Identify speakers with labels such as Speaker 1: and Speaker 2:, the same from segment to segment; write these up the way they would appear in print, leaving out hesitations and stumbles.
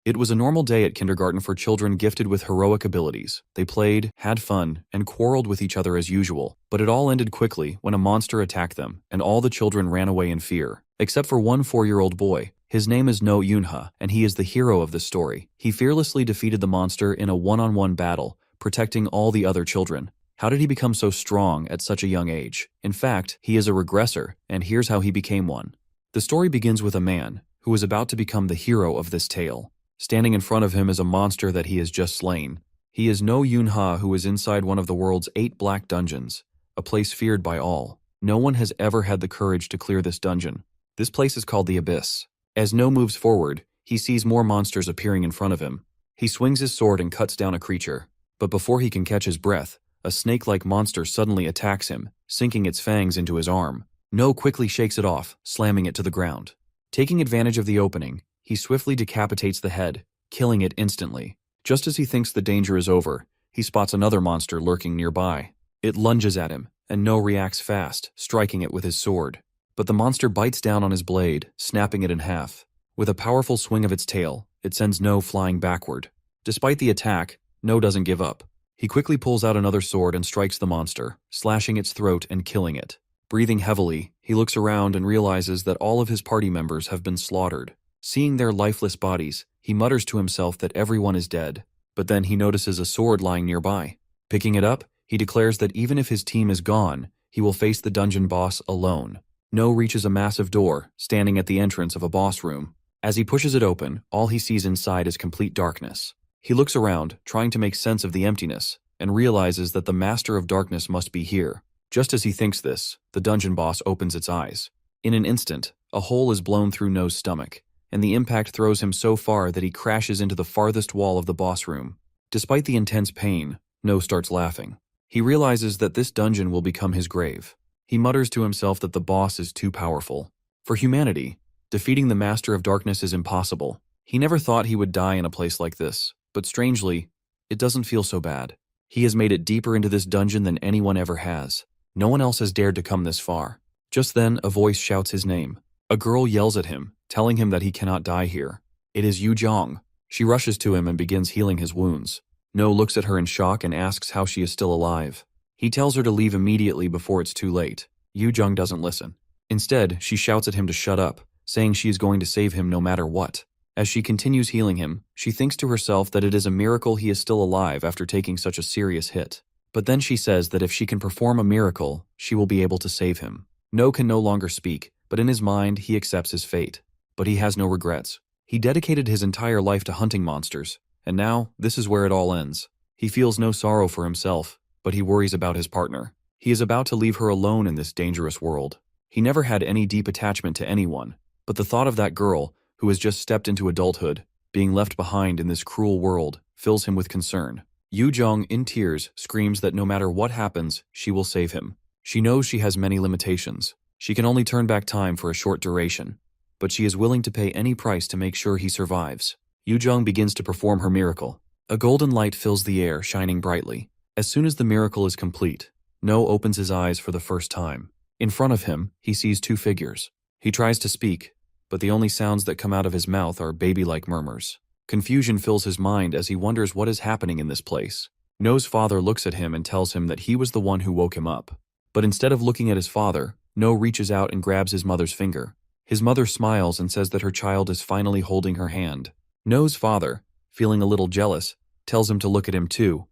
Speaker 1: It was a normal day at kindergarten for children gifted with heroic abilities. They played, had fun, and quarreled with each other as usual, but it all ended quickly when a monster attacked them, and all the children ran away in fear. Except for one 4-year-old boy. His name is No Yunha, and he is the hero of this story. He fearlessly defeated the monster in a one-on-one battle, protecting all the other children. How did he become so strong at such a young age? In fact, he is a regressor, and here's how he became one. The story begins with a man who is about to become the hero of this tale. Standing in front of him is a monster that he has just slain. He is No Yunha, who is inside one of the world's 8 black dungeons, a place feared by all. No one has ever had the courage to clear this dungeon. This place is called the Abyss. As No moves forward, he sees more monsters appearing in front of him. He swings his sword and cuts down a creature. But before he can catch his breath, a snake-like monster suddenly attacks him, sinking its fangs into his arm. No quickly shakes it off, slamming it to the ground. Taking advantage of the opening, he swiftly decapitates the head, killing it instantly. Just as he thinks the danger is over, he spots another monster lurking nearby. It lunges at him, and No reacts fast, striking it with his sword. But the monster bites down on his blade, snapping it in half. With a powerful swing of its tail, it sends No flying backward. Despite the attack, No doesn't give up. He quickly pulls out another sword and strikes the monster, slashing its throat and killing it. Breathing heavily, he looks around and realizes that all of his party members have been slaughtered. Seeing their lifeless bodies, he mutters to himself that everyone is dead. But then he notices a sword lying nearby. Picking it up, he declares that even if his team is gone, he will face the dungeon boss alone. No reaches a massive door, standing at the entrance of a boss room. As he pushes it open, all he sees inside is complete darkness. He looks around, trying to make sense of the emptiness, and realizes that the Master of Darkness must be here. Just as he thinks this, the dungeon boss opens its eyes. In an instant, a hole is blown through No's stomach, and the impact throws him so far that he crashes into the farthest wall of the boss room. Despite the intense pain, No starts laughing. He realizes that this dungeon will become his grave. He mutters to himself that the boss is too powerful. For humanity, defeating the Master of Darkness is impossible. He never thought he would die in a place like this, but strangely, it doesn't feel so bad. He has made it deeper into this dungeon than anyone ever has. No one else has dared to come this far. Just then, a voice shouts his name. A girl yells at him, telling him that he cannot die here. It is Yu Zhong. She rushes to him and begins healing his wounds. No looks at her in shock and asks how she is still alive. He tells her to leave immediately before it's too late. Yu Zhong doesn't listen. Instead, she shouts at him to shut up, saying she is going to save him no matter what. As she continues healing him, she thinks to herself that it is a miracle he is still alive after taking such a serious hit. But then she says that if she can perform a miracle, she will be able to save him. No can no longer speak, but in his mind, he accepts his fate. But he has no regrets. He dedicated his entire life to hunting monsters, and now, this is where it all ends. He feels no sorrow for himself, but he worries about his partner. He is about to leave her alone in this dangerous world. He never had any deep attachment to anyone, but the thought of that girl, who has just stepped into adulthood, being left behind in this cruel world, fills him with concern. Yu Zhong, in tears, screams that no matter what happens, she will save him. She knows she has many limitations. She can only turn back time for a short duration, but she is willing to pay any price to make sure he survives. Yu Zhong begins to perform her miracle. A golden light fills the air, shining brightly. As soon as the miracle is complete, No opens his eyes for the first time. In front of him, he sees 2 figures. He tries to speak, but the only sounds that come out of his mouth are baby-like murmurs. Confusion fills his mind as he wonders what is happening in this place. No's father looks at him and tells him that he was the one who woke him up. But instead of looking at his father, No reaches out and grabs his mother's finger. His mother smiles and says that her child is finally holding her hand. No's father, feeling a little jealous, tells him to look at him too.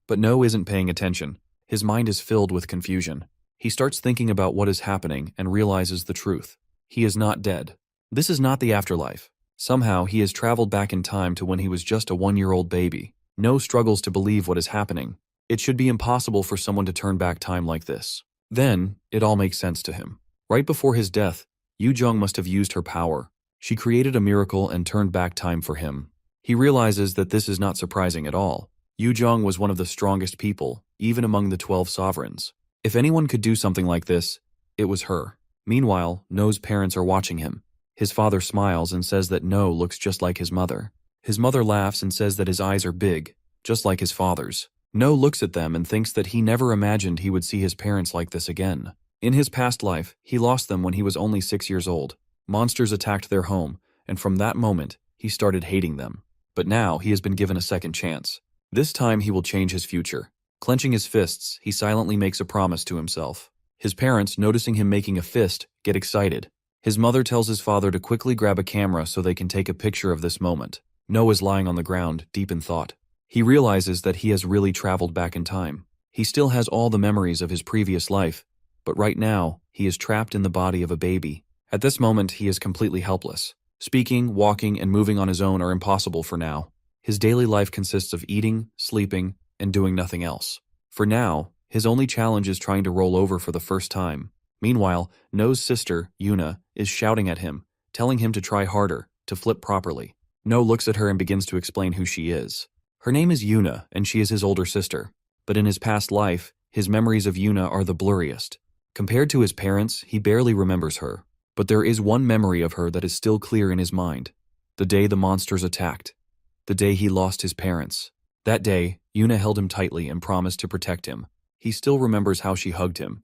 Speaker 1: But No isn't paying attention. His mind is filled with confusion. He starts thinking about what is happening and realizes the truth. He is not dead. This is not the afterlife. Somehow, he has traveled back in time to when he was just a 1-year-old baby. No struggles to believe what is happening. It should be impossible for someone to turn back time like this. Then, it all makes sense to him. Right before his death, Yu Zhong must have used her power. She created a miracle and turned back time for him. He realizes that this is not surprising at all. Yu Zhong was one of the strongest people, even among the 12 sovereigns. If anyone could do something like this, it was her. Meanwhile, No's parents are watching him. His father smiles and says that No looks just like his mother. His mother laughs and says that his eyes are big, just like his father's. No looks at them and thinks that he never imagined he would see his parents like this again. In his past life, he lost them when he was only 6 years old. Monsters attacked their home, and from that moment, he started hating them. But now he has been given a second chance. This time he will change his future. Clenching his fists, he silently makes a promise to himself. His parents, noticing him making a fist, get excited. His mother tells his father to quickly grab a camera so they can take a picture of this moment. No is lying on the ground, deep in thought. He realizes that he has really traveled back in time. He still has all the memories of his previous life, but right now, he is trapped in the body of a baby. At this moment, he is completely helpless. Speaking, walking, and moving on his own are impossible for now. His daily life consists of eating, sleeping, and doing nothing else. For now, his only challenge is trying to roll over for the first time. Meanwhile, No's sister, Yuna, is shouting at him, telling him to try harder, to flip properly. No looks at her and begins to explain who she is. Her name is Yuna, and she is his older sister. But in his past life, his memories of Yuna are the blurriest. Compared to his parents, he barely remembers her. But there is one memory of her that is still clear in his mind. The day the monsters attacked. The day he lost his parents. That day, Yuna held him tightly and promised to protect him. He still remembers how she hugged him.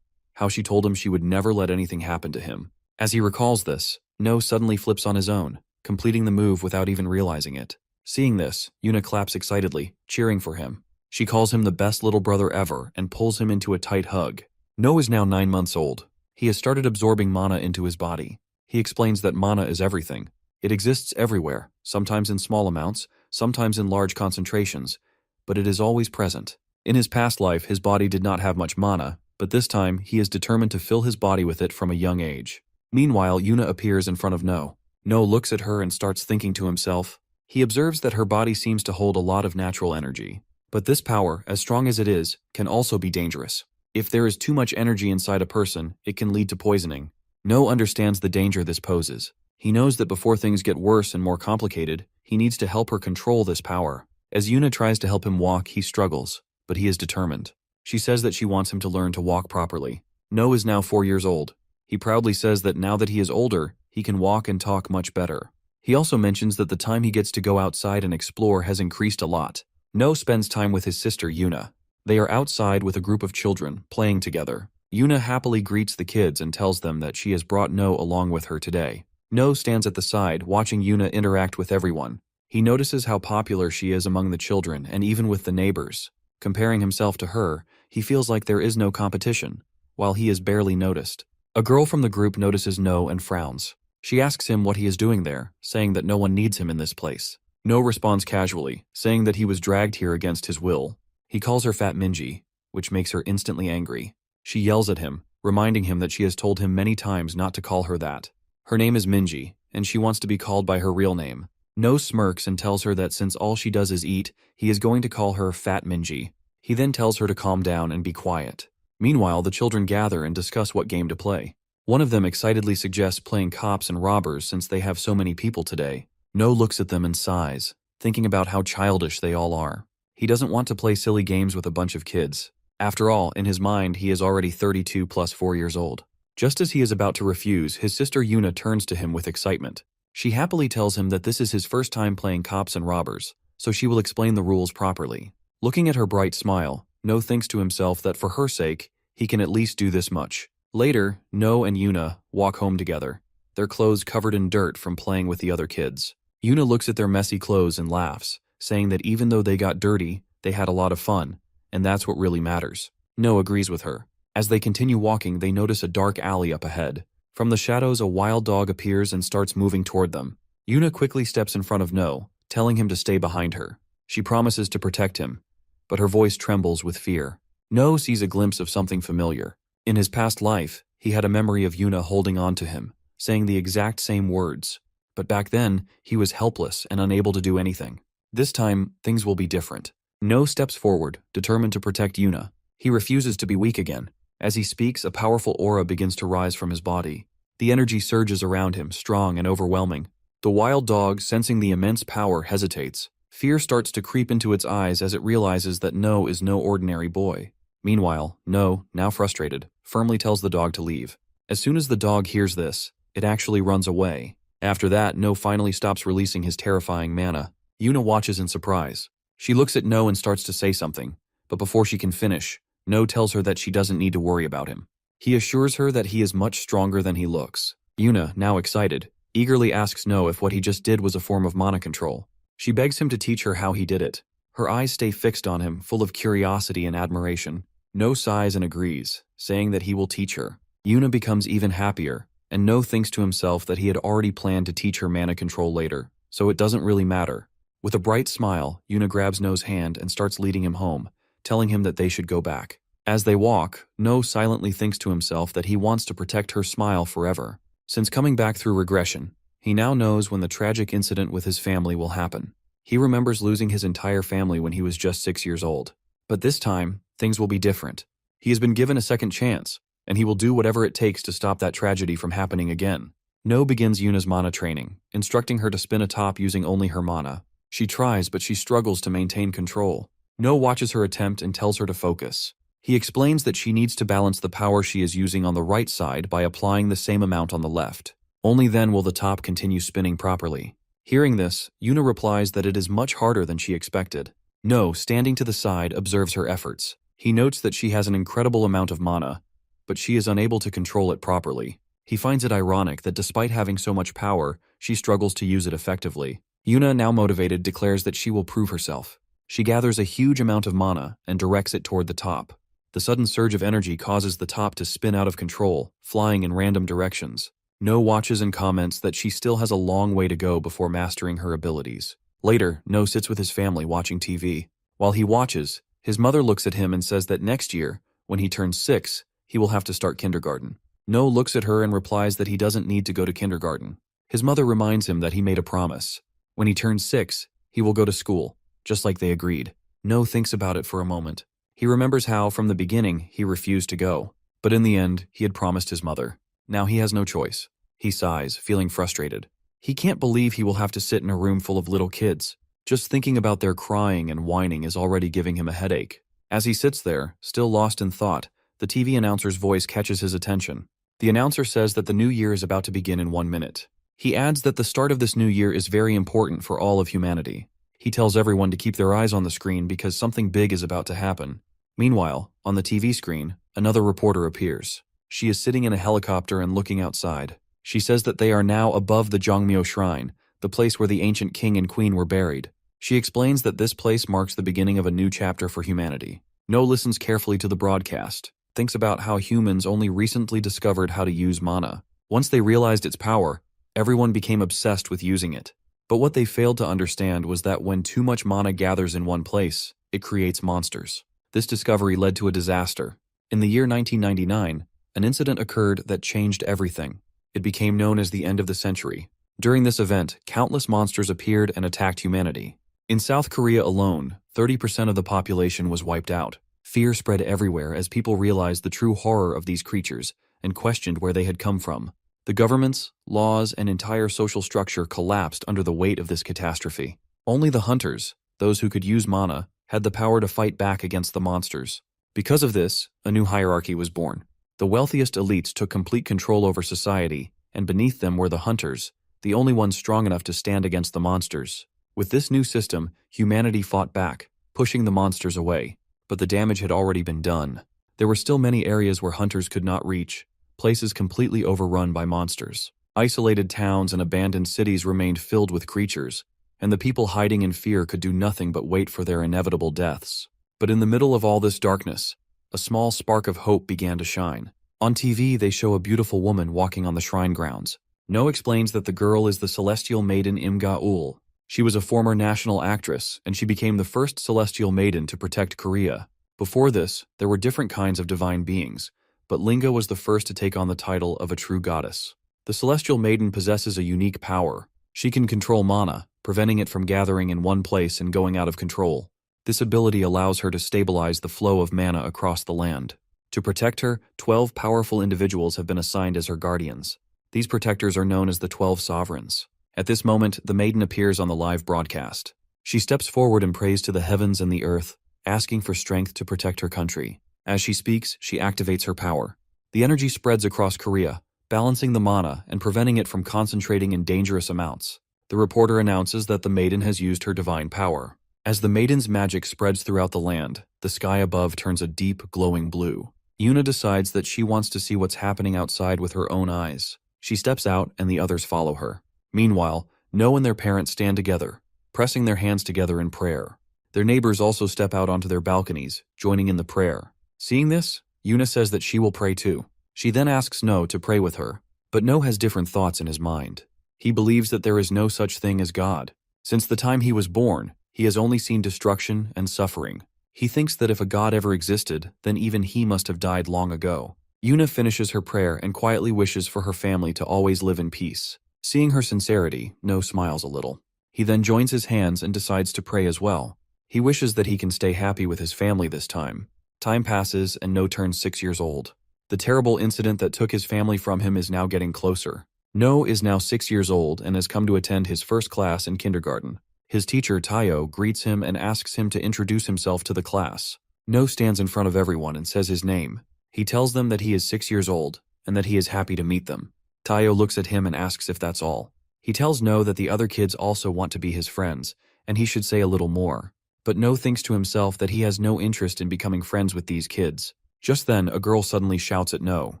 Speaker 1: How she told him she would never let anything happen to him. As he recalls this, No suddenly flips on his own, completing the move without even realizing it. Seeing this, Yuna claps excitedly, cheering for him. She calls him the best little brother ever and pulls him into a tight hug. No is now 9 months old. He has started absorbing mana into his body. He explains that mana is everything. It exists everywhere, sometimes in small amounts, sometimes in large concentrations, but it is always present. In his past life, his body did not have much mana, but this time he is determined to fill his body with it from a young age. Meanwhile, Yuna appears in front of No. No looks at her and starts thinking to himself. He observes that her body seems to hold a lot of natural energy. But this power, as strong as it is, can also be dangerous. If there is too much energy inside a person, it can lead to poisoning. No understands the danger this poses. He knows that before things get worse and more complicated, he needs to help her control this power. As Yuna tries to help him walk, he struggles, but he is determined. She says that she wants him to learn to walk properly. No is now 4 years old. He proudly says that now that he is older, he can walk and talk much better. He also mentions that the time he gets to go outside and explore has increased a lot. No spends time with his sister Yuna. They are outside with a group of children, playing together. Yuna happily greets the kids and tells them that she has brought No along with her today. No stands at the side, watching Yuna interact with everyone. He notices how popular she is among the children and even with the neighbors. Comparing himself to her, he feels like there is no competition, while he is barely noticed. A girl from the group notices No and frowns. She asks him what he is doing there, saying that no one needs him in this place. No responds casually, saying that he was dragged here against his will. He calls her Fat Minji, which makes her instantly angry. She yells at him, reminding him that she has told him many times not to call her that. Her name is Minji, and she wants to be called by her real name. No smirks and tells her that since all she does is eat, he is going to call her Fat Minji. He then tells her to calm down and be quiet. Meanwhile, the children gather and discuss what game to play. One of them excitedly suggests playing cops and robbers since they have so many people today. No looks at them and sighs, thinking about how childish they all are. He doesn't want to play silly games with a bunch of kids. After all, in his mind, he is already 32 plus 4 years old. Just as he is about to refuse, his sister Yuna turns to him with excitement. She happily tells him that this is his first time playing cops and robbers, so she will explain the rules properly. Looking at her bright smile, No thinks to himself that for her sake, he can at least do this much. Later, No and Yuna walk home together, their clothes covered in dirt from playing with the other kids. Yuna looks at their messy clothes and laughs, saying that even though they got dirty, they had a lot of fun, and that's what really matters. No agrees with her. As they continue walking, they notice a dark alley up ahead. From the shadows, a wild dog appears and starts moving toward them. Yuna quickly steps in front of No, telling him to stay behind her. She promises to protect him, but her voice trembles with fear. No sees a glimpse of something familiar. In his past life, he had a memory of Yuna holding on to him, saying the exact same words. But back then, he was helpless and unable to do anything. This time, things will be different. No steps forward, determined to protect Yuna. He refuses to be weak again. As he speaks, a powerful aura begins to rise from his body. The energy surges around him, strong and overwhelming. The wild dog, sensing the immense power, hesitates. Fear starts to creep into its eyes as it realizes that No is no ordinary boy. Meanwhile, No, now frustrated, firmly tells the dog to leave. As soon as the dog hears this, it actually runs away. After that, No finally stops releasing his terrifying mana. Yuna watches in surprise. She looks at No and starts to say something, but before she can finish, No tells her that she doesn't need to worry about him. He assures her that he is much stronger than he looks. Yuna, now excited, eagerly asks No if what he just did was a form of mana control. She begs him to teach her how he did it. Her eyes stay fixed on him, full of curiosity and admiration. No sighs and agrees, saying that he will teach her. Yuna becomes even happier, and No thinks to himself that he had already planned to teach her mana control later, so it doesn't really matter. With a bright smile, Yuna grabs No's hand and starts leading him home, telling him that they should go back. As they walk, No silently thinks to himself that he wants to protect her smile forever. Since coming back through regression, he now knows when the tragic incident with his family will happen. He remembers losing his entire family when he was just 6 years old. But this time, things will be different. He has been given a second chance, and he will do whatever it takes to stop that tragedy from happening again. No begins Yuna's mana training, instructing her to spin a top using only her mana. She tries, but she struggles to maintain control. No watches her attempt and tells her to focus. He explains that she needs to balance the power she is using on the right side by applying the same amount on the left. Only then will the top continue spinning properly. Hearing this, Yuna replies that it is much harder than she expected. No, standing to the side, observes her efforts. He notes that she has an incredible amount of mana, but she is unable to control it properly. He finds it ironic that despite having so much power, she struggles to use it effectively. Yuna, now motivated, declares that she will prove herself. She gathers a huge amount of mana and directs it toward the top. The sudden surge of energy causes the top to spin out of control, flying in random directions. No watches and comments that she still has a long way to go before mastering her abilities. Later, No sits with his family watching TV. While he watches, his mother looks at him and says that next year, when he turns 6, he will have to start kindergarten. No looks at her and replies that he doesn't need to go to kindergarten. His mother reminds him that he made a promise. When he turns 6, he will go to school, just like they agreed. No thinks about it for a moment. He remembers how, from the beginning, he refused to go. But in the end, he had promised his mother. Now he has no choice. He sighs, feeling frustrated. He can't believe he will have to sit in a room full of little kids. Just thinking about their crying and whining is already giving him a headache. As he sits there, still lost in thought, the TV announcer's voice catches his attention. The announcer says that the new year is about to begin in 1 minute. He adds that the start of this new year is very important for all of humanity. He tells everyone to keep their eyes on the screen because something big is about to happen. Meanwhile, on the TV screen, another reporter appears. She is sitting in a helicopter and looking outside. She says that they are now above the Jongmyo Shrine, the place where the ancient king and queen were buried. She explains that this place marks the beginning of a new chapter for humanity. No listens carefully to the broadcast, thinks about how humans only recently discovered how to use mana. Once they realized its power, everyone became obsessed with using it. But what they failed to understand was that when too much mana gathers in one place, it creates monsters. This discovery led to a disaster. In the year 1999, an incident occurred that changed everything. It became known as the end of the century. During this event, countless monsters appeared and attacked humanity. In South Korea alone, 30% of the population was wiped out. Fear spread everywhere as people realized the true horror of these creatures and questioned where they had come from. The governments, laws, and entire social structure collapsed under the weight of this catastrophe. Only the hunters, those who could use mana, had the power to fight back against the monsters. Because of this, a new hierarchy was born. The wealthiest elites took complete control over society, and beneath them were the hunters, the only ones strong enough to stand against the monsters. With this new system, humanity fought back, pushing the monsters away. But the damage had already been done. There were still many areas where hunters could not reach, places completely overrun by monsters. Isolated towns and abandoned cities remained filled with creatures, and the people hiding in fear could do nothing but wait for their inevitable deaths. But in the middle of all this darkness, a small spark of hope began to shine. On TV, they show a beautiful woman walking on the shrine grounds. No explains that the girl is the celestial maiden Imga-ul. She was a former national actress, and she became the first celestial maiden to protect Korea. Before this, there were different kinds of divine beings, but Linga was the first to take on the title of a true goddess. The celestial maiden possesses a unique power. She can control mana, preventing it from gathering in one place and going out of control. This ability allows her to stabilize the flow of mana across the land. To protect her, 12 powerful individuals have been assigned as her guardians. These protectors are known as the 12 sovereigns. At this moment, the maiden appears on the live broadcast. She steps forward and prays to the heavens and the earth, asking for strength to protect her country. As she speaks, she activates her power. The energy spreads across Korea, balancing the mana and preventing it from concentrating in dangerous amounts. The reporter announces that the maiden has used her divine power. As the maiden's magic spreads throughout the land, the sky above turns a deep, glowing blue. Yuna decides that she wants to see what's happening outside with her own eyes. She steps out and the others follow her. Meanwhile, No and their parents stand together. pressing their hands together in prayer. Their neighbors also step out onto their balconies, joining in the prayer. Seeing this, Yuna says that she will pray too. She then asks No to pray with her, but No has different thoughts in his mind. He believes that there is no such thing as God. Since the time he was born, he has only seen destruction and suffering. He thinks that if a God ever existed, then even he must have died long ago. Yuna finishes her prayer and quietly wishes for her family to always live in peace. Seeing her sincerity, No smiles a little. He then joins his hands and decides to pray as well. He wishes that he can stay happy with his family this time. Time passes and No turns 6 years old. The terrible incident that took his family from him is now getting closer. No is now 6 years old and has come to attend his first class in kindergarten. His teacher, Tayo, greets him and asks him to introduce himself to the class. No stands in front of everyone and says his name. He tells them that he is 6 years old and that he is happy to meet them. Tayo looks at him and asks if that's all. He tells No that the other kids also want to be his friends, and he should say a little more. But No thinks to himself that he has no interest in becoming friends with these kids. Just then, a girl suddenly shouts at No.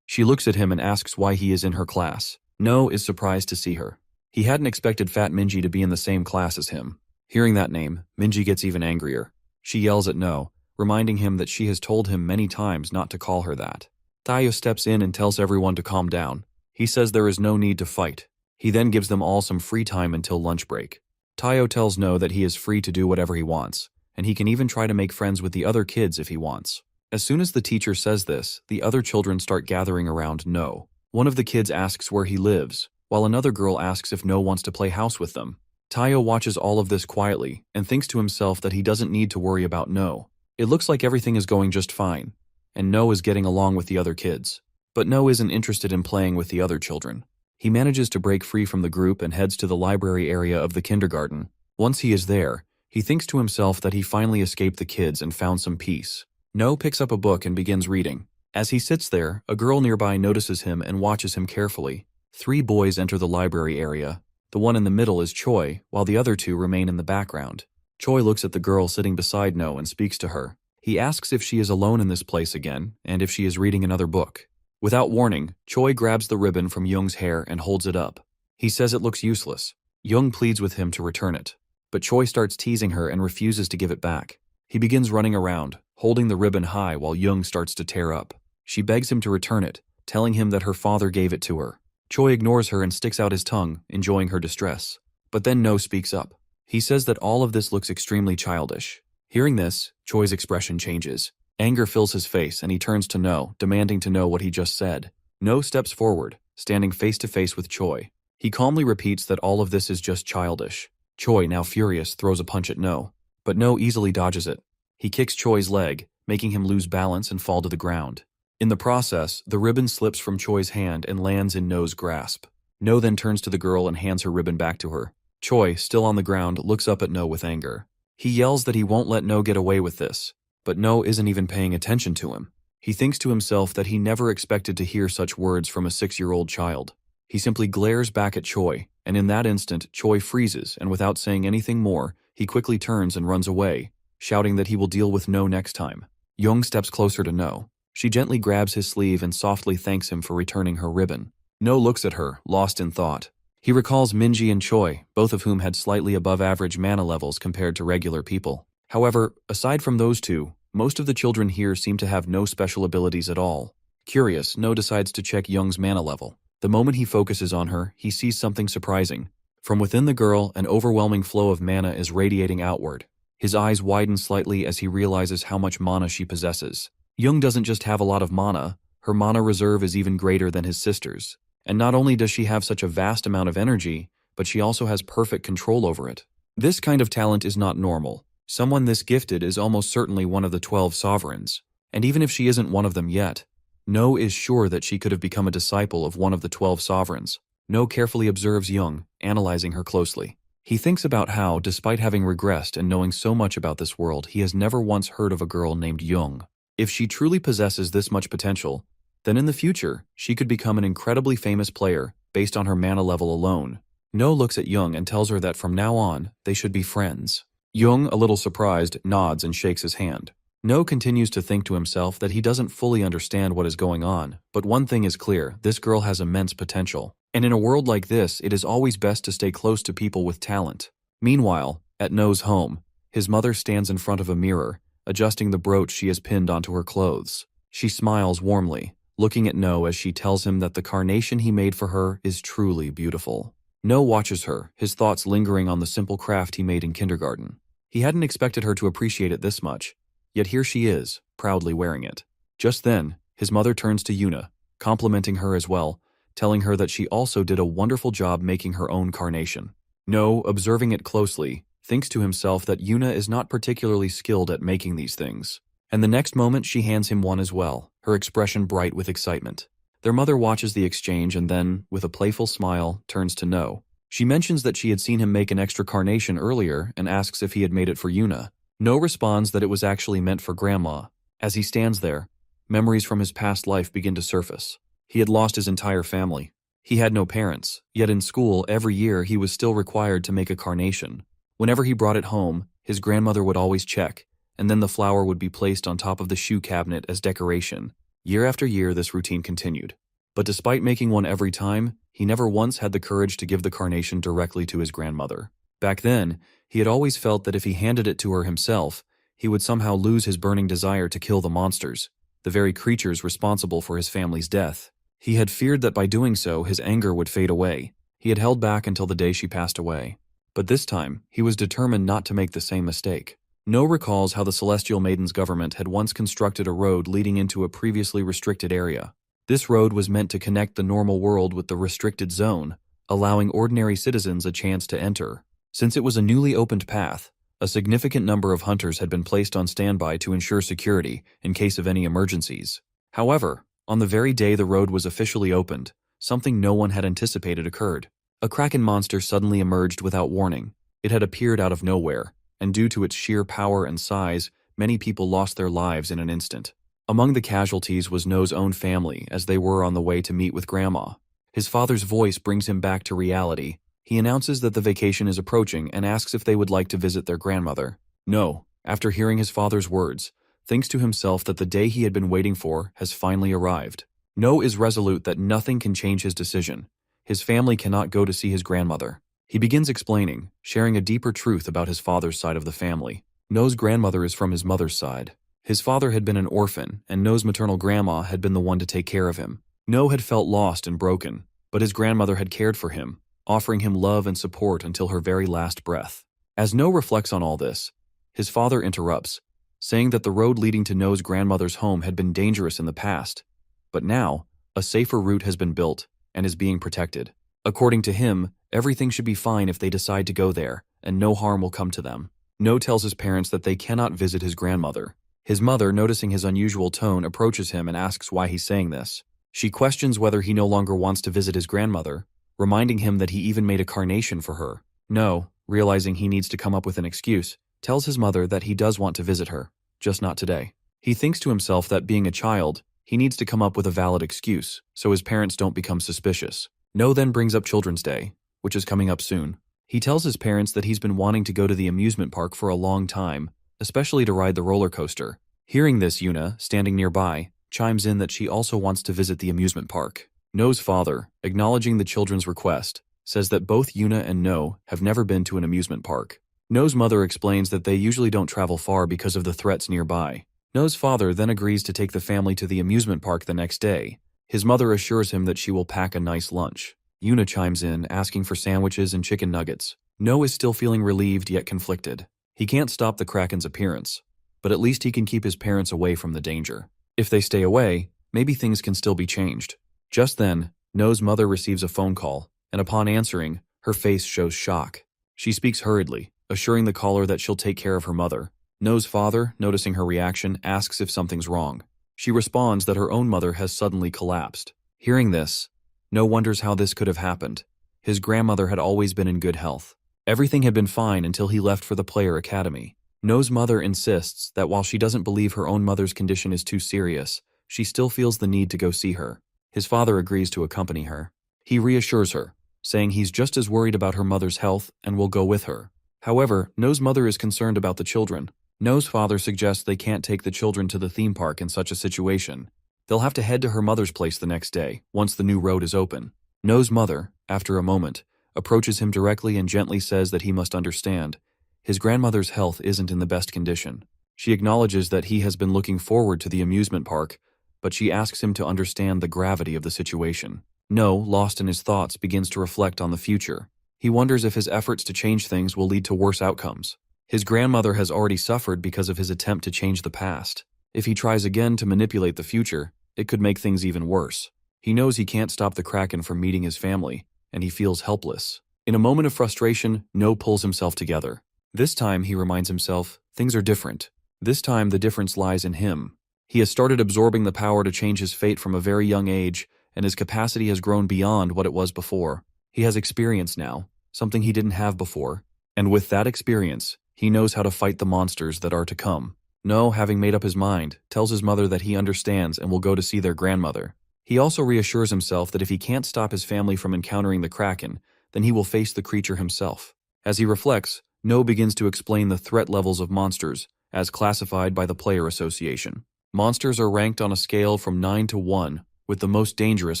Speaker 1: She looks at him and asks why he is in her class. No is surprised to see her. He hadn't expected Fat Minji to be in the same class as him. Hearing that name, Minji gets even angrier. She yells at No, reminding him that she has told him many times not to call her that. Tayo steps in and tells everyone to calm down. He says there is no need to fight. He then gives them all some free time until lunch break. Tayo tells No that he is free to do whatever he wants, and he can even try to make friends with the other kids if he wants. As soon as the teacher says this, the other children start gathering around No. One of the kids asks where he lives, while another girl asks if No wants to play house with them. Tayo watches all of this quietly and thinks to himself that he doesn't need to worry about No. It looks like everything is going just fine, and No is getting along with the other kids. But No isn't interested in playing with the other children. He manages to break free from the group and heads to the library area of the kindergarten. Once he is there, he thinks to himself that he finally escaped the kids and found some peace. No picks up a book and begins reading. As he sits there, a girl nearby notices him and watches him carefully. 3 boys enter the library area. The one in the middle is Choi, while the other 2 remain in the background. Choi looks at the girl sitting beside No and speaks to her. He asks if she is alone in this place again, and if she is reading another book. Without warning, Choi grabs the ribbon from Young's hair and holds it up. He says it looks useless. Young pleads with him to return it, but Choi starts teasing her and refuses to give it back. He begins running around, holding the ribbon high while Young starts to tear up. She begs him to return it, telling him that her father gave it to her. Choi ignores her and sticks out his tongue, enjoying her distress. But then No speaks up. He says that all of this looks extremely childish. Hearing this, Choi's expression changes. Anger fills his face and he turns to No, demanding to know what he just said. No steps forward, standing face to face with Choi. He calmly repeats that all of this is just childish. Choi, now furious, throws a punch at No, but No easily dodges it. He kicks Choi's leg, making him lose balance and fall to the ground. In the process, the ribbon slips from Choi's hand and lands in No's grasp. No then turns to the girl and hands her ribbon back to her. Choi, still on the ground, looks up at No with anger. He yells that he won't let No get away with this, but No isn't even paying attention to him. He thinks to himself that he never expected to hear such words from a 6-year-old child. He simply glares back at Choi, and in that instant, Choi freezes, and without saying anything more, he quickly turns and runs away, shouting that he will deal with No next time. Young steps closer to No. She gently grabs his sleeve and softly thanks him for returning her ribbon. No looks at her, lost in thought. He recalls Minji and Choi, both of whom had slightly above average mana levels compared to regular people. However, aside from those 2, most of the children here seem to have no special abilities at all. Curious, No decides to check Young's mana level. The moment he focuses on her, he sees something surprising. From within the girl, an overwhelming flow of mana is radiating outward. His eyes widen slightly as he realizes how much mana she possesses. Young doesn't just have a lot of mana, her mana reserve is even greater than his sister's. And not only does she have such a vast amount of energy, but she also has perfect control over it. This kind of talent is not normal. Someone this gifted is almost certainly one of the 12 sovereigns. And even if she isn't one of them yet, No is sure that she could have become a disciple of one of the 12 sovereigns. No carefully observes Young, analyzing her closely. He thinks about how, despite having regressed and knowing so much about this world, he has never once heard of a girl named Young. If she truly possesses this much potential, then in the future, she could become an incredibly famous player based on her mana level alone. No looks at Young and tells her that from now on, they should be friends. Young, a little surprised, nods and shakes his hand. No continues to think to himself that he doesn't fully understand what is going on, but one thing is clear, this girl has immense potential. And in a world like this, it is always best to stay close to people with talent. Meanwhile, At No's home, his mother stands in front of a mirror, adjusting the brooch she has pinned onto her clothes. She smiles warmly, looking at No as she tells him that the carnation he made for her is truly beautiful. No watches her, his thoughts lingering on the simple craft he made in kindergarten. He hadn't expected her to appreciate it this much, yet here she is, proudly wearing it. Just then, his mother turns to Yuna, complimenting her as well, telling her that she also did a wonderful job making her own carnation. No, observing it closely, thinks to himself that Yuna is not particularly skilled at making these things. And the next moment she hands him one as well, her expression bright with excitement. Their mother watches the exchange and then, with a playful smile, turns to No. She mentions that she had seen him make an extra carnation earlier and asks if he had made it for Yuna. No responds that it was actually meant for Grandma. As he stands there, memories from his past life begin to surface. He had lost his entire family. He had no parents, yet in school every year he was still required to make a carnation. Whenever he brought it home, his grandmother would always check, and then the flower would be placed on top of the shoe cabinet as decoration. Year after year this routine continued. But despite making one every time, he never once had the courage to give the carnation directly to his grandmother. Back then, he had always felt that if he handed it to her himself, he would somehow lose his burning desire to kill the monsters, the very creatures responsible for his family's death. He had feared that by doing so, his anger would fade away. He had held back until the day she passed away. But this time, he was determined not to make the same mistake. No recalls how the Celestial Maiden's government had once constructed a road leading into a previously restricted area. This road was meant to connect the normal world with the restricted zone, allowing ordinary citizens a chance to enter. Since it was a newly opened path, a significant number of hunters had been placed on standby to ensure security in case of any emergencies. However, on the very day the road was officially opened, something no one had anticipated occurred. A kraken monster suddenly emerged without warning. It had appeared out of nowhere, and due to its sheer power and size, many people lost their lives in an instant. Among the casualties was No's own family as they were on the way to meet with Grandma. His father's voice brings him back to reality. He announces that the vacation is approaching and asks if they would like to visit their grandmother. No, after hearing his father's words, thinks to himself that the day he had been waiting for has finally arrived. No is resolute that nothing can change his decision. His family cannot go to see his grandmother. He begins explaining, sharing a deeper truth about his father's side of the family. No's grandmother is from his mother's side. His father had been an orphan, and No's maternal grandma had been the one to take care of him. No had felt lost and broken, but his grandmother had cared for him, offering him love and support until her very last breath. As No reflects on all this, his father interrupts, saying that the road leading to No's grandmother's home had been dangerous in the past, but now, a safer route has been built and is being protected. According to him, everything should be fine if they decide to go there, and no harm will come to them. No tells his parents that they cannot visit his grandmother. His mother, noticing his unusual tone, approaches him and asks why he's saying this. She questions whether he no longer wants to visit his grandmother, reminding him that he even made a carnation for her. No, realizing he needs to come up with an excuse, tells his mother that he does want to visit her, just not today. He thinks to himself that being a child, he needs to come up with a valid excuse, so his parents don't become suspicious. No then brings up Children's Day, which is coming up soon. He tells his parents that he's been wanting to go to the amusement park for a long time, especially to ride the roller coaster. Hearing this, Yuna, standing nearby, chimes in that she also wants to visit the amusement park. No's father, acknowledging the children's request, says that both Yuna and No have never been to an amusement park. No's mother explains that they usually don't travel far because of the threats nearby. No's father then agrees to take the family to the amusement park the next day. His mother assures him that she will pack a nice lunch. Yuna chimes in, asking for sandwiches and chicken nuggets. No is still feeling relieved yet conflicted. He can't stop the Kraken's appearance, but at least he can keep his parents away from the danger. If they stay away, maybe things can still be changed. Just then, No's mother receives a phone call, and upon answering, her face shows shock. She speaks hurriedly, assuring the caller that she'll take care of her mother. No's father, noticing her reaction, asks if something's wrong. She responds that her own mother has suddenly collapsed. Hearing this, No wonders how this could have happened. His grandmother had always been in good health. Everything had been fine until he left for the Player Academy. No's mother insists that while she doesn't believe her own mother's condition is too serious, she still feels the need to go see her. His father agrees to accompany her. He reassures her, saying he's just as worried about her mother's health and will go with her. However, No's mother is concerned about the children. No's father suggests they can't take the children to the theme park in such a situation. They'll have to head to her mother's place the next day, once the new road is open. No's mother, after a moment, approaches him directly and gently says that he must understand. His grandmother's health isn't in the best condition. She acknowledges that he has been looking forward to the amusement park, but she asks him to understand the gravity of the situation. No, lost in his thoughts, begins to reflect on the future. He wonders if his efforts to change things will lead to worse outcomes. His grandmother has already suffered because of his attempt to change the past. If he tries again to manipulate the future, it could make things even worse. He knows he can't stop the Kraken from meeting his family, and he feels helpless. In a moment of frustration, No pulls himself together. This time, he reminds himself, things are different. This time, the difference lies in him. He has started absorbing the power to change his fate from a very young age, and his capacity has grown beyond what it was before. He has experience now, something he didn't have before, and with that experience, he knows how to fight the monsters that are to come. No, having made up his mind, tells his mother that he understands and will go to see their grandmother. He also reassures himself that if he can't stop his family from encountering the Kraken, then he will face the creature himself. As he reflects, No begins to explain the threat levels of monsters, as classified by the Player Association. Monsters are ranked on a scale from 9 to 1, with the most dangerous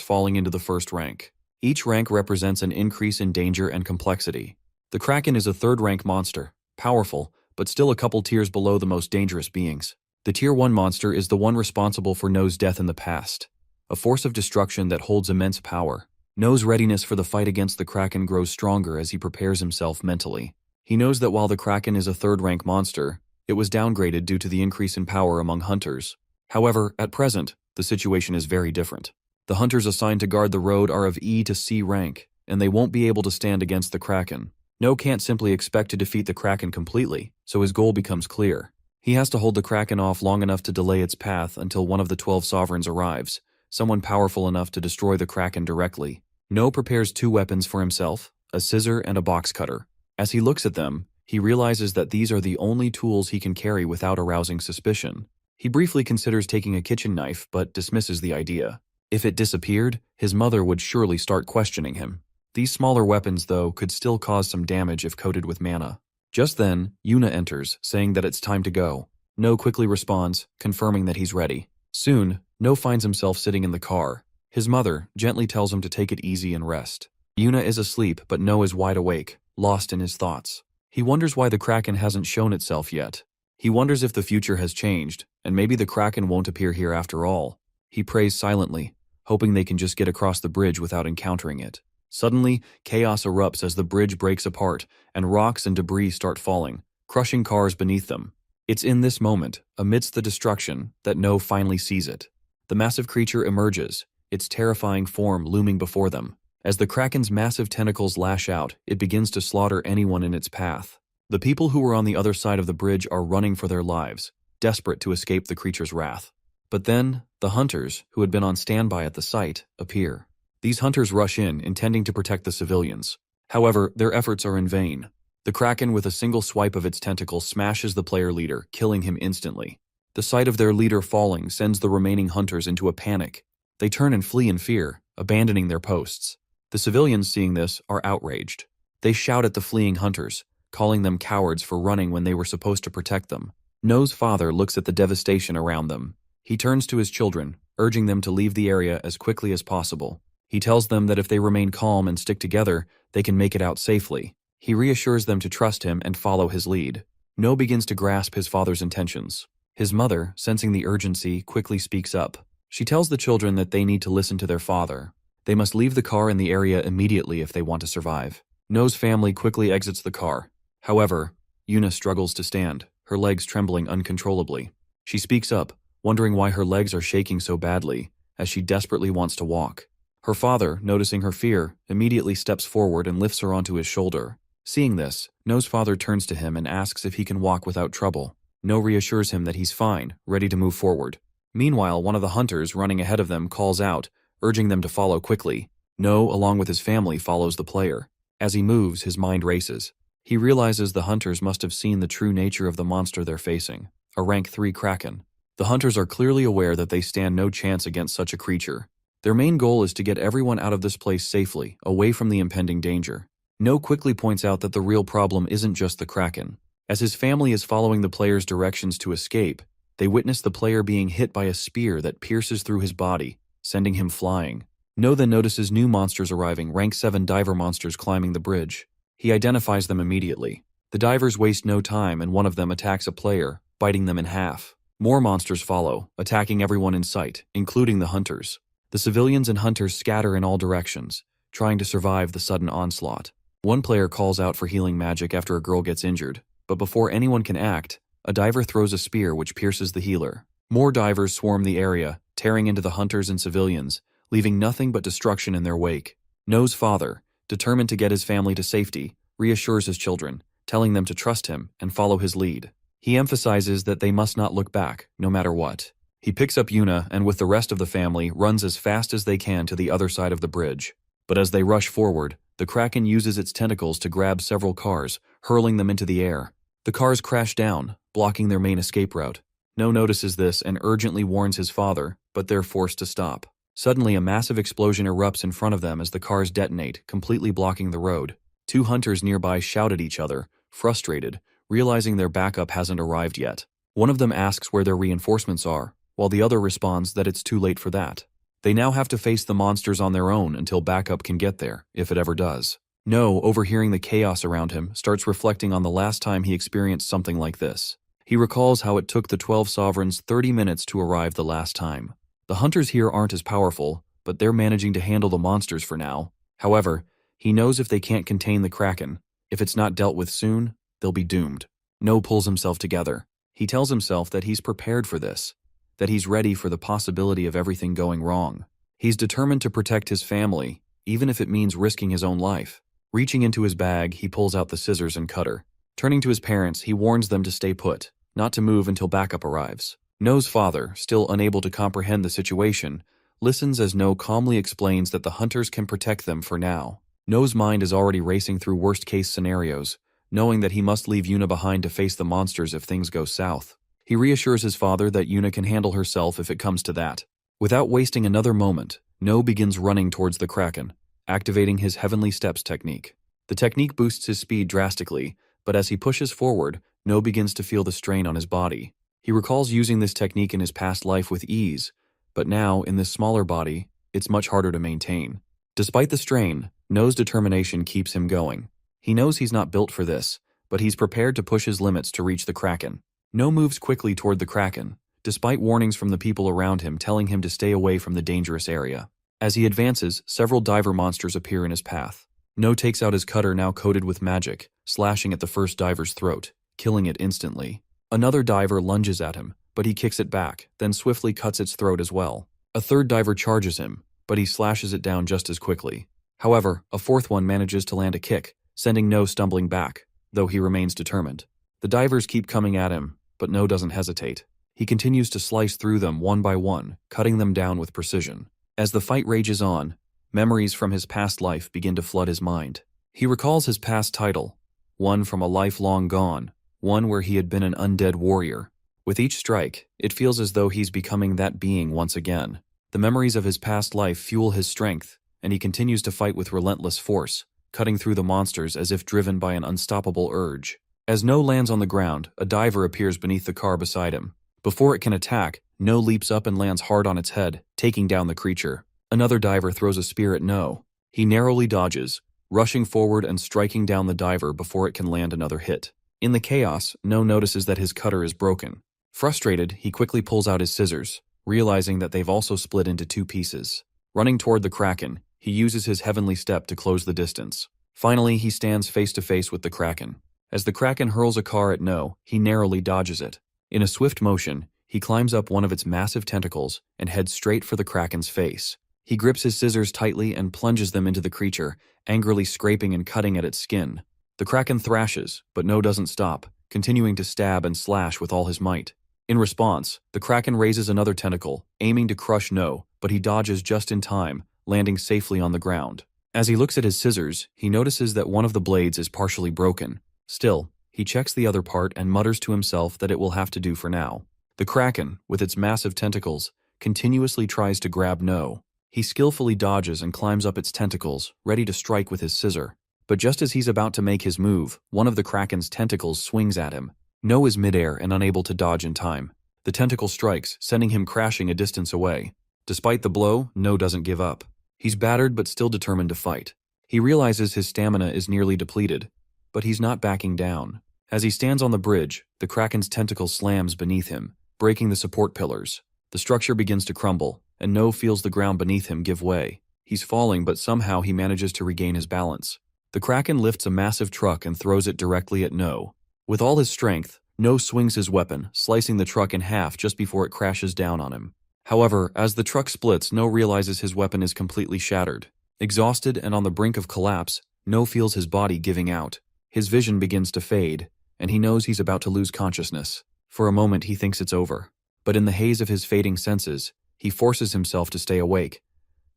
Speaker 1: falling into the first rank. Each rank represents an increase in danger and complexity. The Kraken is a third-rank monster, powerful, but still a couple tiers below the most dangerous beings. The Tier 1 monster is the one responsible for No's death in the past, a force of destruction that holds immense power. No's readiness for the fight against the Kraken grows stronger as he prepares himself mentally. He knows that while the Kraken is a third-rank monster, it was downgraded due to the increase in power among hunters. However, at present, the situation is very different. The hunters assigned to guard the road are of E to C rank, and they won't be able to stand against the Kraken. No can't simply expect to defeat the Kraken completely, so his goal becomes clear. He has to hold the Kraken off long enough to delay its path until one of the 12 sovereigns arrives, someone powerful enough to destroy the Kraken directly. No prepares 2 weapons for himself, a scissor and a box cutter. As he looks at them, he realizes that these are the only tools he can carry without arousing suspicion. He briefly considers taking a kitchen knife, but dismisses the idea. If it disappeared, his mother would surely start questioning him. These smaller weapons, though, could still cause some damage if coated with mana. Just then, Yuna enters, saying that it's time to go. No quickly responds, confirming that he's ready. Soon, No finds himself sitting in the car. His mother gently tells him to take it easy and rest. Yuna is asleep, but No is wide awake, lost in his thoughts. He wonders why the Kraken hasn't shown itself yet. He wonders if the future has changed, and maybe the Kraken won't appear here after all. He prays silently, hoping they can just get across the bridge without encountering it. Suddenly, chaos erupts as the bridge breaks apart, and rocks and debris start falling, crushing cars beneath them. It's in this moment, amidst the destruction, that No finally sees it. The massive creature emerges, its terrifying form looming before them. As the Kraken's massive tentacles lash out, it begins to slaughter anyone in its path. The people who were on the other side of the bridge are running for their lives, desperate to escape the creature's wrath. But then, the hunters, who had been on standby at the site, appear. These hunters rush in, intending to protect the civilians. However, their efforts are in vain. The Kraken, with a single swipe of its tentacle, smashes the player leader, killing him instantly. The sight of their leader falling sends the remaining hunters into a panic. They turn and flee in fear, abandoning their posts. The civilians, seeing this, are outraged. They shout at the fleeing hunters, calling them cowards for running when they were supposed to protect them. No's father looks at the devastation around them. He turns to his children, urging them to leave the area as quickly as possible. He tells them that if they remain calm and stick together, they can make it out safely. He reassures them to trust him and follow his lead. No begins to grasp his father's intentions. His mother, sensing the urgency, quickly speaks up. She tells the children that they need to listen to their father. They must leave the car in the area immediately if they want to survive. No's family quickly exits the car. However, Yuna struggles to stand, her legs trembling uncontrollably. She speaks up, wondering why her legs are shaking so badly, as she desperately wants to walk. Her father, noticing her fear, immediately steps forward and lifts her onto his shoulder. Seeing this, No's father turns to him and asks if he can walk without trouble. No reassures him that he's fine, ready to move forward. Meanwhile, one of the hunters running ahead of them calls out, urging them to follow quickly. No, along with his family, follows the player. As he moves, his mind races. He realizes the hunters must have seen the true nature of the monster they're facing, a rank 3 Kraken. The hunters are clearly aware that they stand no chance against such a creature. Their main goal is to get everyone out of this place safely, away from the impending danger. No quickly points out that the real problem isn't just the Kraken. As his family is following the player's directions to escape, they witness the player being hit by a spear that pierces through his body, sending him flying. No then notices new monsters arriving, rank 7 diver monsters climbing the bridge. He identifies them immediately. The divers waste no time and one of them attacks a player, biting them in half. More monsters follow, attacking everyone in sight, including the hunters. The civilians and hunters scatter in all directions, trying to survive the sudden onslaught. One player calls out for healing magic after a girl gets injured, but before anyone can act, a diver throws a spear which pierces the healer. More divers swarm the area, tearing into the hunters and civilians, leaving nothing but destruction in their wake. No's father, determined to get his family to safety, reassures his children, telling them to trust him and follow his lead. He emphasizes that they must not look back, no matter what. He picks up Yuna and with the rest of the family runs as fast as they can to the other side of the bridge. But as they rush forward, the Kraken uses its tentacles to grab several cars, hurling them into the air. The cars crash down, blocking their main escape route. No notices this and urgently warns his father, but they're forced to stop. Suddenly, a massive explosion erupts in front of them as the cars detonate, completely blocking the road. Two hunters nearby shout at each other, frustrated, realizing their backup hasn't arrived yet. One of them asks where their reinforcements are, while the other responds that it's too late for that. They now have to face the monsters on their own until backup can get there, if it ever does. No, overhearing the chaos around him, starts reflecting on the last time he experienced something like this. He recalls how it took the 12 sovereigns 30 minutes to arrive the last time. The hunters here aren't as powerful, but they're managing to handle the monsters for now. However, he knows if they can't contain the Kraken, if it's not dealt with soon, they'll be doomed. No pulls himself together. He tells himself that he's prepared for this, that he's ready for the possibility of everything going wrong. He's determined to protect his family, even if it means risking his own life. Reaching into his bag, he pulls out the scissors and cutter. Turning to his parents, he warns them to stay put, not to move until backup arrives. No's father, still unable to comprehend the situation, listens as No calmly explains that the hunters can protect them for now. No's mind is already racing through worst-case scenarios, knowing that he must leave Yuna behind to face the monsters if things go south. He reassures his father that Yuna can handle herself if it comes to that. Without wasting another moment, No begins running towards the Kraken, activating his Heavenly Steps technique. The technique boosts his speed drastically, but as he pushes forward, No begins to feel the strain on his body. He recalls using this technique in his past life with ease, but now, in this smaller body, it's much harder to maintain. Despite the strain, No's determination keeps him going. He knows he's not built for this, but he's prepared to push his limits to reach the Kraken. No moves quickly toward the Kraken, despite warnings from the people around him telling him to stay away from the dangerous area. As he advances, several diver monsters appear in his path. No takes out his cutter now coated with magic, slashing at the first diver's throat, killing it instantly. Another diver lunges at him, but he kicks it back, then swiftly cuts its throat as well. A third diver charges him, but he slashes it down just as quickly. However, a fourth one manages to land a kick, sending No stumbling back, though he remains determined. The divers keep coming at him, but No doesn't hesitate. He continues to slice through them one by one, cutting them down with precision. As the fight rages on, memories from his past life begin to flood his mind. He recalls his past title, one from a life long gone, one where he had been an undead warrior. With each strike, it feels as though he's becoming that being once again. The memories of his past life fuel his strength, and he continues to fight with relentless force, cutting through the monsters as if driven by an unstoppable urge. As No lands on the ground, a diver appears beneath the car beside him. Before it can attack, No leaps up and lands hard on its head, taking down the creature. Another diver throws a spear at No. He narrowly dodges, rushing forward and striking down the diver before it can land another hit. In the chaos, No notices that his cutter is broken. Frustrated, he quickly pulls out his scissors, realizing that they've also split into two pieces. Running toward the Kraken, he uses his Heavenly Step to close the distance. Finally, he stands face to face with the Kraken. As the Kraken hurls a car at No, he narrowly dodges it. In a swift motion, he climbs up one of its massive tentacles and heads straight for the Kraken's face. He grips his scissors tightly and plunges them into the creature, angrily scraping and cutting at its skin. The Kraken thrashes, but No doesn't stop, continuing to stab and slash with all his might. In response, the Kraken raises another tentacle, aiming to crush No, but he dodges just in time, landing safely on the ground. As he looks at his scissors, he notices that one of the blades is partially broken. Still, he checks the other part and mutters to himself that it will have to do for now. The Kraken, with its massive tentacles, continuously tries to grab No. He skillfully dodges and climbs up its tentacles, ready to strike with his scissor. But just as he's about to make his move, one of the Kraken's tentacles swings at him. No is midair and unable to dodge in time. The tentacle strikes, sending him crashing a distance away. Despite the blow, No doesn't give up. He's battered but still determined to fight. He realizes his stamina is nearly depleted, but he's not backing down. As he stands on the bridge, the Kraken's tentacle slams beneath him, breaking the support pillars. The structure begins to crumble, and No feels the ground beneath him give way. He's falling, but somehow he manages to regain his balance. The Kraken lifts a massive truck and throws it directly at No. With all his strength, No swings his weapon, slicing the truck in half just before it crashes down on him. However, as the truck splits, No realizes his weapon is completely shattered. Exhausted and on the brink of collapse, No feels his body giving out. His vision begins to fade, and he knows he's about to lose consciousness. For a moment he thinks it's over. But in the haze of his fading senses, he forces himself to stay awake,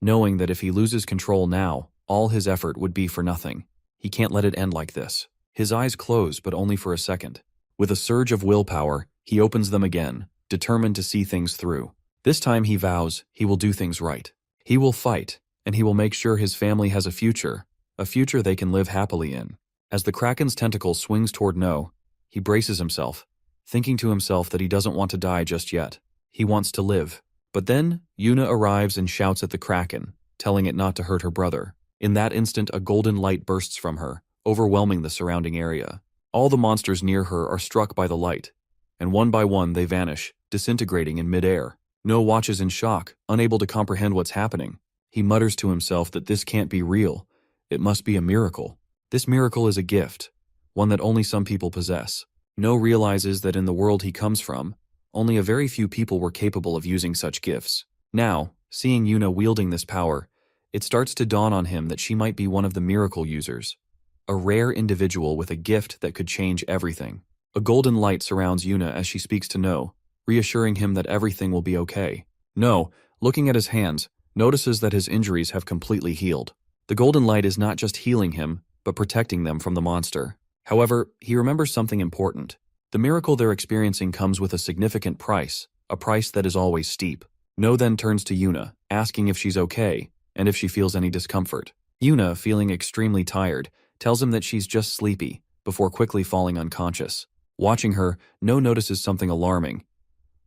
Speaker 1: knowing that if he loses control now, all his effort would be for nothing. He can't let it end like this. His eyes close, but only for a second. With a surge of willpower, he opens them again, determined to see things through. This time he vows he will do things right. He will fight, and he will make sure his family has a future they can live happily in. As the Kraken's tentacle swings toward No, he braces himself, thinking to himself that he doesn't want to die just yet. He wants to live. But then, Yuna arrives and shouts at the Kraken, telling it not to hurt her brother. In that instant, a golden light bursts from her, overwhelming the surrounding area. All the monsters near her are struck by the light, and one by one they vanish, disintegrating in midair. No watches in shock, unable to comprehend what's happening. He mutters to himself that this can't be real. It must be a miracle. This miracle is a gift, one that only some people possess. No realizes that in the world he comes from, only a very few people were capable of using such gifts. Now, seeing Yuna wielding this power, it starts to dawn on him that she might be one of the miracle users. A rare individual with a gift that could change everything. A golden light surrounds Yuna as she speaks to No, reassuring him that everything will be okay. No, looking at his hands, notices that his injuries have completely healed. The golden light is not just healing him, but protecting them from the monster. However, he remembers something important. The miracle they're experiencing comes with a significant price, a price that is always steep. No then turns to Yuna, asking if she's okay, and if she feels any discomfort. Yuna, feeling extremely tired, tells him that she's just sleepy, before quickly falling unconscious. Watching her, No notices something alarming.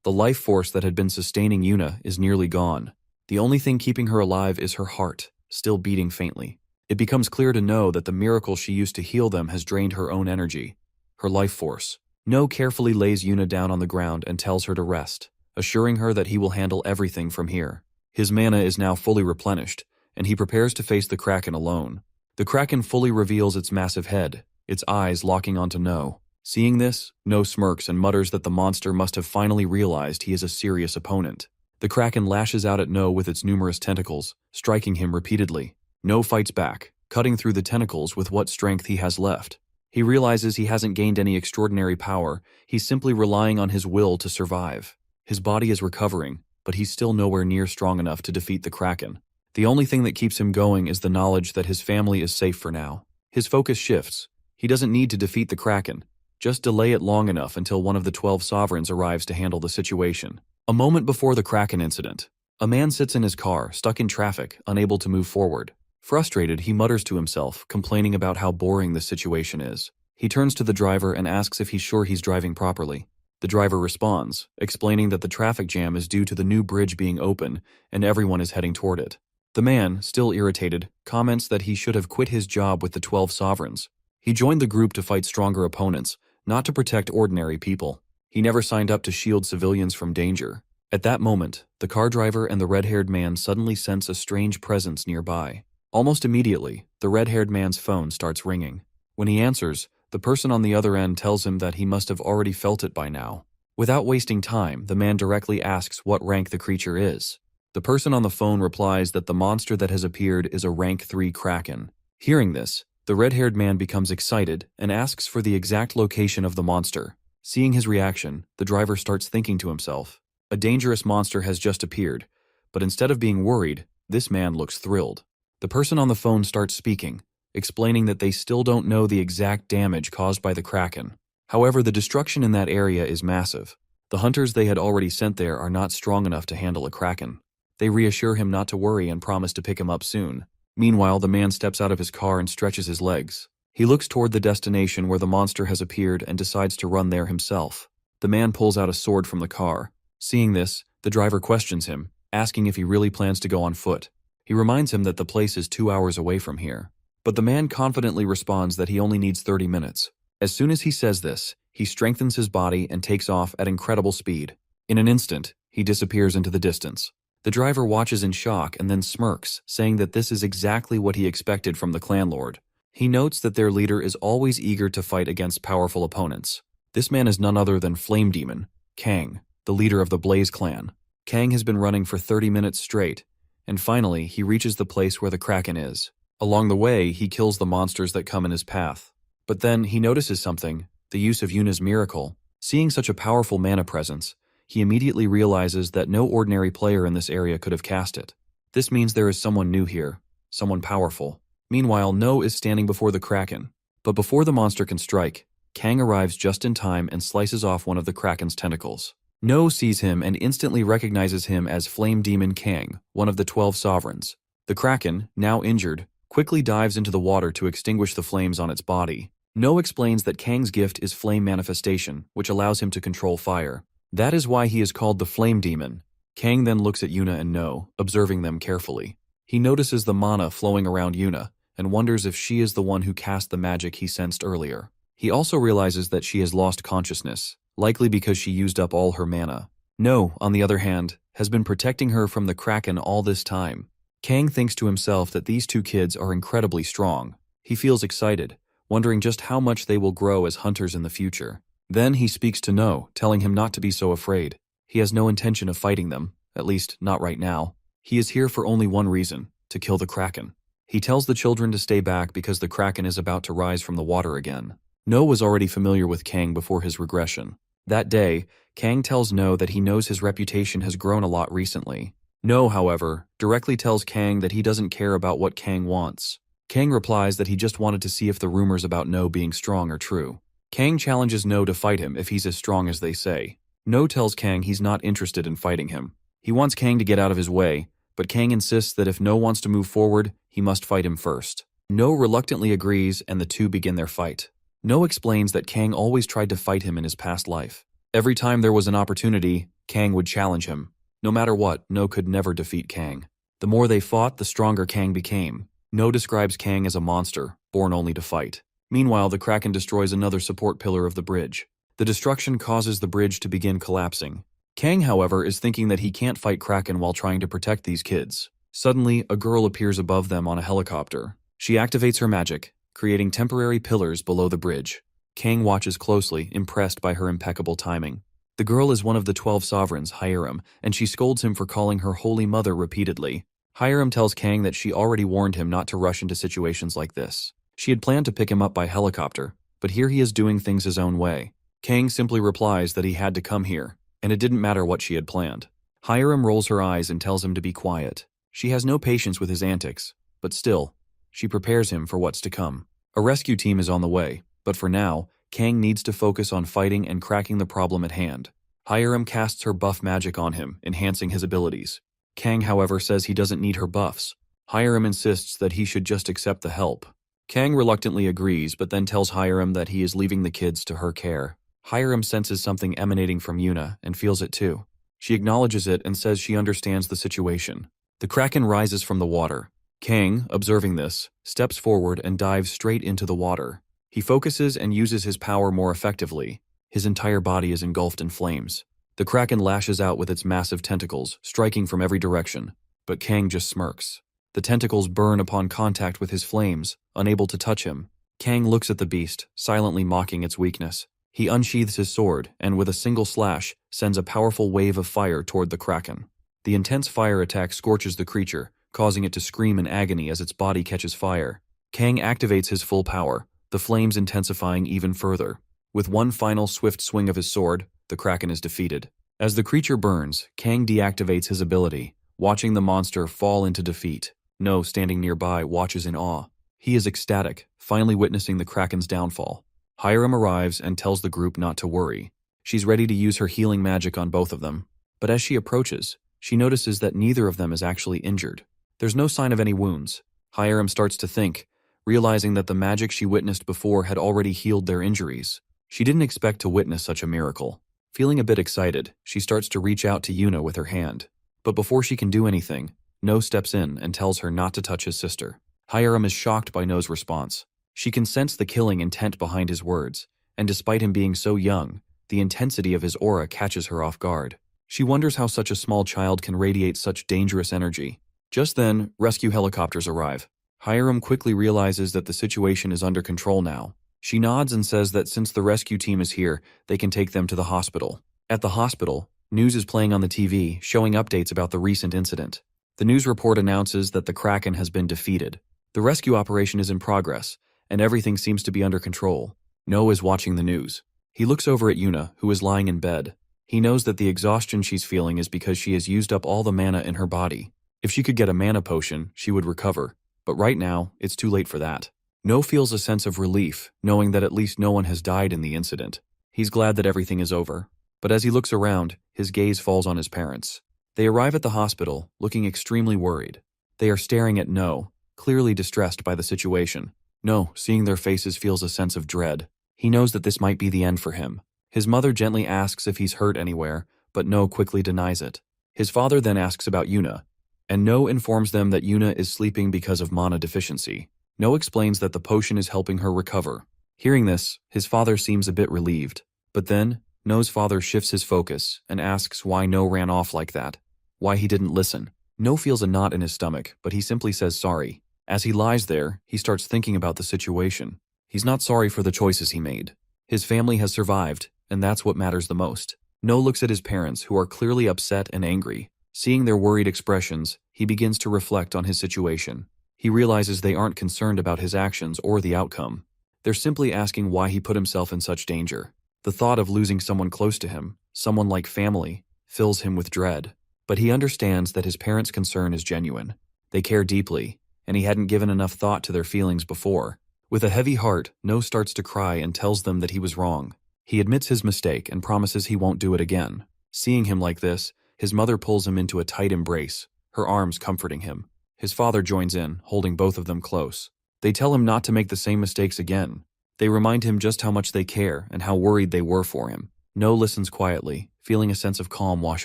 Speaker 1: The life force that had been sustaining Yuna is nearly gone. The only thing keeping her alive is her heart, still beating faintly. It becomes clear to No that the miracle she used to heal them has drained her own energy, her life force. No carefully lays Yuna down on the ground and tells her to rest, assuring her that he will handle everything from here. His mana is now fully replenished, and he prepares to face the Kraken alone. The Kraken fully reveals its massive head, its eyes locking onto No. Seeing this, No smirks and mutters that the monster must have finally realized he is a serious opponent. The Kraken lashes out at No with its numerous tentacles, striking him repeatedly. No fights back, cutting through the tentacles with what strength he has left. He realizes he hasn't gained any extraordinary power, he's simply relying on his will to survive. His body is recovering, but he's still nowhere near strong enough to defeat the Kraken. The only thing that keeps him going is the knowledge that his family is safe for now. His focus shifts. He doesn't need to defeat the Kraken. Just delay it long enough until one of the 12 sovereigns arrives to handle the situation. A moment before the Kraken incident, a man sits in his car, stuck in traffic, unable to move forward. Frustrated, he mutters to himself, complaining about how boring this situation is. He turns to the driver and asks if he's sure he's driving properly. The driver responds, explaining that the traffic jam is due to the new bridge being open and everyone is heading toward it. The man, still irritated, comments that he should have quit his job with the 12 sovereigns. He joined the group to fight stronger opponents, not to protect ordinary people. He never signed up to shield civilians from danger. At that moment, the car driver and the red-haired man suddenly sense a strange presence nearby. Almost immediately, the red-haired man's phone starts ringing. When he answers, the person on the other end tells him that he must have already felt it by now. Without wasting time, the man directly asks what rank the creature is. The person on the phone replies that the monster that has appeared is a rank 3 Kraken. Hearing this, the red-haired man becomes excited and asks for the exact location of the monster. Seeing his reaction, the driver starts thinking to himself, a dangerous monster has just appeared, but instead of being worried, this man looks thrilled. The person on the phone starts speaking, explaining that they still don't know the exact damage caused by the Kraken. However, the destruction in that area is massive. The hunters they had already sent there are not strong enough to handle a Kraken. They reassure him not to worry and promise to pick him up soon. Meanwhile, the man steps out of his car and stretches his legs. He looks toward the destination where the monster has appeared and decides to run there himself. The man pulls out a sword from the car. Seeing this, the driver questions him, asking if he really plans to go on foot. He reminds him that the place is 2 hours away from here. But the man confidently responds that he only needs 30 minutes. As soon as he says this, he strengthens his body and takes off at incredible speed. In an instant, he disappears into the distance. The driver watches in shock and then smirks, saying that this is exactly what he expected from the clan lord. He notes that their leader is always eager to fight against powerful opponents. This man is none other than Flame Demon, Kang, the leader of the Blaze clan. Kang has been running for 30 minutes straight, and finally he reaches the place where the Kraken is. Along the way, he kills the monsters that come in his path. But then he notices something, the use of Yuna's miracle. Seeing such a powerful mana presence, he immediately realizes that no ordinary player in this area could have cast it. This means there is someone new here, someone powerful. Meanwhile, No is standing before the Kraken. But before the monster can strike, Kang arrives just in time and slices off one of the Kraken's tentacles. No sees him and instantly recognizes him as Flame Demon Kang, one of the 12 sovereigns. The Kraken, now injured, quickly dives into the water to extinguish the flames on its body. No explains that Kang's gift is flame manifestation, which allows him to control fire. That is why he is called the Flame Demon. Kang then looks at Yuna and No, observing them carefully. He notices the mana flowing around Yuna and wonders if she is the one who cast the magic he sensed earlier. He also realizes that she has lost consciousness, likely because she used up all her mana. No, on the other hand, has been protecting her from the Kraken all this time. Kang thinks to himself that these two kids are incredibly strong. He feels excited, wondering just how much they will grow as hunters in the future. Then he speaks to No, telling him not to be so afraid. He has no intention of fighting them, at least not right now. He is here for only one reason, to kill the Kraken. He tells the children to stay back because the Kraken is about to rise from the water again. No was already familiar with Kang before his regression. That day, Kang tells No that he knows his reputation has grown a lot recently. No, however, directly tells Kang that he doesn't care about what Kang wants. Kang replies that he just wanted to see if the rumors about No being strong are true. Kang challenges No to fight him if he's as strong as they say. No tells Kang he's not interested in fighting him. He wants Kang to get out of his way, but Kang insists that if No wants to move forward, he must fight him first. No reluctantly agrees and the two begin their fight. No explains that Kang always tried to fight him in his past life. Every time there was an opportunity, Kang would challenge him. No matter what, No could never defeat Kang. The more they fought, the stronger Kang became. No describes Kang as a monster, born only to fight. Meanwhile, the Kraken destroys another support pillar of the bridge. The destruction causes the bridge to begin collapsing. Kang, however, is thinking that he can't fight Kraken while trying to protect these kids. Suddenly, a girl appears above them on a helicopter. She activates her magic, creating temporary pillars below the bridge. Kang watches closely, impressed by her impeccable timing. The girl is one of the 12 sovereigns, Hiram, and she scolds him for calling her Holy Mother repeatedly. Hiram tells Kang that she already warned him not to rush into situations like this. She had planned to pick him up by helicopter, but here he is doing things his own way. Kang simply replies that he had to come here, and it didn't matter what she had planned. Hiram rolls her eyes and tells him to be quiet. She has no patience with his antics, but still, she prepares him for what's to come. A rescue team is on the way, but for now, Kang needs to focus on fighting and cracking the problem at hand. Hiram casts her buff magic on him, enhancing his abilities. Kang, however, says he doesn't need her buffs. Hiram insists that he should just accept the help. Kang reluctantly agrees, but then tells Hiram that he is leaving the kids to her care. Hiram senses something emanating from Yuna and feels it too. She acknowledges it and says she understands the situation. The Kraken rises from the water. Kang, observing this, steps forward and dives straight into the water. He focuses and uses his power more effectively. His entire body is engulfed in flames. The Kraken lashes out with its massive tentacles, striking from every direction, but Kang just smirks. The tentacles burn upon contact with his flames, unable to touch him. Kang looks at the beast, silently mocking its weakness. He unsheathes his sword, and with a single slash, sends a powerful wave of fire toward the Kraken. The intense fire attack scorches the creature, causing it to scream in agony as its body catches fire. Kang activates his full power, the flames intensifying even further. With one final swift swing of his sword, the Kraken is defeated. As the creature burns, Kang deactivates his ability, watching the monster fall into defeat. No, standing nearby, watches in awe. He is ecstatic, finally witnessing the Kraken's downfall. Hiram arrives and tells the group not to worry. She's ready to use her healing magic on both of them. But as she approaches, she notices that neither of them is actually injured. There's no sign of any wounds. Hiram starts to think, realizing that the magic she witnessed before had already healed their injuries. She didn't expect to witness such a miracle. Feeling a bit excited, she starts to reach out to Yuna with her hand. But before she can do anything, No steps in and tells her not to touch his sister. Hiram is shocked by No's response. She can sense the killing intent behind his words, and despite him being so young, the intensity of his aura catches her off guard. She wonders how such a small child can radiate such dangerous energy. Just then, rescue helicopters arrive. Hiram quickly realizes that the situation is under control now. She nods and says that since the rescue team is here, they can take them to the hospital. At the hospital, news is playing on the TV, showing updates about the recent incident. The news report announces that the Kraken has been defeated. The rescue operation is in progress, and everything seems to be under control. No is watching the news. He looks over at Yuna, who is lying in bed. He knows that the exhaustion she's feeling is because she has used up all the mana in her body. If she could get a mana potion, she would recover. But right now, it's too late for that. No feels a sense of relief, knowing that at least no one has died in the incident. He's glad that everything is over. But as he looks around, his gaze falls on his parents. They arrive at the hospital, looking extremely worried. They are staring at No, clearly distressed by the situation. No, seeing their faces, feels a sense of dread. He knows that this might be the end for him. His mother gently asks if he's hurt anywhere, but No quickly denies it. His father then asks about Yuna, and No informs them that Yuna is sleeping because of mana deficiency. No explains that the potion is helping her recover. Hearing this, his father seems a bit relieved. But then, No's father shifts his focus and asks why No ran off like that. Why he didn't listen. No feels a knot in his stomach, but he simply says sorry. As he lies there, he starts thinking about the situation. He's not sorry for the choices he made. His family has survived, and that's what matters the most. No looks at his parents, who are clearly upset and angry. Seeing their worried expressions, he begins to reflect on his situation. He realizes they aren't concerned about his actions or the outcome. They're simply asking why he put himself in such danger. The thought of losing someone close to him, someone like family, fills him with dread. But he understands that his parents' concern is genuine. They care deeply, and he hadn't given enough thought to their feelings before. With a heavy heart, No starts to cry and tells them that he was wrong. He admits his mistake and promises he won't do it again. Seeing him like this, his mother pulls him into a tight embrace, her arms comforting him. His father joins in, holding both of them close. They tell him not to make the same mistakes again. They remind him just how much they care and how worried they were for him. No listens quietly, feeling a sense of calm wash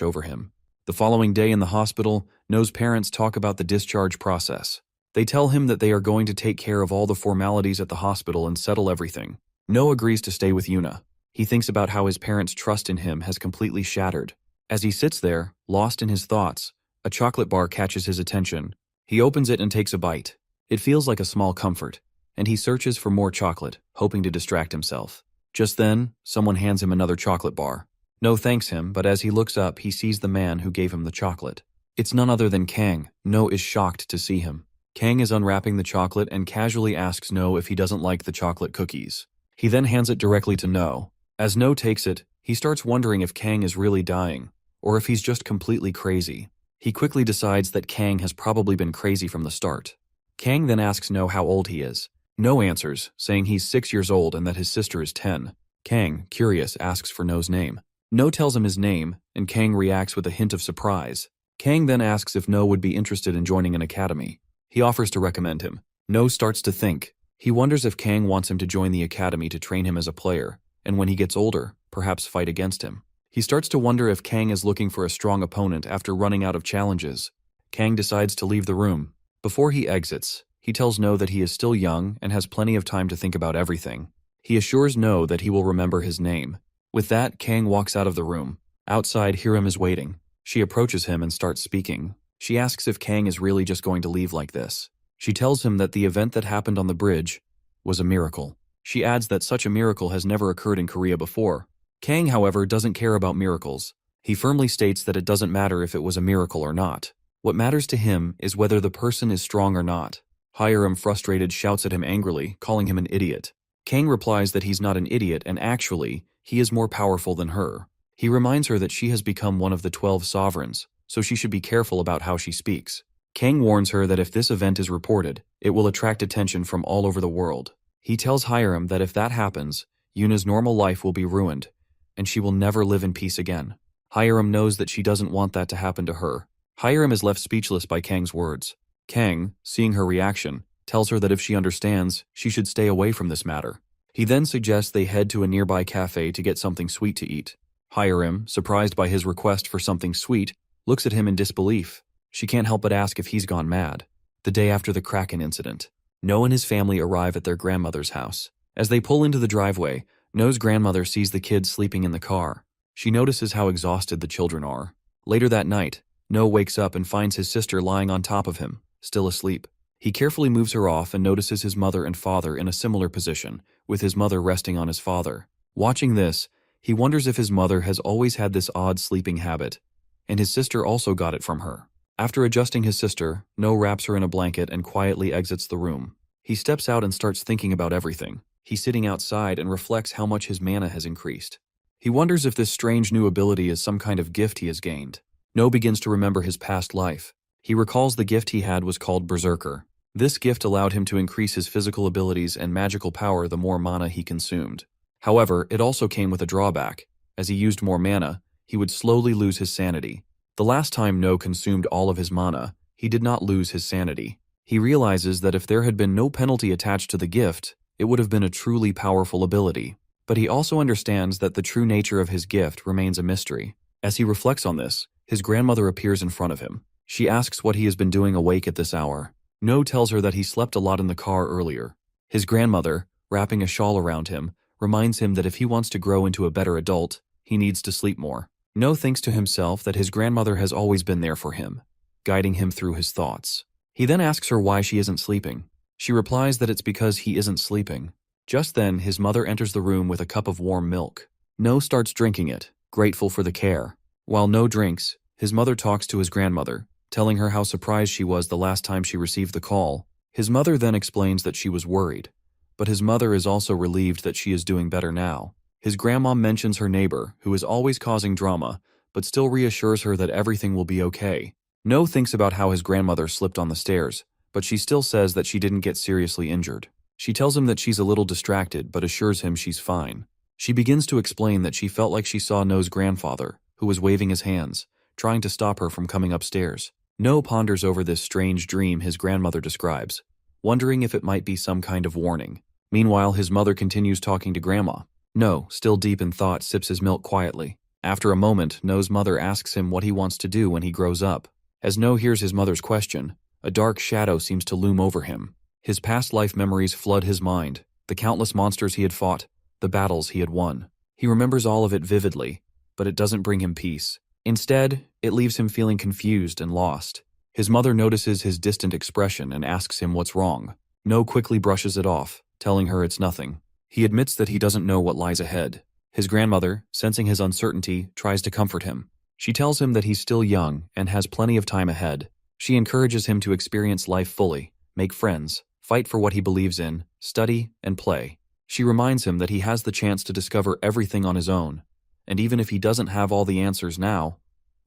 Speaker 1: over him. The following day in the hospital, No's parents talk about the discharge process. They tell him that they are going to take care of all the formalities at the hospital and settle everything. No agrees to stay with Yuna. He thinks about how his parents' trust in him has completely shattered. As he sits there, lost in his thoughts, a chocolate bar catches his attention. He opens it and takes a bite. It feels like a small comfort, and he searches for more chocolate, hoping to distract himself. Just then, someone hands him another chocolate bar. No thanks him, but as he looks up, he sees the man who gave him the chocolate. It's none other than Kang. No is shocked to see him. Kang is unwrapping the chocolate and casually asks No if he doesn't like the chocolate cookies. He then hands it directly to No. As No takes it, he starts wondering if Kang is really dying, or if he's just completely crazy. He quickly decides that Kang has probably been crazy from the start. Kang then asks No how old he is. No answers, saying he's 6 years old and that his sister is 10. Kang, curious, asks for No's name. No tells him his name, and Kang reacts with a hint of surprise. Kang then asks if No would be interested in joining an academy. He offers to recommend him. No starts to think. He wonders if Kang wants him to join the academy to train him as a player, and when he gets older, perhaps fight against him. He starts to wonder if Kang is looking for a strong opponent after running out of challenges. Kang decides to leave the room. Before he exits, he tells No that he is still young and has plenty of time to think about everything. He assures No that he will remember his name. With that, Kang walks out of the room. Outside, Hiram is waiting. She approaches him and starts speaking. She asks if Kang is really just going to leave like this. She tells him that the event that happened on the bridge was a miracle. She adds that such a miracle has never occurred in Korea before. Kang, however, doesn't care about miracles. He firmly states that it doesn't matter if it was a miracle or not. What matters to him is whether the person is strong or not. Hiram, frustrated, shouts at him angrily, calling him an idiot. Kang replies that he's not an idiot and actually, he is more powerful than her. He reminds her that she has become one of the 12 sovereigns, so she should be careful about how she speaks. Kang warns her that if this event is reported, it will attract attention from all over the world. He tells Hiram that if that happens, Yuna's normal life will be ruined, and she will never live in peace again. Hiram knows that she doesn't want that to happen to her. Hiram is left speechless by Kang's words. Kang, seeing her reaction, tells her that if she understands, she should stay away from this matter. He then suggests they head to a nearby cafe to get something sweet to eat. Hiram, surprised by his request for something sweet, looks at him in disbelief. She can't help but ask if he's gone mad. The day after the Kraken incident, No and his family arrive at their grandmother's house. As they pull into the driveway, No's grandmother sees the kids sleeping in the car. She notices how exhausted the children are. Later that night, No wakes up and finds his sister lying on top of him, still asleep. He carefully moves her off and notices his mother and father in a similar position, with his mother resting on his father. Watching this, he wonders if his mother has always had this odd sleeping habit, and his sister also got it from her. After adjusting his sister, No wraps her in a blanket and quietly exits the room. He steps out and starts thinking about everything. He's sitting outside and reflects how much his mana has increased. He wonders if this strange new ability is some kind of gift he has gained. No begins to remember his past life. He recalls the gift he had was called Berserker. This gift allowed him to increase his physical abilities and magical power the more mana he consumed. However, it also came with a drawback. As he used more mana, he would slowly lose his sanity. The last time No consumed all of his mana, he did not lose his sanity. He realizes that if there had been no penalty attached to the gift, it would have been a truly powerful ability. But he also understands that the true nature of his gift remains a mystery. As he reflects on this, his grandmother appears in front of him. She asks what he has been doing awake at this hour. No tells her that he slept a lot in the car earlier. His grandmother, wrapping a shawl around him, reminds him that if he wants to grow into a better adult, he needs to sleep more. No thinks to himself that his grandmother has always been there for him, guiding him through his thoughts. He then asks her why she isn't sleeping. She replies that it's because he isn't sleeping. Just then, his mother enters the room with a cup of warm milk. No starts drinking it, grateful for the care. While No drinks, his mother talks to his grandmother, telling her how surprised she was the last time she received the call. His mother then explains that she was worried, but his mother is also relieved that she is doing better now. His grandma mentions her neighbor, who is always causing drama, but still reassures her that everything will be okay. No thinks about how his grandmother slipped on the stairs, but she still says that she didn't get seriously injured. She tells him that she's a little distracted, but assures him she's fine. She begins to explain that she felt like she saw No's grandfather, who was waving his hands, trying to stop her from coming upstairs. No ponders over this strange dream his grandmother describes, wondering if it might be some kind of warning. Meanwhile, his mother continues talking to Grandma. No, still deep in thought, sips his milk quietly. After a moment, No's mother asks him what he wants to do when he grows up. As No hears his mother's question, a dark shadow seems to loom over him. His past life memories flood his mind, the countless monsters he had fought, the battles he had won. He remembers all of it vividly, but it doesn't bring him peace. Instead, it leaves him feeling confused and lost. His mother notices his distant expression and asks him what's wrong. No quickly brushes it off, telling her it's nothing. He admits that he doesn't know what lies ahead. His grandmother, sensing his uncertainty, tries to comfort him. She tells him that he's still young and has plenty of time ahead. She encourages him to experience life fully, make friends, fight for what he believes in, study, and play. She reminds him that he has the chance to discover everything on his own, and even if he doesn't have all the answers now,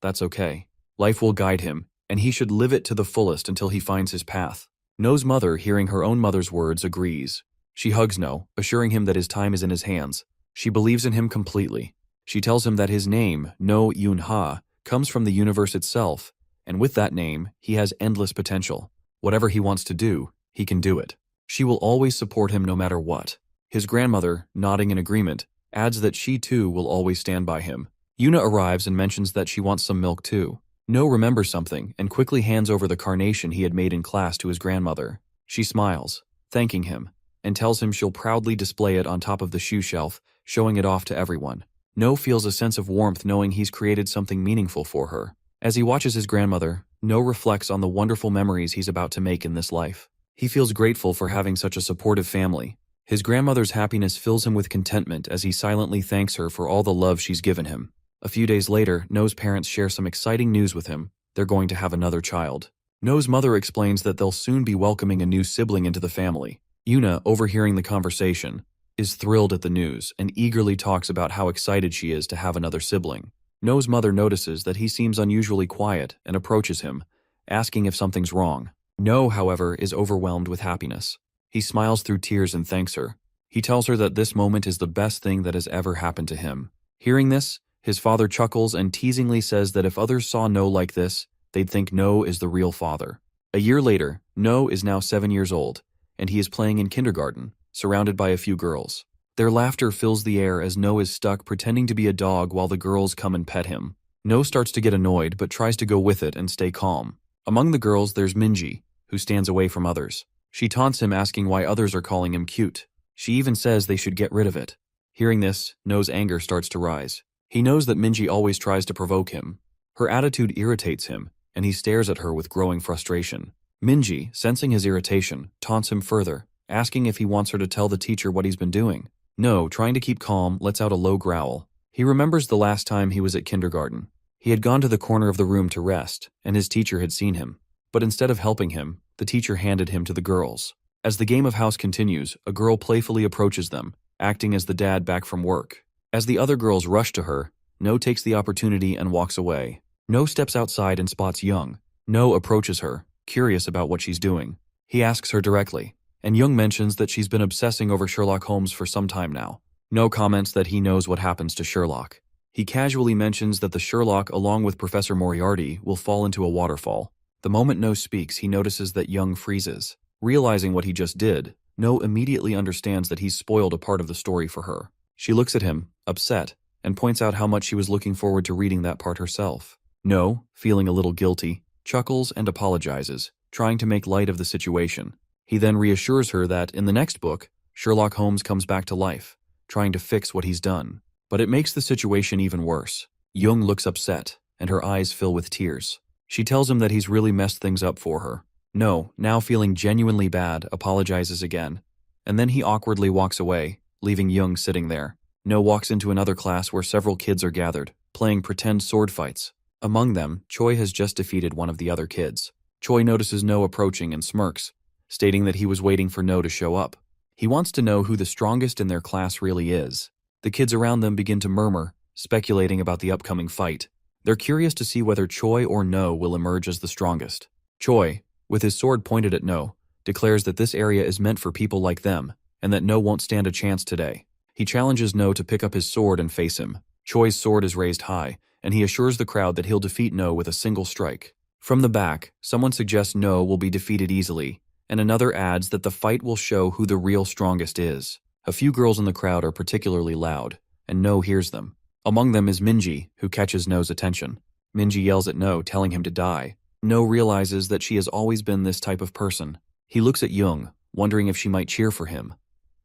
Speaker 1: that's okay. Life will guide him, and he should live it to the fullest until he finds his path. No's mother, hearing her own mother's words, agrees. She hugs No, assuring him that his time is in his hands. She believes in him completely. She tells him that his name, No Yun Ha, comes from the universe itself, and with that name, he has endless potential. Whatever he wants to do, he can do it. She will always support him no matter what. His grandmother, nodding in agreement, adds that she too will always stand by him. Yuna arrives and mentions that she wants some milk too. No remembers something and quickly hands over the carnation he had made in class to his grandmother. She smiles, thanking him, and tells him she'll proudly display it on top of the shoe shelf, showing it off to everyone. No feels a sense of warmth knowing he's created something meaningful for her. As he watches his grandmother, No reflects on the wonderful memories he's about to make in this life. He feels grateful for having such a supportive family. His grandmother's happiness fills him with contentment as he silently thanks her for all the love she's given him. A few days later, No's parents share some exciting news with him. They're going to have another child. No's mother explains that they'll soon be welcoming a new sibling into the family. Yuna, overhearing the conversation, is thrilled at the news and eagerly talks about how excited she is to have another sibling. No's mother notices that he seems unusually quiet and approaches him, asking if something's wrong. No, however, is overwhelmed with happiness. He smiles through tears and thanks her. He tells her that this moment is the best thing that has ever happened to him. Hearing this, his father chuckles and teasingly says that if others saw No like this, they'd think No is the real father. A year later, No is now 7 years old, and he is playing in kindergarten, surrounded by a few girls. Their laughter fills the air as No is stuck pretending to be a dog while the girls come and pet him. No starts to get annoyed but tries to go with it and stay calm. Among the girls, there's Minji, who stands away from others. She taunts him, asking why others are calling him cute. She even says they should get rid of it. Hearing this, No's anger starts to rise. He knows that Minji always tries to provoke him. Her attitude irritates him, and he stares at her with growing frustration. Minji, sensing his irritation, taunts him further, asking if he wants her to tell the teacher what he's been doing. No, trying to keep calm, lets out a low growl. He remembers the last time he was at kindergarten. He had gone to the corner of the room to rest, and his teacher had seen him. But instead of helping him, the teacher handed him to the girls. As the game of house continues, a girl playfully approaches them, acting as the dad back from work. As the other girls rush to her, No takes the opportunity and walks away. No steps outside and spots Young. No approaches her, curious about what she's doing. He asks her directly, and Young mentions that she's been obsessing over Sherlock Holmes for some time now. No comments that he knows what happens to Sherlock. He casually mentions that the Sherlock, along with Professor Moriarty, will fall into a waterfall. The moment No speaks, he notices that Young freezes. Realizing what he just did, No immediately understands that he's spoiled a part of the story for her. She looks at him, upset, and points out how much she was looking forward to reading that part herself. No, feeling a little guilty, chuckles and apologizes, trying to make light of the situation. He then reassures her that, in the next book, Sherlock Holmes comes back to life, trying to fix what he's done. But it makes the situation even worse. Young looks upset, and her eyes fill with tears. She tells him that he's really messed things up for her. No, now feeling genuinely bad, apologizes again. And then he awkwardly walks away, leaving Young sitting there. No walks into another class where several kids are gathered, playing pretend sword fights. Among them, Choi has just defeated one of the other kids. Choi notices No approaching and smirks, stating that he was waiting for No to show up. He wants to know who the strongest in their class really is. The kids around them begin to murmur, speculating about the upcoming fight. They're curious to see whether Choi or No will emerge as the strongest. Choi, with his sword pointed at No, declares that this area is meant for people like them, and that No won't stand a chance today. He challenges No to pick up his sword and face him. Choi's sword is raised high, and he assures the crowd that he'll defeat No with a single strike. From the back, someone suggests No will be defeated easily, and another adds that the fight will show who the real strongest is. A few girls in the crowd are particularly loud, and No hears them. Among them is Minji, who catches No's attention. Minji yells at No, telling him to die. No realizes that she has always been this type of person. He looks at Young, wondering if she might cheer for him.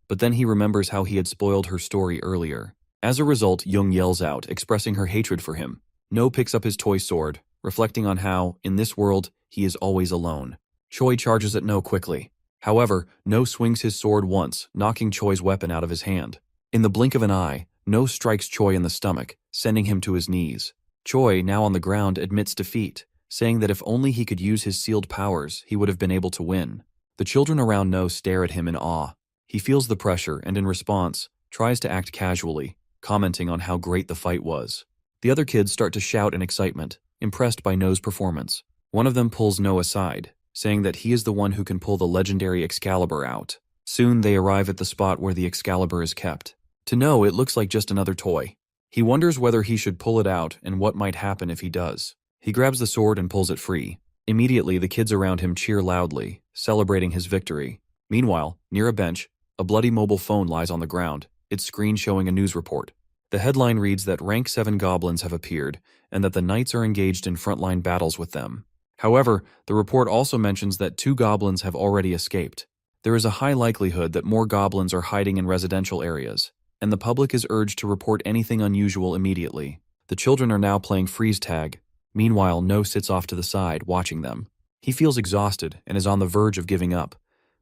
Speaker 1: But then he remembers how he had spoiled her story earlier. As a result, Young yells out, expressing her hatred for him. No picks up his toy sword, reflecting on how, in this world, he is always alone. Choi charges at No quickly. However, No swings his sword once, knocking Choi's weapon out of his hand. In the blink of an eye, No strikes Choi in the stomach, sending him to his knees. Choi, now on the ground, admits defeat, saying that if only he could use his sealed powers, he would have been able to win. The children around No stare at him in awe. He feels the pressure and, in response, tries to act casually, commenting on how great the fight was. The other kids start to shout in excitement, impressed by No's performance. One of them pulls No aside, saying that he is the one who can pull the legendary Excalibur out. Soon they arrive at the spot where the Excalibur is kept. To No, it looks like just another toy. He wonders whether he should pull it out and what might happen if he does. He grabs the sword and pulls it free. Immediately, the kids around him cheer loudly, celebrating his victory. Meanwhile, near a bench, a bloody mobile phone lies on the ground, its screen showing a news report. The headline reads that Rank 7 goblins have appeared, and that the knights are engaged in frontline battles with them. However, the report also mentions that 2 goblins have already escaped. There is a high likelihood that more goblins are hiding in residential areas, and the public is urged to report anything unusual immediately. The children are now playing freeze tag. Meanwhile, No sits off to the side, watching them. He feels exhausted and is on the verge of giving up,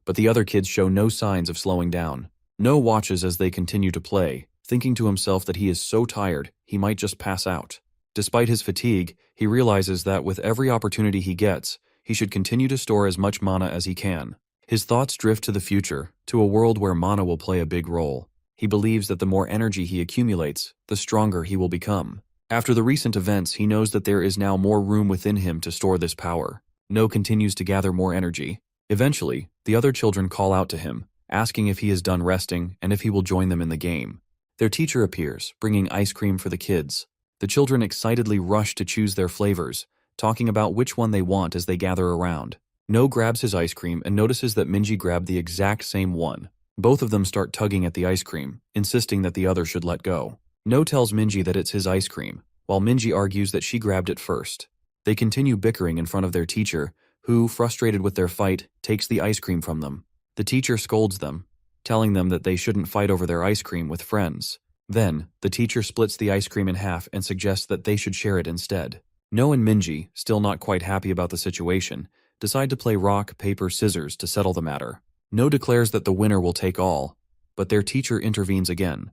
Speaker 1: but the other kids show no signs of slowing down. No watches as they continue to play, thinking to himself that he is so tired he might just pass out. Despite his fatigue, he realizes that with every opportunity he gets, he should continue to store as much mana as he can. His thoughts drift to the future, to a world where mana will play a big role. He believes that the more energy he accumulates, the stronger he will become. After the recent events, he knows that there is now more room within him to store this power. No continues to gather more energy. Eventually, the other children call out to him, asking if he is done resting and if he will join them in the game. Their teacher appears, bringing ice cream for the kids. The children excitedly rush to choose their flavors, talking about which one they want as they gather around. No grabs his ice cream and notices that Minji grabbed the exact same one. Both of them start tugging at the ice cream, insisting that the other should let go. No tells Minji that it's his ice cream, while Minji argues that she grabbed it first. They continue bickering in front of their teacher, who, frustrated with their fight, takes the ice cream from them. The teacher scolds them, telling them that they shouldn't fight over their ice cream with friends. Then, the teacher splits the ice cream in half and suggests that they should share it instead. No and Minji, still not quite happy about the situation, decide to play rock, paper, scissors to settle the matter. No declares that the winner will take all, but their teacher intervenes again,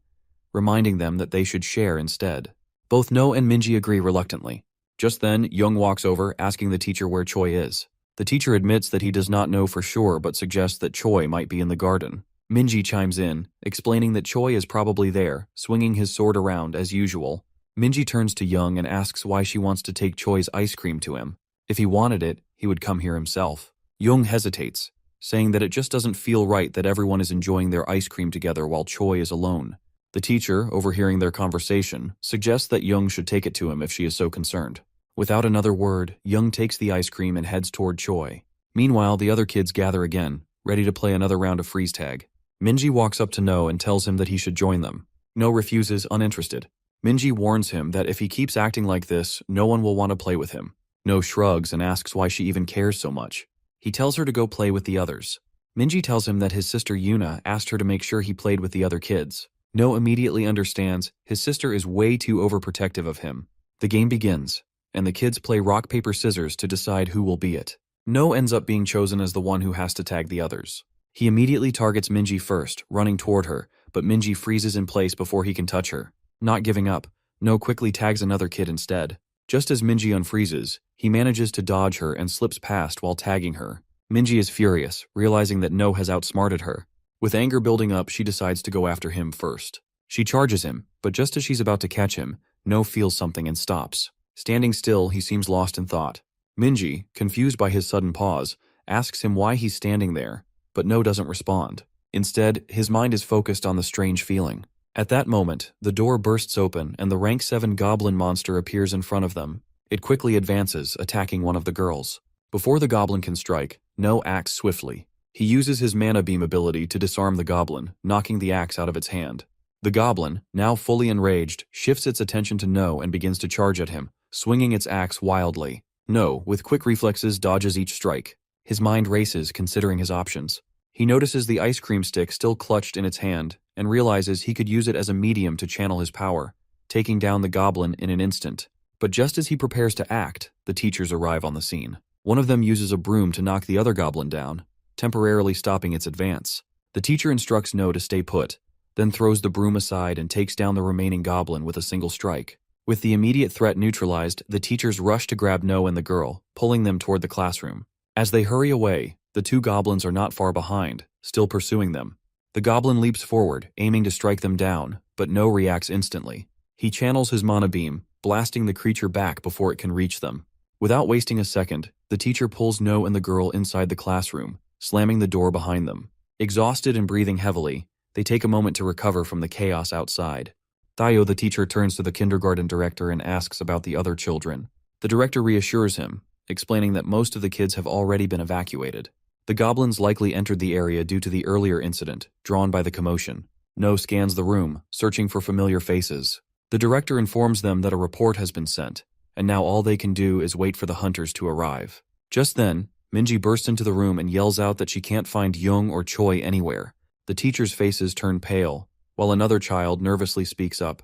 Speaker 1: reminding them that they should share instead. Both No and Minji agree reluctantly. Just then, Young walks over, asking the teacher where Choi is. The teacher admits that he does not know for sure but suggests that Choi might be in the garden. Minji chimes in, explaining that Choi is probably there, swinging his sword around as usual. Minji turns to Young and asks why she wants to take Choi's ice cream to him. If he wanted it, he would come here himself. Young hesitates, saying that it just doesn't feel right that everyone is enjoying their ice cream together while Choi is alone. The teacher, overhearing their conversation, suggests that Young should take it to him if she is so concerned. Without another word, Young takes the ice cream and heads toward Choi. Meanwhile, the other kids gather again, ready to play another round of freeze tag. Minji walks up to No and tells him that he should join them. No refuses, uninterested. Minji warns him that if he keeps acting like this, no one will want to play with him. No shrugs and asks why she even cares so much. He tells her to go play with the others. Minji tells him that his sister Yuna asked her to make sure he played with the other kids. No immediately understands his sister is way too overprotective of him. The game begins, and the kids play rock, paper, scissors to decide who will be it. No ends up being chosen as the one who has to tag the others. He immediately targets Minji first, running toward her, but Minji freezes in place before he can touch her. Not giving up, No quickly tags another kid instead. Just as Minji unfreezes, he manages to dodge her and slips past while tagging her. Minji is furious, realizing that No has outsmarted her. With anger building up, she decides to go after him first. She charges him, but just as she's about to catch him, No feels something and stops. Standing still, he seems lost in thought. Minji, confused by his sudden pause, asks him why he's standing there, but No doesn't respond. Instead, his mind is focused on the strange feeling. At that moment, the door bursts open and the rank 7 goblin monster appears in front of them. It quickly advances, attacking one of the girls. Before the goblin can strike, No acts swiftly. He uses his mana beam ability to disarm the goblin, knocking the axe out of its hand. The goblin, now fully enraged, shifts its attention to No and begins to charge at him, swinging its axe wildly. No, with quick reflexes, dodges each strike. His mind races, considering his options. He notices the ice cream stick still clutched in its hand and realizes he could use it as a medium to channel his power, taking down the goblin in an instant. But just as he prepares to act, the teachers arrive on the scene. One of them uses a broom to knock the other goblin down, temporarily stopping its advance. The teacher instructs No to stay put, then throws the broom aside and takes down the remaining goblin with a single strike. With the immediate threat neutralized, the teachers rush to grab No and the girl, pulling them toward the classroom. As they hurry away, the 2 goblins are not far behind, still pursuing them. The goblin leaps forward, aiming to strike them down, but No reacts instantly. He channels his mana beam, blasting the creature back before it can reach them. Without wasting a second, the teacher pulls No and the girl inside the classroom, slamming the door behind them. Exhausted and breathing heavily, they take a moment to recover from the chaos outside. Thayo, the teacher, turns to the kindergarten director and asks about the other children. The director reassures him, explaining that most of the kids have already been evacuated. The goblins likely entered the area due to the earlier incident, drawn by the commotion. No scans the room, searching for familiar faces. The director informs them that a report has been sent, and now all they can do is wait for the hunters to arrive. Just then, Minji bursts into the room and yells out that she can't find Young or Choi anywhere. The teachers' faces turn pale, while another child nervously speaks up,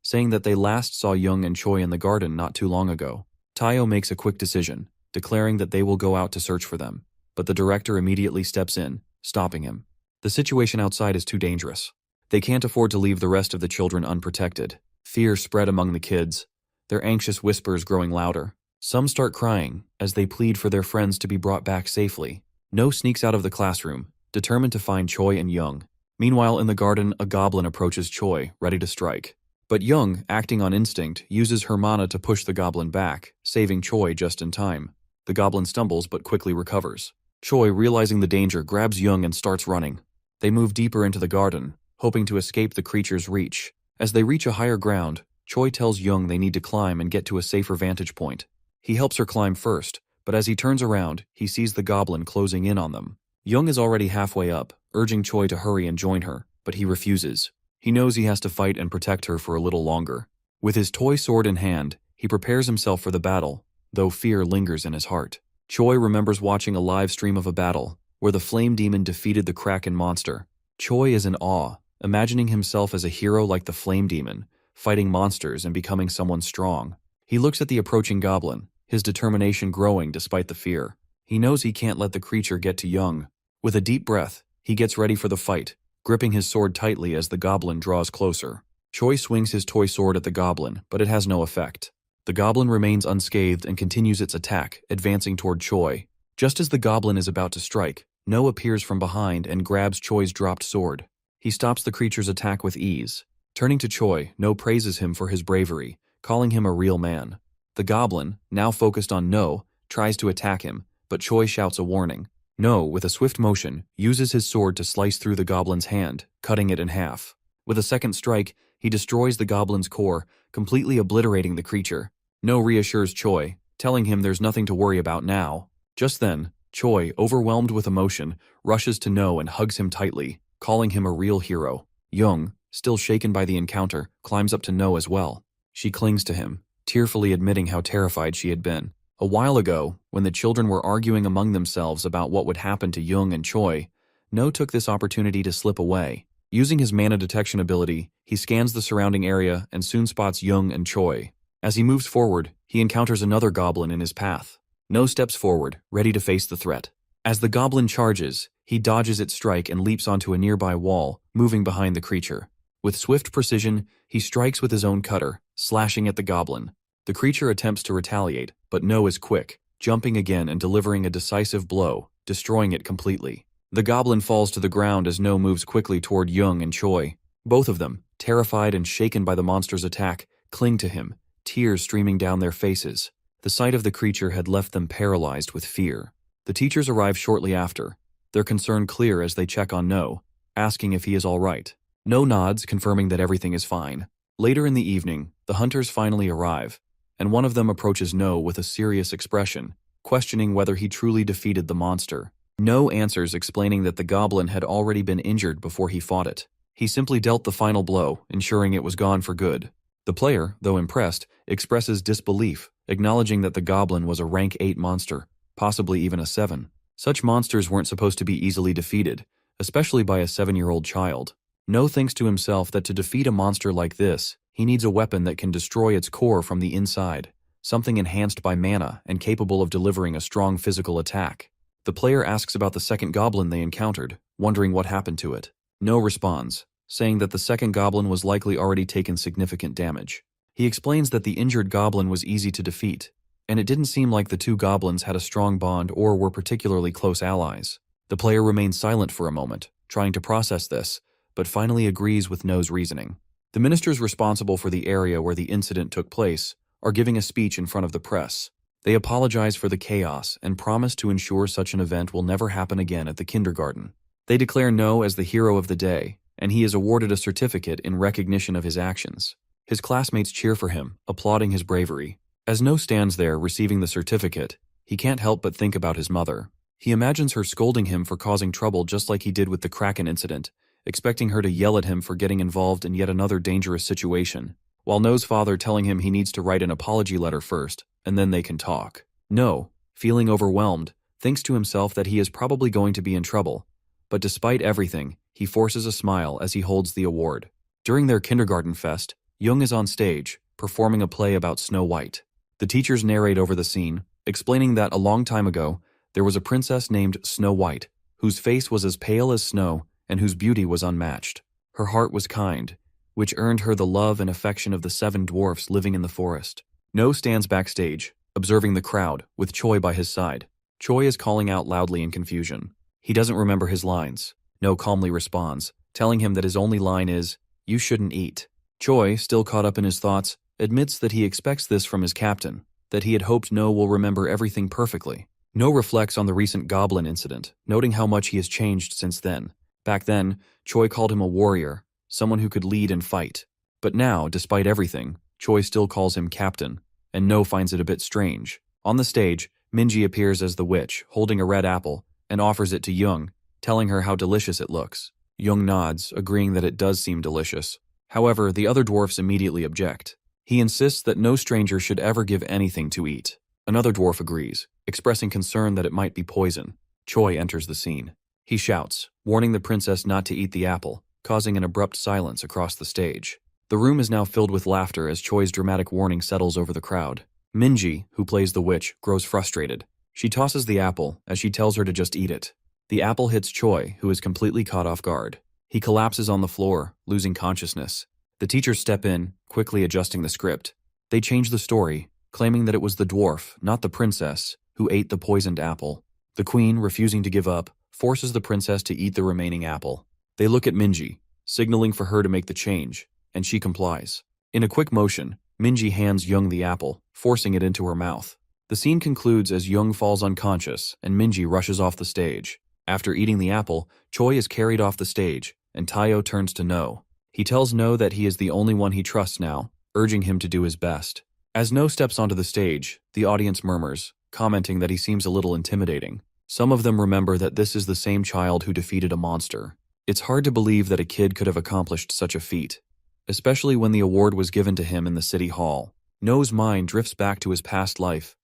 Speaker 1: saying that they last saw Young and Choi in the garden not too long ago. Tayo makes a quick decision, declaring that they will go out to search for them, but the director immediately steps in, stopping him. The situation outside is too dangerous. They can't afford to leave the rest of the children unprotected. Fear spread among the kids, their anxious whispers growing louder. Some start crying as they plead for their friends to be brought back safely. No sneaks out of the classroom, determined to find Choi and Young. Meanwhile, in the garden, a goblin approaches Choi, ready to strike. But Young, acting on instinct, uses her mana to push the goblin back, saving Choi just in time. The goblin stumbles but quickly recovers. Choi, realizing the danger, grabs Young and starts running. They move deeper into the garden, hoping to escape the creature's reach. As they reach a higher ground, Choi tells Young they need to climb and get to a safer vantage point. He helps her climb first, but as he turns around, he sees the goblin closing in on them. Young is already halfway up, urging Choi to hurry and join her, but he refuses. He knows he has to fight and protect her for a little longer. With his toy sword in hand, he prepares himself for the battle, though fear lingers in his heart. Choi remembers watching a live stream of a battle where the flame demon defeated the Kraken monster. Choi is in awe, imagining himself as a hero like the flame demon, fighting monsters and becoming someone strong. He looks at the approaching goblin, his determination growing despite the fear. He knows he can't let the creature get to Young. With a deep breath, he gets ready for the fight, gripping his sword tightly as the goblin draws closer. Choi swings his toy sword at the goblin, but it has no effect. The goblin remains unscathed and continues its attack, advancing toward Choi. Just as the goblin is about to strike, No appears from behind and grabs Choi's dropped sword. He stops the creature's attack with ease. Turning to Choi, No praises him for his bravery, calling him a real man. The goblin, now focused on No, tries to attack him, but Choi shouts a warning. No, with a swift motion, uses his sword to slice through the goblin's hand, cutting it in half. With a second strike, he destroys the goblin's core, completely obliterating the creature. No reassures Choi, telling him there's nothing to worry about now. Just then, Choi, overwhelmed with emotion, rushes to No and hugs him tightly, calling him a real hero. Young, still shaken by the encounter, climbs up to No as well. She clings to him, tearfully admitting how terrified she had been. A while ago, when the children were arguing among themselves about what would happen to Young and Choi, No took this opportunity to slip away. Using his mana detection ability, he scans the surrounding area and soon spots Young and Choi. As he moves forward, he encounters another goblin in his path. No steps forward, ready to face the threat. As the goblin charges, he dodges its strike and leaps onto a nearby wall, moving behind the creature. With swift precision, he strikes with his own cutter, slashing at the goblin. The creature attempts to retaliate, but No is quick, jumping again and delivering a decisive blow, destroying it completely. The goblin falls to the ground as No moves quickly toward Young and Choi. Both of them, terrified and shaken by the monster's attack, cling to him, tears streaming down their faces. The sight of the creature had left them paralyzed with fear. The teachers arrive shortly after, their concern clear as they check on No, asking if he is all right. No nods, confirming that everything is fine. Later in the evening, the hunters finally arrive, and one of them approaches No with a serious expression, questioning whether he truly defeated the monster. No answers, explaining that the goblin had already been injured before he fought it. He simply dealt the final blow, ensuring it was gone for good. The player, though impressed, expresses disbelief, acknowledging that the goblin was a rank 8 monster, possibly even a 7. Such monsters weren't supposed to be easily defeated, especially by a 7-year-old child. No thinks to himself that to defeat a monster like this, he needs a weapon that can destroy its core from the inside, something enhanced by mana and capable of delivering a strong physical attack. The player asks about the second goblin they encountered, wondering what happened to it. No responds, saying that the second goblin was likely already taken significant damage. He explains that the injured goblin was easy to defeat, and it didn't seem like the two goblins had a strong bond or were particularly close allies. The player remains silent for a moment, trying to process this, but finally agrees with No's reasoning. The ministers responsible for the area where the incident took place are giving a speech in front of the press. They apologize for the chaos and promise to ensure such an event will never happen again at the kindergarten. They declare No as the hero of the day, and he is awarded a certificate in recognition of his actions. His classmates cheer for him, applauding his bravery. As No stands there receiving the certificate, he can't help but think about his mother. He imagines her scolding him for causing trouble just like he did with the Kraken incident, expecting her to yell at him for getting involved in yet another dangerous situation, while No's father telling him he needs to write an apology letter first, and then they can talk. No, feeling overwhelmed, thinks to himself that he is probably going to be in trouble, but despite everything, he forces a smile as he holds the award. During their kindergarten fest, Young is on stage, performing a play about Snow White. The teachers narrate over the scene, explaining that a long time ago, there was a princess named Snow White, whose face was as pale as snow and whose beauty was unmatched. Her heart was kind, which earned her the love and affection of the 7 dwarfs living in the forest. No stands backstage, observing the crowd, with Choi by his side. Choi is calling out loudly in confusion. He doesn't remember his lines. No calmly responds, telling him that his only line is, "You shouldn't eat." Choi, still caught up in his thoughts, admits that he expects this from his captain, that he had hoped No will remember everything perfectly. No reflects on the recent goblin incident, noting how much he has changed since then. Back then, Choi called him a warrior, someone who could lead and fight. But now, despite everything, Choi still calls him captain, and No finds it a bit strange. On the stage, Minji appears as the witch, holding a red apple, and offers it to Young, telling her how delicious it looks. Young nods, agreeing that it does seem delicious. However, the other dwarfs immediately object. He insists that no stranger should ever give anything to eat. Another dwarf agrees, expressing concern that it might be poison. Choi enters the scene. He shouts, warning the princess not to eat the apple, causing an abrupt silence across the stage. The room is now filled with laughter as Choi's dramatic warning settles over the crowd. Minji, who plays the witch, grows frustrated. She tosses the apple as she tells her to just eat it. The apple hits Choi, who is completely caught off guard. He collapses on the floor, losing consciousness. The teachers step in, quickly adjusting the script. They change the story, claiming that it was the dwarf, not the princess, who ate the poisoned apple. The queen, refusing to give up, forces the princess to eat the remaining apple. They look at Minji, signaling for her to make the change, and she complies. In a quick motion, Minji hands Young the apple, forcing it into her mouth. The scene concludes as Young falls unconscious and Minji rushes off the stage. After eating the apple, Choi is carried off the stage, and Tayo turns to No. He tells No that he is the only one he trusts now, urging him to do his best. As No steps onto the stage, the audience murmurs, commenting that he seems a little intimidating. Some of them remember that this is the same child who defeated a monster. It's hard to believe that a kid could have accomplished such a feat, especially when the award was given to him in the city hall. No's mind drifts back to his past life,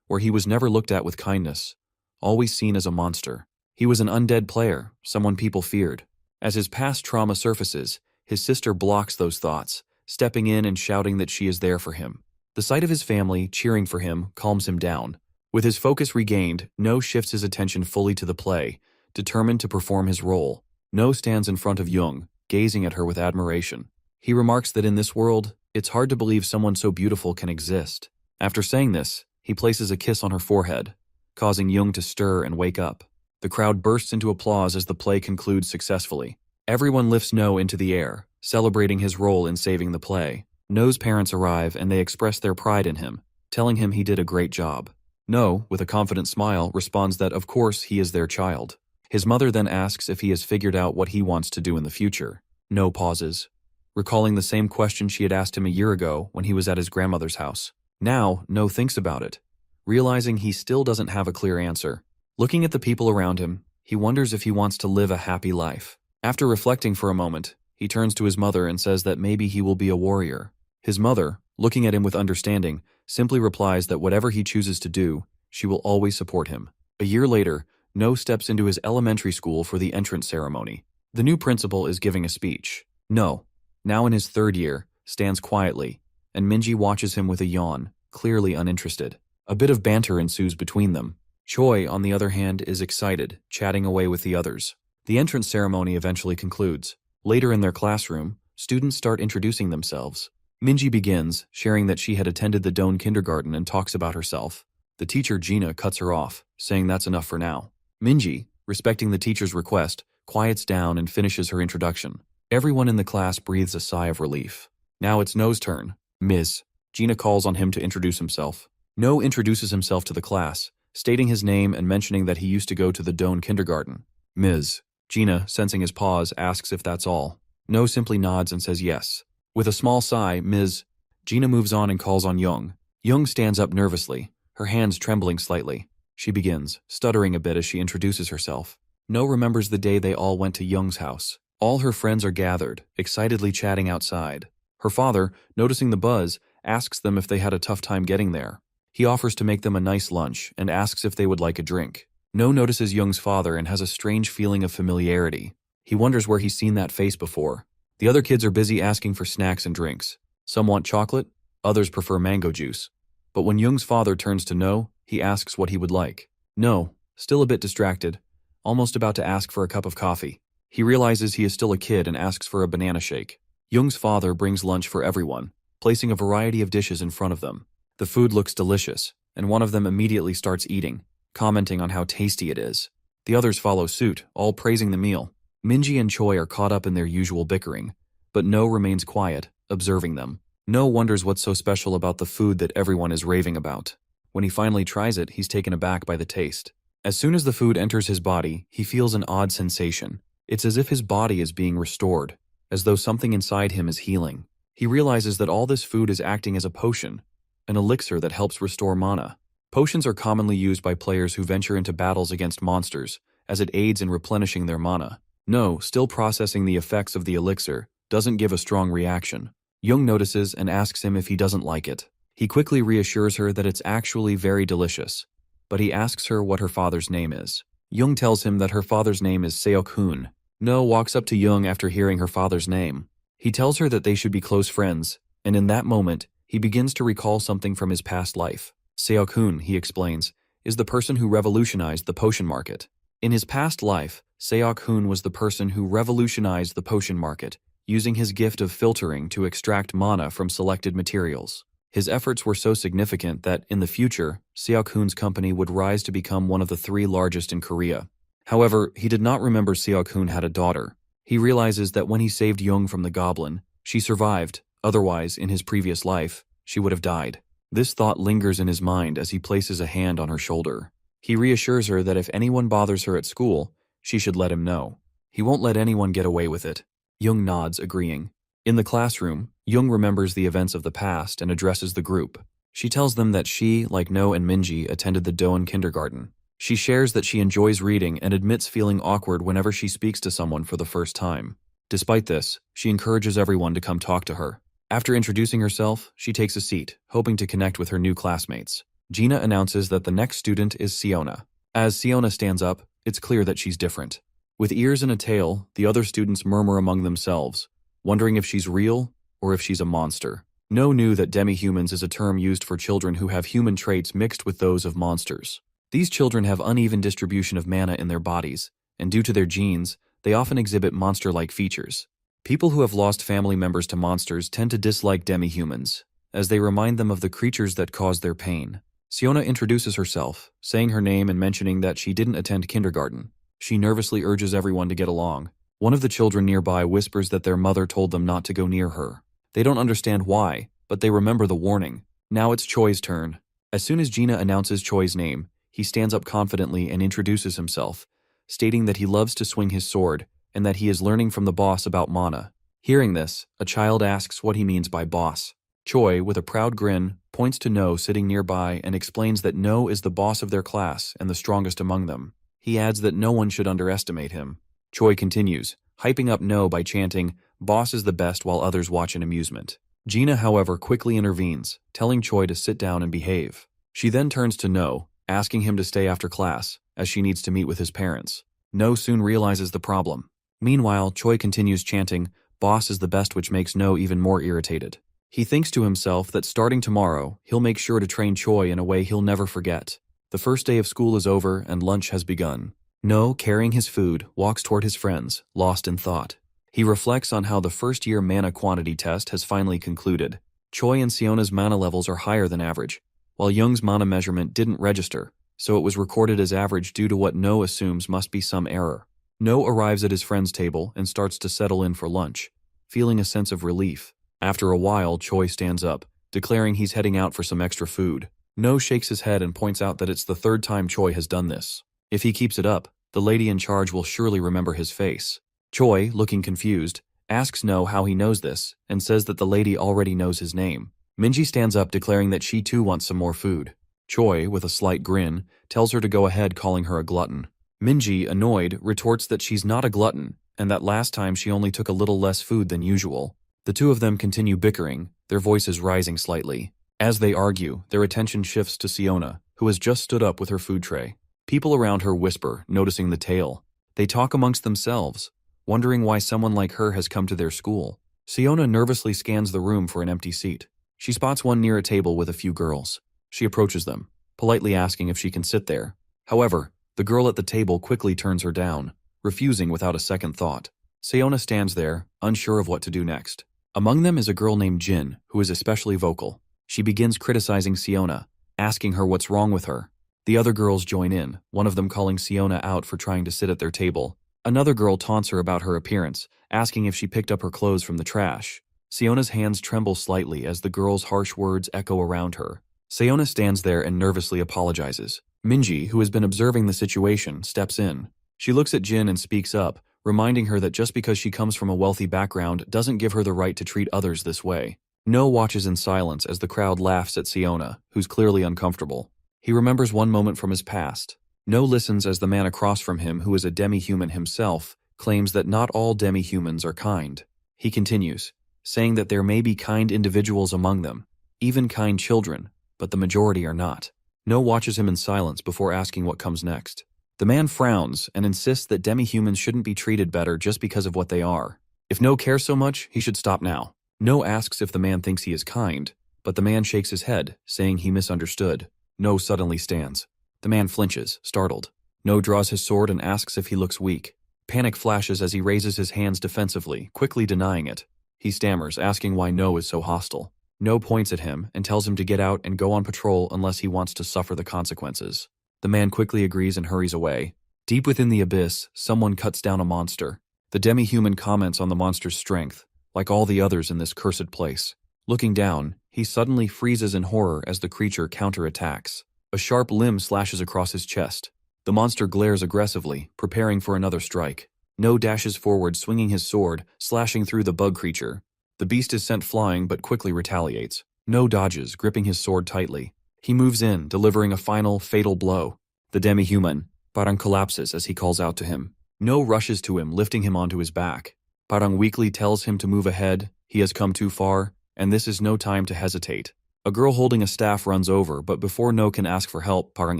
Speaker 1: where he was never looked at with kindness, always seen as a monster. He was an undead player, someone people feared. As his past trauma surfaces, his sister blocks those thoughts, stepping in and shouting that she is there for him. The sight of his family cheering for him calms him down. With his focus regained, No shifts his attention fully to the play, determined to perform his role. No stands in front of Young, gazing at her with admiration. He remarks that in this world, it's hard to believe someone so beautiful can exist. After saying this, he places a kiss on her forehead, causing Young to stir and wake up. The crowd bursts into applause as the play concludes successfully. Everyone lifts No into the air, celebrating his role in saving the play. No's parents arrive and they express their pride in him, telling him he did a great job. No, with a confident smile, responds that of course he is their child. His mother then asks if he has figured out what he wants to do in the future. No pauses, recalling the same question she had asked him a year ago when he was at his grandmother's house. Now, No thinks about it, realizing he still doesn't have a clear answer. Looking at the people around him, he wonders if he wants to live a happy life. After reflecting for a moment, he turns to his mother and says that maybe he will be a warrior. His mother, looking at him with understanding, simply replies that whatever he chooses to do, she will always support him. A year later, No steps into his elementary school for the entrance ceremony. The new principal is giving a speech. No, now in his third year, stands quietly, and Minji watches him with a yawn, clearly uninterested. A bit of banter ensues between them. Choi, on the other hand, is excited, chatting away with the others. The entrance ceremony eventually concludes. Later in their classroom, students start introducing themselves. Minji begins, sharing that she had attended the Doan kindergarten and talks about herself. The teacher, Gina, cuts her off, saying that's enough for now. Minji, respecting the teacher's request, quiets down and finishes her introduction. Everyone in the class breathes a sigh of relief. Now it's No's turn. Ms. Gina calls on him to introduce himself. No introduces himself to the class, stating his name and mentioning that he used to go to the Doan kindergarten. Ms. Gina, sensing his pause, asks if that's all. No simply nods and says yes. With a small sigh, Ms. Gina moves on and calls on Young. Young stands up nervously, her hands trembling slightly. She begins, stuttering a bit as she introduces herself. No remembers the day they all went to Young's house. All her friends are gathered, excitedly chatting outside. Her father, noticing the buzz, asks them if they had a tough time getting there. He offers to make them a nice lunch and asks if they would like a drink. No notices Young's father and has a strange feeling of familiarity. He wonders where he's seen that face before. The other kids are busy asking for snacks and drinks. Some want chocolate, others prefer mango juice. But when Young's father turns to No, he asks what he would like. No, still a bit distracted, almost about to ask for a cup of coffee. He realizes he is still a kid and asks for a banana shake. Young's father brings lunch for everyone, placing a variety of dishes in front of them. The food looks delicious, and one of them immediately starts eating, commenting on how tasty it is. The others follow suit, all praising the meal. Minji and Choi are caught up in their usual bickering, but No remains quiet, observing them. No wonders what's so special about the food that everyone is raving about. When he finally tries it, he's taken aback by the taste. As soon as the food enters his body, he feels an odd sensation. It's as if his body is being restored, as though something inside him is healing. He realizes that all this food is acting as a potion, an elixir that helps restore mana. Potions are commonly used by players who venture into battles against monsters, as it aids in replenishing their mana. No, still processing the effects of the elixir, doesn't give a strong reaction. Young notices and asks him if he doesn't like it. He quickly reassures her that it's actually very delicious, but he asks her what her father's name is. Jung tells him that her father's name is Seok-hoon. No walks up to Jung after hearing her father's name. He tells her that they should be close friends, and in that moment, he begins to recall something from his past life. Seok-hoon, he explains, is the person who revolutionized the potion market. In his past life, Seok-hoon was the person who revolutionized the potion market, using his gift of filtering to extract mana from selected materials. His efforts were so significant that, in the future, Seok-hoon's company would rise to become one of the 3 largest in Korea. However, he did not remember Seok-hoon had a daughter. He realizes that when he saved Jung from the goblin, she survived. Otherwise, in his previous life, she would have died. This thought lingers in his mind as he places a hand on her shoulder. He reassures her that if anyone bothers her at school, she should let him know. He won't let anyone get away with it. Jung nods, agreeing. In the classroom, Jung remembers the events of the past and addresses the group. She tells them that she, like No and Minji, attended the Doan kindergarten. She shares that she enjoys reading and admits feeling awkward whenever she speaks to someone for the first time. Despite this, she encourages everyone to come talk to her. After introducing herself, she takes a seat, hoping to connect with her new classmates. Gina announces that the next student is Siona. As Siona stands up, it's clear that she's different. With ears and a tail, the other students murmur among themselves, wondering if she's real or if she's a monster. No knew that demi-humans is a term used for children who have human traits mixed with those of monsters. These children have uneven distribution of mana in their bodies, and due to their genes, they often exhibit monster-like features. People who have lost family members to monsters tend to dislike demi-humans, as they remind them of the creatures that cause their pain. Siona introduces herself, saying her name and mentioning that she didn't attend kindergarten. She nervously urges everyone to get along. One of the children nearby whispers that their mother told them not to go near her. They don't understand why, but they remember the warning. Now it's Choi's turn. As soon as Gina announces Choi's name, he stands up confidently and introduces himself, stating that he loves to swing his sword and that he is learning from the boss about mana. Hearing this, a child asks what he means by boss. Choi, with a proud grin, points to No sitting nearby and explains that No is the boss of their class and the strongest among them. He adds that no one should underestimate him. Choi continues, hyping up No by chanting, "Boss is the best," while others watch in amusement. Gina, however, quickly intervenes, telling Choi to sit down and behave. She then turns to No, asking him to stay after class, as she needs to meet with his parents. No soon realizes the problem. Meanwhile, Choi continues chanting, "Boss is the best," which makes No even more irritated. He thinks to himself that starting tomorrow, he'll make sure to train Choi in a way he'll never forget. The first day of school is over and lunch has begun. No, carrying his food, walks toward his friends, lost in thought. He reflects on how the first-year mana quantity test has finally concluded. Choi and Siona's mana levels are higher than average, while Jung's mana measurement didn't register, so it was recorded as average due to what No assumes must be some error. No arrives at his friend's table and starts to settle in for lunch, feeling a sense of relief. After a while, Choi stands up, declaring he's heading out for some extra food. No shakes his head and points out that it's the 3rd time Choi has done this. If he keeps it up, the lady in charge will surely remember his face. Choi, looking confused, asks No how he knows this, and says that the lady already knows his name. Minji stands up, declaring that she too wants some more food. Choi, with a slight grin, tells her to go ahead, calling her a glutton. Minji, annoyed, retorts that she's not a glutton, and that last time she only took a little less food than usual. The two of them continue bickering, their voices rising slightly. As they argue, their attention shifts to Siona, who has just stood up with her food tray. People around her whisper, noticing the tale. They talk amongst themselves, wondering why someone like her has come to their school. Siona nervously scans the room for an empty seat. She spots one near a table with a few girls. She approaches them, politely asking if she can sit there. However, the girl at the table quickly turns her down, refusing without a second thought. Siona stands there, unsure of what to do next. Among them is a girl named Jin, who is especially vocal. She begins criticizing Siona, asking her what's wrong with her. The other girls join in, one of them calling Siona out for trying to sit at their table. Another girl taunts her about her appearance, asking if she picked up her clothes from the trash. Siona's hands tremble slightly as the girl's harsh words echo around her. Siona stands there and nervously apologizes. Minji, who has been observing the situation, steps in. She looks at Jin and speaks up, reminding her that just because she comes from a wealthy background doesn't give her the right to treat others this way. No watches in silence as the crowd laughs at Siona, who's clearly uncomfortable. He remembers one moment from his past. No listens as the man across from him, who is a demi-human himself, claims that not all demi-humans are kind. He continues, saying that there may be kind individuals among them, even kind children, but the majority are not. No watches him in silence before asking what comes next. The man frowns and insists that demi-humans shouldn't be treated better just because of what they are. If No cares so much, he should stop now. No asks if the man thinks he is kind, but the man shakes his head, saying he misunderstood. No suddenly stands. The man flinches, startled. No draws his sword and asks if he looks weak. Panic flashes as he raises his hands defensively, quickly denying it. He stammers, asking why No is so hostile. No points at him and tells him to get out and go on patrol unless he wants to suffer the consequences. The man quickly agrees and hurries away. Deep within the abyss, someone cuts down a monster. The demi-human comments on the monster's strength, like all the others in this cursed place. Looking down, he suddenly freezes in horror as the creature counterattacks. A sharp limb slashes across his chest. The monster glares aggressively, preparing for another strike. No dashes forward, swinging his sword, slashing through the bug creature. The beast is sent flying but quickly retaliates. No dodges, gripping his sword tightly. He moves in, delivering a final, fatal blow. The demi-human, Parang, collapses as he calls out to him. No rushes to him, lifting him onto his back. Parang weakly tells him to move ahead. He has come too far, and this is no time to hesitate. A girl holding a staff runs over, but before No can ask for help, Parang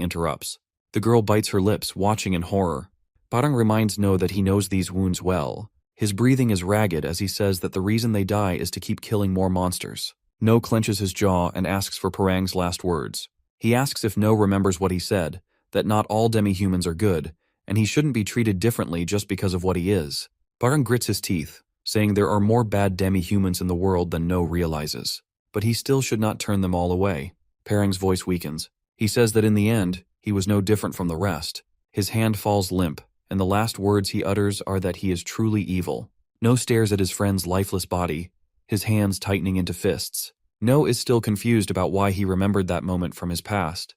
Speaker 1: interrupts. The girl bites her lips, watching in horror. Parang reminds No that he knows these wounds well. His breathing is ragged as he says that the reason they die is to keep killing more monsters. No clenches his jaw and asks for Parang's last words. He asks if No remembers what he said, that not all demi-humans are good, and he shouldn't be treated differently just because of what he is. Parang grits his teeth, saying there are more bad demi-humans in the world than No realizes. But he still should not turn them all away. Parang's voice weakens. He says that in the end, he was no different from the rest. His hand falls limp, and the last words he utters are that he is truly evil. No stares at his friend's lifeless body, his hands tightening into fists. No is still confused about why he remembered that moment from his past,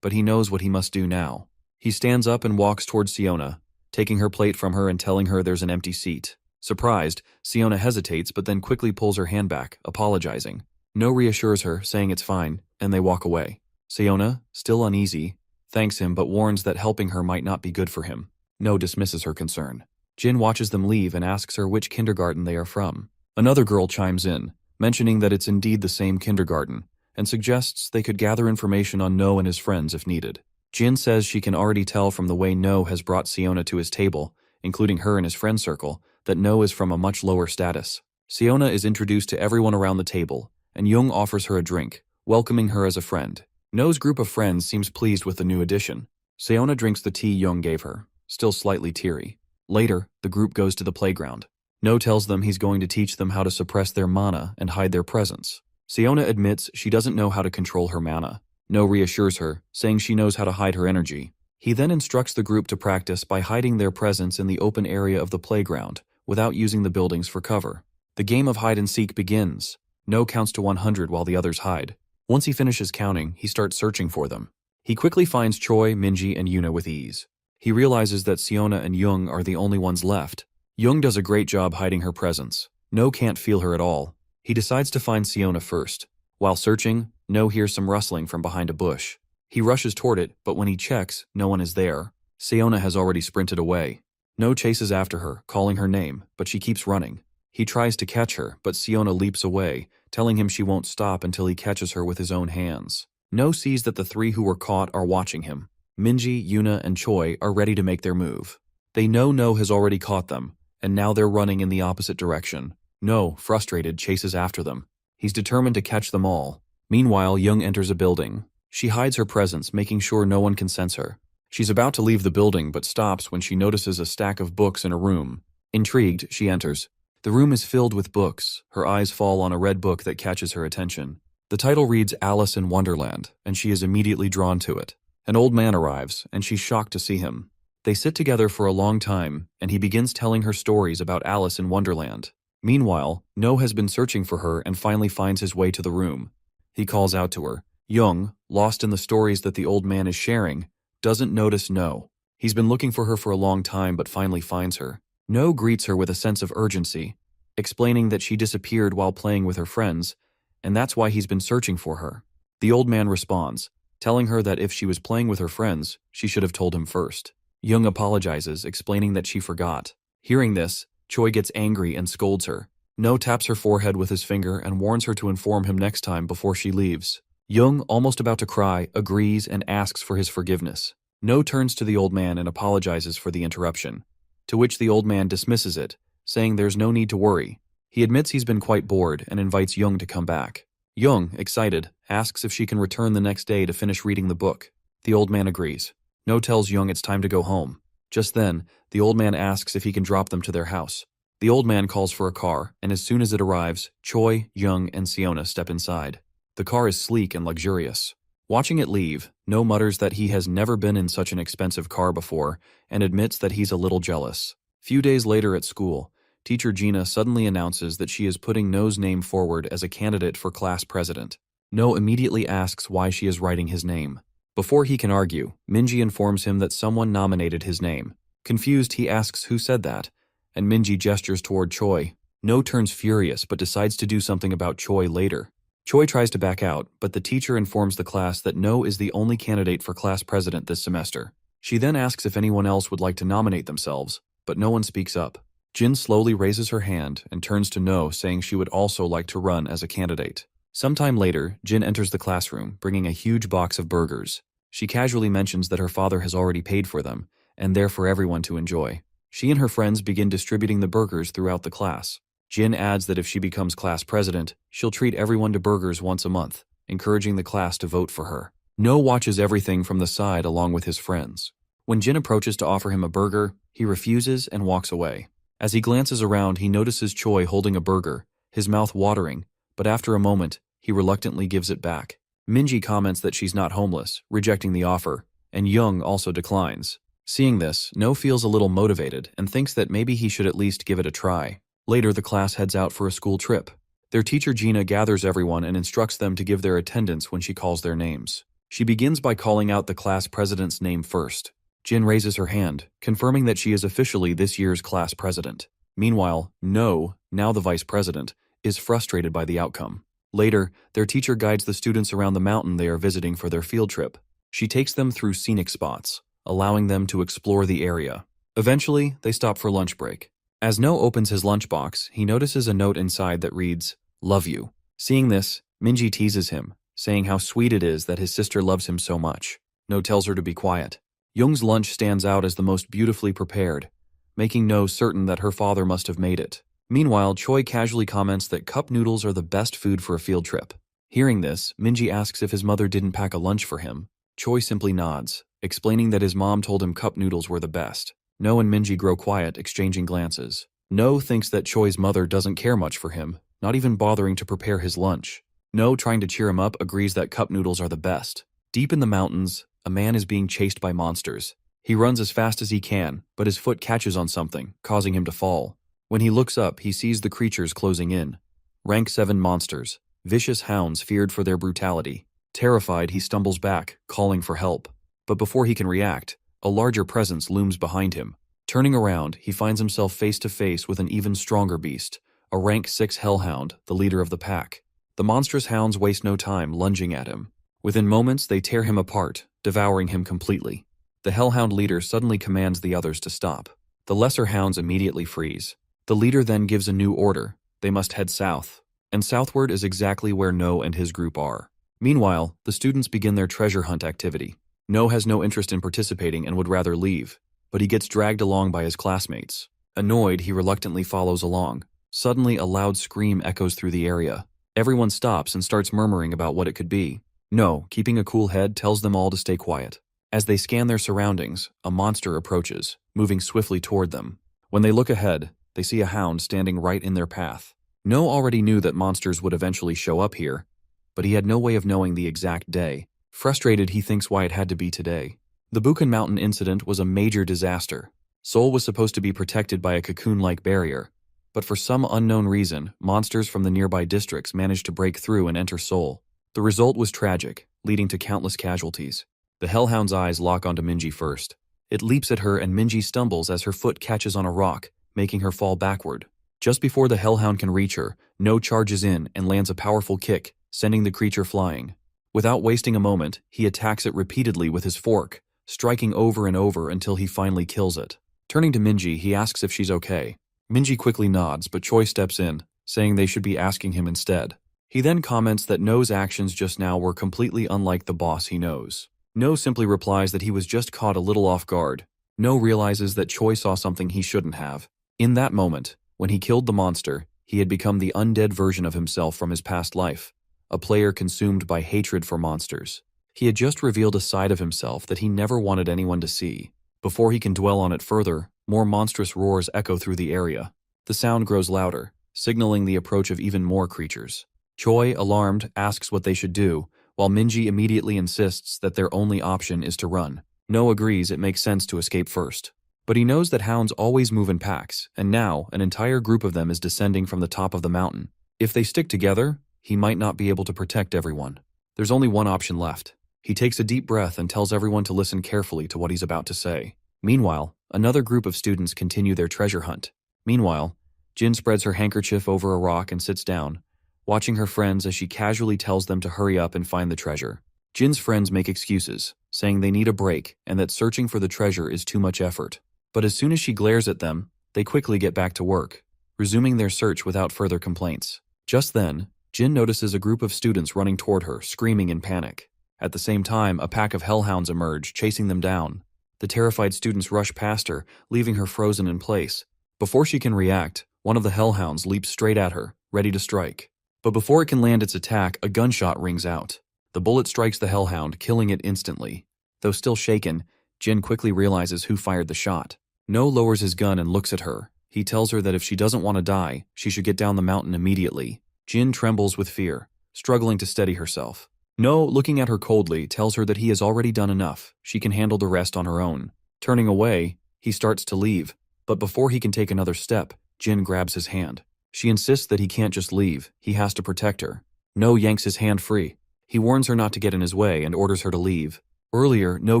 Speaker 1: but he knows what he must do now. He stands up and walks towards Siona, taking her plate from her and telling her there's an empty seat. Surprised, Siona hesitates but then quickly pulls her hand back, apologizing. No reassures her, saying it's fine, and they walk away. Siona, still uneasy, thanks him but warns that helping her might not be good for him. No dismisses her concern. Jin watches them leave and asks her which kindergarten they are from. Another girl chimes in, mentioning that it's indeed the same kindergarten, and suggests they could gather information on No and his friends if needed. Jin says she can already tell from the way No has brought Siona to his table, including her and his friend circle, that No is from a much lower status. Siona is introduced to everyone around the table, and Jung offers her a drink, welcoming her as a friend. No's group of friends seems pleased with the new addition. Siona drinks the tea Jung gave her, still slightly teary. Later, the group goes to the playground. No tells them he's going to teach them how to suppress their mana and hide their presence. Siona admits she doesn't know how to control her mana. No reassures her, saying she knows how to hide her energy. He then instructs the group to practice by hiding their presence in the open area of the playground, without using the buildings for cover. The game of hide-and-seek begins. No counts to 100 while the others hide. Once he finishes counting, he starts searching for them. He quickly finds Choi, Minji, and Yuna with ease. He realizes that Siona and Jung are the only ones left. Jung does a great job hiding her presence. No can't feel her at all. He decides to find Siona first. While searching, No hears some rustling from behind a bush. He rushes toward it, but when he checks, no one is there. Siona has already sprinted away. No chases after her, calling her name, but she keeps running. He tries to catch her, but Siona leaps away, telling him she won't stop until he catches her with his own hands. No sees that the three who were caught are watching him. Minji, Yuna, and Choi are ready to make their move. They know No has already caught them, and now they're running in the opposite direction. No, frustrated, chases after them. He's determined to catch them all. Meanwhile, Jung enters a building. She hides her presence, making sure no one can sense her. She's about to leave the building, but stops when she notices a stack of books in a room. Intrigued, she enters. The room is filled with books. Her eyes fall on a red book that catches her attention. The title reads Alice in Wonderland, and she is immediately drawn to it. An old man arrives, and she's shocked to see him. They sit together for a long time, and he begins telling her stories about Alice in Wonderland. Meanwhile, No has been searching for her and finally finds his way to the room. He calls out to her. Jung, lost in the stories that the old man is sharing, doesn't notice No. He's been looking for her for a long time but finally finds her. No greets her with a sense of urgency, explaining that she disappeared while playing with her friends, and that's why he's been searching for her. The old man responds, telling her that if she was playing with her friends, she should have told him first. Jung apologizes, explaining that she forgot. Hearing this, Choi gets angry and scolds her. No taps her forehead with his finger and warns her to inform him next time before she leaves. Jung, almost about to cry, agrees and asks for his forgiveness. No turns to the old man and apologizes for the interruption, to which the old man dismisses it, saying there's no need to worry. He admits he's been quite bored and invites Jung to come back. Jung, excited, asks if she can return the next day to finish reading the book. The old man agrees. No tells Jung it's time to go home. Just then, the old man asks if he can drop them to their house. The old man calls for a car, and as soon as it arrives, Choi, Jung, and Siona step inside. The car is sleek and luxurious. Watching it leave, No mutters that he has never been in such an expensive car before and admits that he's a little jealous. Few days later at school, teacher Gina suddenly announces that she is putting No's name forward as a candidate for class president. No immediately asks why she is writing his name. Before he can argue, Minji informs him that someone nominated his name. Confused, he asks who said that, and Minji gestures toward Choi. No turns furious but decides to do something about Choi later. Choi tries to back out, but the teacher informs the class that No is the only candidate for class president this semester. She then asks if anyone else would like to nominate themselves, but no one speaks up. Jin slowly raises her hand and turns to No, saying she would also like to run as a candidate. Sometime later, Jin enters the classroom, bringing a huge box of burgers. She casually mentions that her father has already paid for them, and they're for everyone to enjoy. She and her friends begin distributing the burgers throughout the class. Jin adds that if she becomes class president, she'll treat everyone to burgers once a month, encouraging the class to vote for her. No watches everything from the side along with his friends. When Jin approaches to offer him a burger, he refuses and walks away. As he glances around, he notices Choi holding a burger, his mouth watering, but after a moment, he reluctantly gives it back. Minji comments that she's not homeless, rejecting the offer, and Jung also declines. Seeing this, No feels a little motivated and thinks that maybe he should at least give it a try. Later, the class heads out for a school trip. Their teacher Gina gathers everyone and instructs them to give their attendance when she calls their names. She begins by calling out the class president's name first. Jin raises her hand, confirming that she is officially this year's class president. Meanwhile, No, now the vice president, is frustrated by the outcome. Later, their teacher guides the students around the mountain they are visiting for their field trip. She takes them through scenic spots, allowing them to explore the area. Eventually, they stop for lunch break. As No opens his lunchbox, he notices a note inside that reads, "Love you." Seeing this, Minji teases him, saying how sweet it is that his sister loves him so much. No tells her to be quiet. Jung's lunch stands out as the most beautifully prepared, making No certain that her father must have made it. Meanwhile, Choi casually comments that cup noodles are the best food for a field trip. Hearing this, Minji asks if his mother didn't pack a lunch for him. Choi simply nods, explaining that his mom told him cup noodles were the best. No and Minji grow quiet, exchanging glances. No thinks that Choi's mother doesn't care much for him, not even bothering to prepare his lunch. No, trying to cheer him up, agrees that cup noodles are the best. Deep in the mountains, a man is being chased by monsters. He runs as fast as he can, but his foot catches on something, causing him to fall. When he looks up, he sees the creatures closing in. Rank 7 monsters, vicious hounds feared for their brutality. Terrified, he stumbles back, calling for help. But before he can react, a larger presence looms behind him. Turning around, he finds himself face to face with an even stronger beast, a rank 6 hellhound, the leader of the pack. The monstrous hounds waste no time lunging at him. Within moments, they tear him apart, devouring him completely. The hellhound leader suddenly commands the others to stop. The lesser hounds immediately freeze. The leader then gives a new order. They must head south. And southward is exactly where No and his group are. Meanwhile, the students begin their treasure hunt activity. No has no interest in participating and would rather leave, but he gets dragged along by his classmates. Annoyed, he reluctantly follows along. Suddenly, a loud scream echoes through the area. Everyone stops and starts murmuring about what it could be. No, keeping a cool head, tells them all to stay quiet. As they scan their surroundings, a monster approaches, moving swiftly toward them. When they look ahead, they see a hound standing right in their path. No already knew that monsters would eventually show up here, but he had no way of knowing the exact day. Frustrated, he thinks why it had to be today. The Buchan Mountain incident was a major disaster. Seoul was supposed to be protected by a cocoon-like barrier, but for some unknown reason, monsters from the nearby districts managed to break through and enter Seoul. The result was tragic, leading to countless casualties. The hellhound's eyes lock onto Minji first. It leaps at her and Minji stumbles as her foot catches on a rock, making her fall backward. Just before the hellhound can reach her, No charges in and lands a powerful kick, sending the creature flying. Without wasting a moment, he attacks it repeatedly with his fork, striking over and over until he finally kills it. Turning to Minji, he asks if she's okay. Minji quickly nods, but Choi steps in, saying they should be asking him instead. He then comments that No's actions just now were completely unlike the boss he knows. No simply replies that he was just caught a little off guard. No realizes that Choi saw something he shouldn't have. In that moment, when he killed the monster, he had become the undead version of himself from his past life, a player consumed by hatred for monsters. He had just revealed a side of himself that he never wanted anyone to see. Before he can dwell on it further, more monstrous roars echo through the area. The sound grows louder, signaling the approach of even more creatures. Choi, alarmed, asks what they should do, while Minji immediately insists that their only option is to run. No agrees it makes sense to escape first. But he knows that hounds always move in packs, and now an entire group of them is descending from the top of the mountain. If they stick together, he might not be able to protect everyone. There's only one option left. He takes a deep breath and tells everyone to listen carefully to what he's about to say. Meanwhile, another group of students continue their treasure hunt. Meanwhile, Jin spreads her handkerchief over a rock and sits down, watching her friends as she casually tells them to hurry up and find the treasure. Jin's friends make excuses, saying they need a break and that searching for the treasure is too much effort. But as soon as she glares at them, they quickly get back to work, resuming their search without further complaints. Just then, Jin notices a group of students running toward her, screaming in panic. At the same time, a pack of hellhounds emerge, chasing them down. The terrified students rush past her, leaving her frozen in place. Before she can react, one of the hellhounds leaps straight at her, ready to strike. But before it can land its attack, a gunshot rings out. The bullet strikes the hellhound, killing it instantly. Though still shaken, Jin quickly realizes who fired the shot. No lowers his gun and looks at her. He tells her that if she doesn't want to die, she should get down the mountain immediately. Jin trembles with fear, struggling to steady herself. No, looking at her coldly, tells her that he has already done enough. She can handle the rest on her own. Turning away, he starts to leave. But before he can take another step, Jin grabs his hand. She insists that he can't just leave. He has to protect her. No yanks his hand free. He warns her not to get in his way and orders her to leave. Earlier, No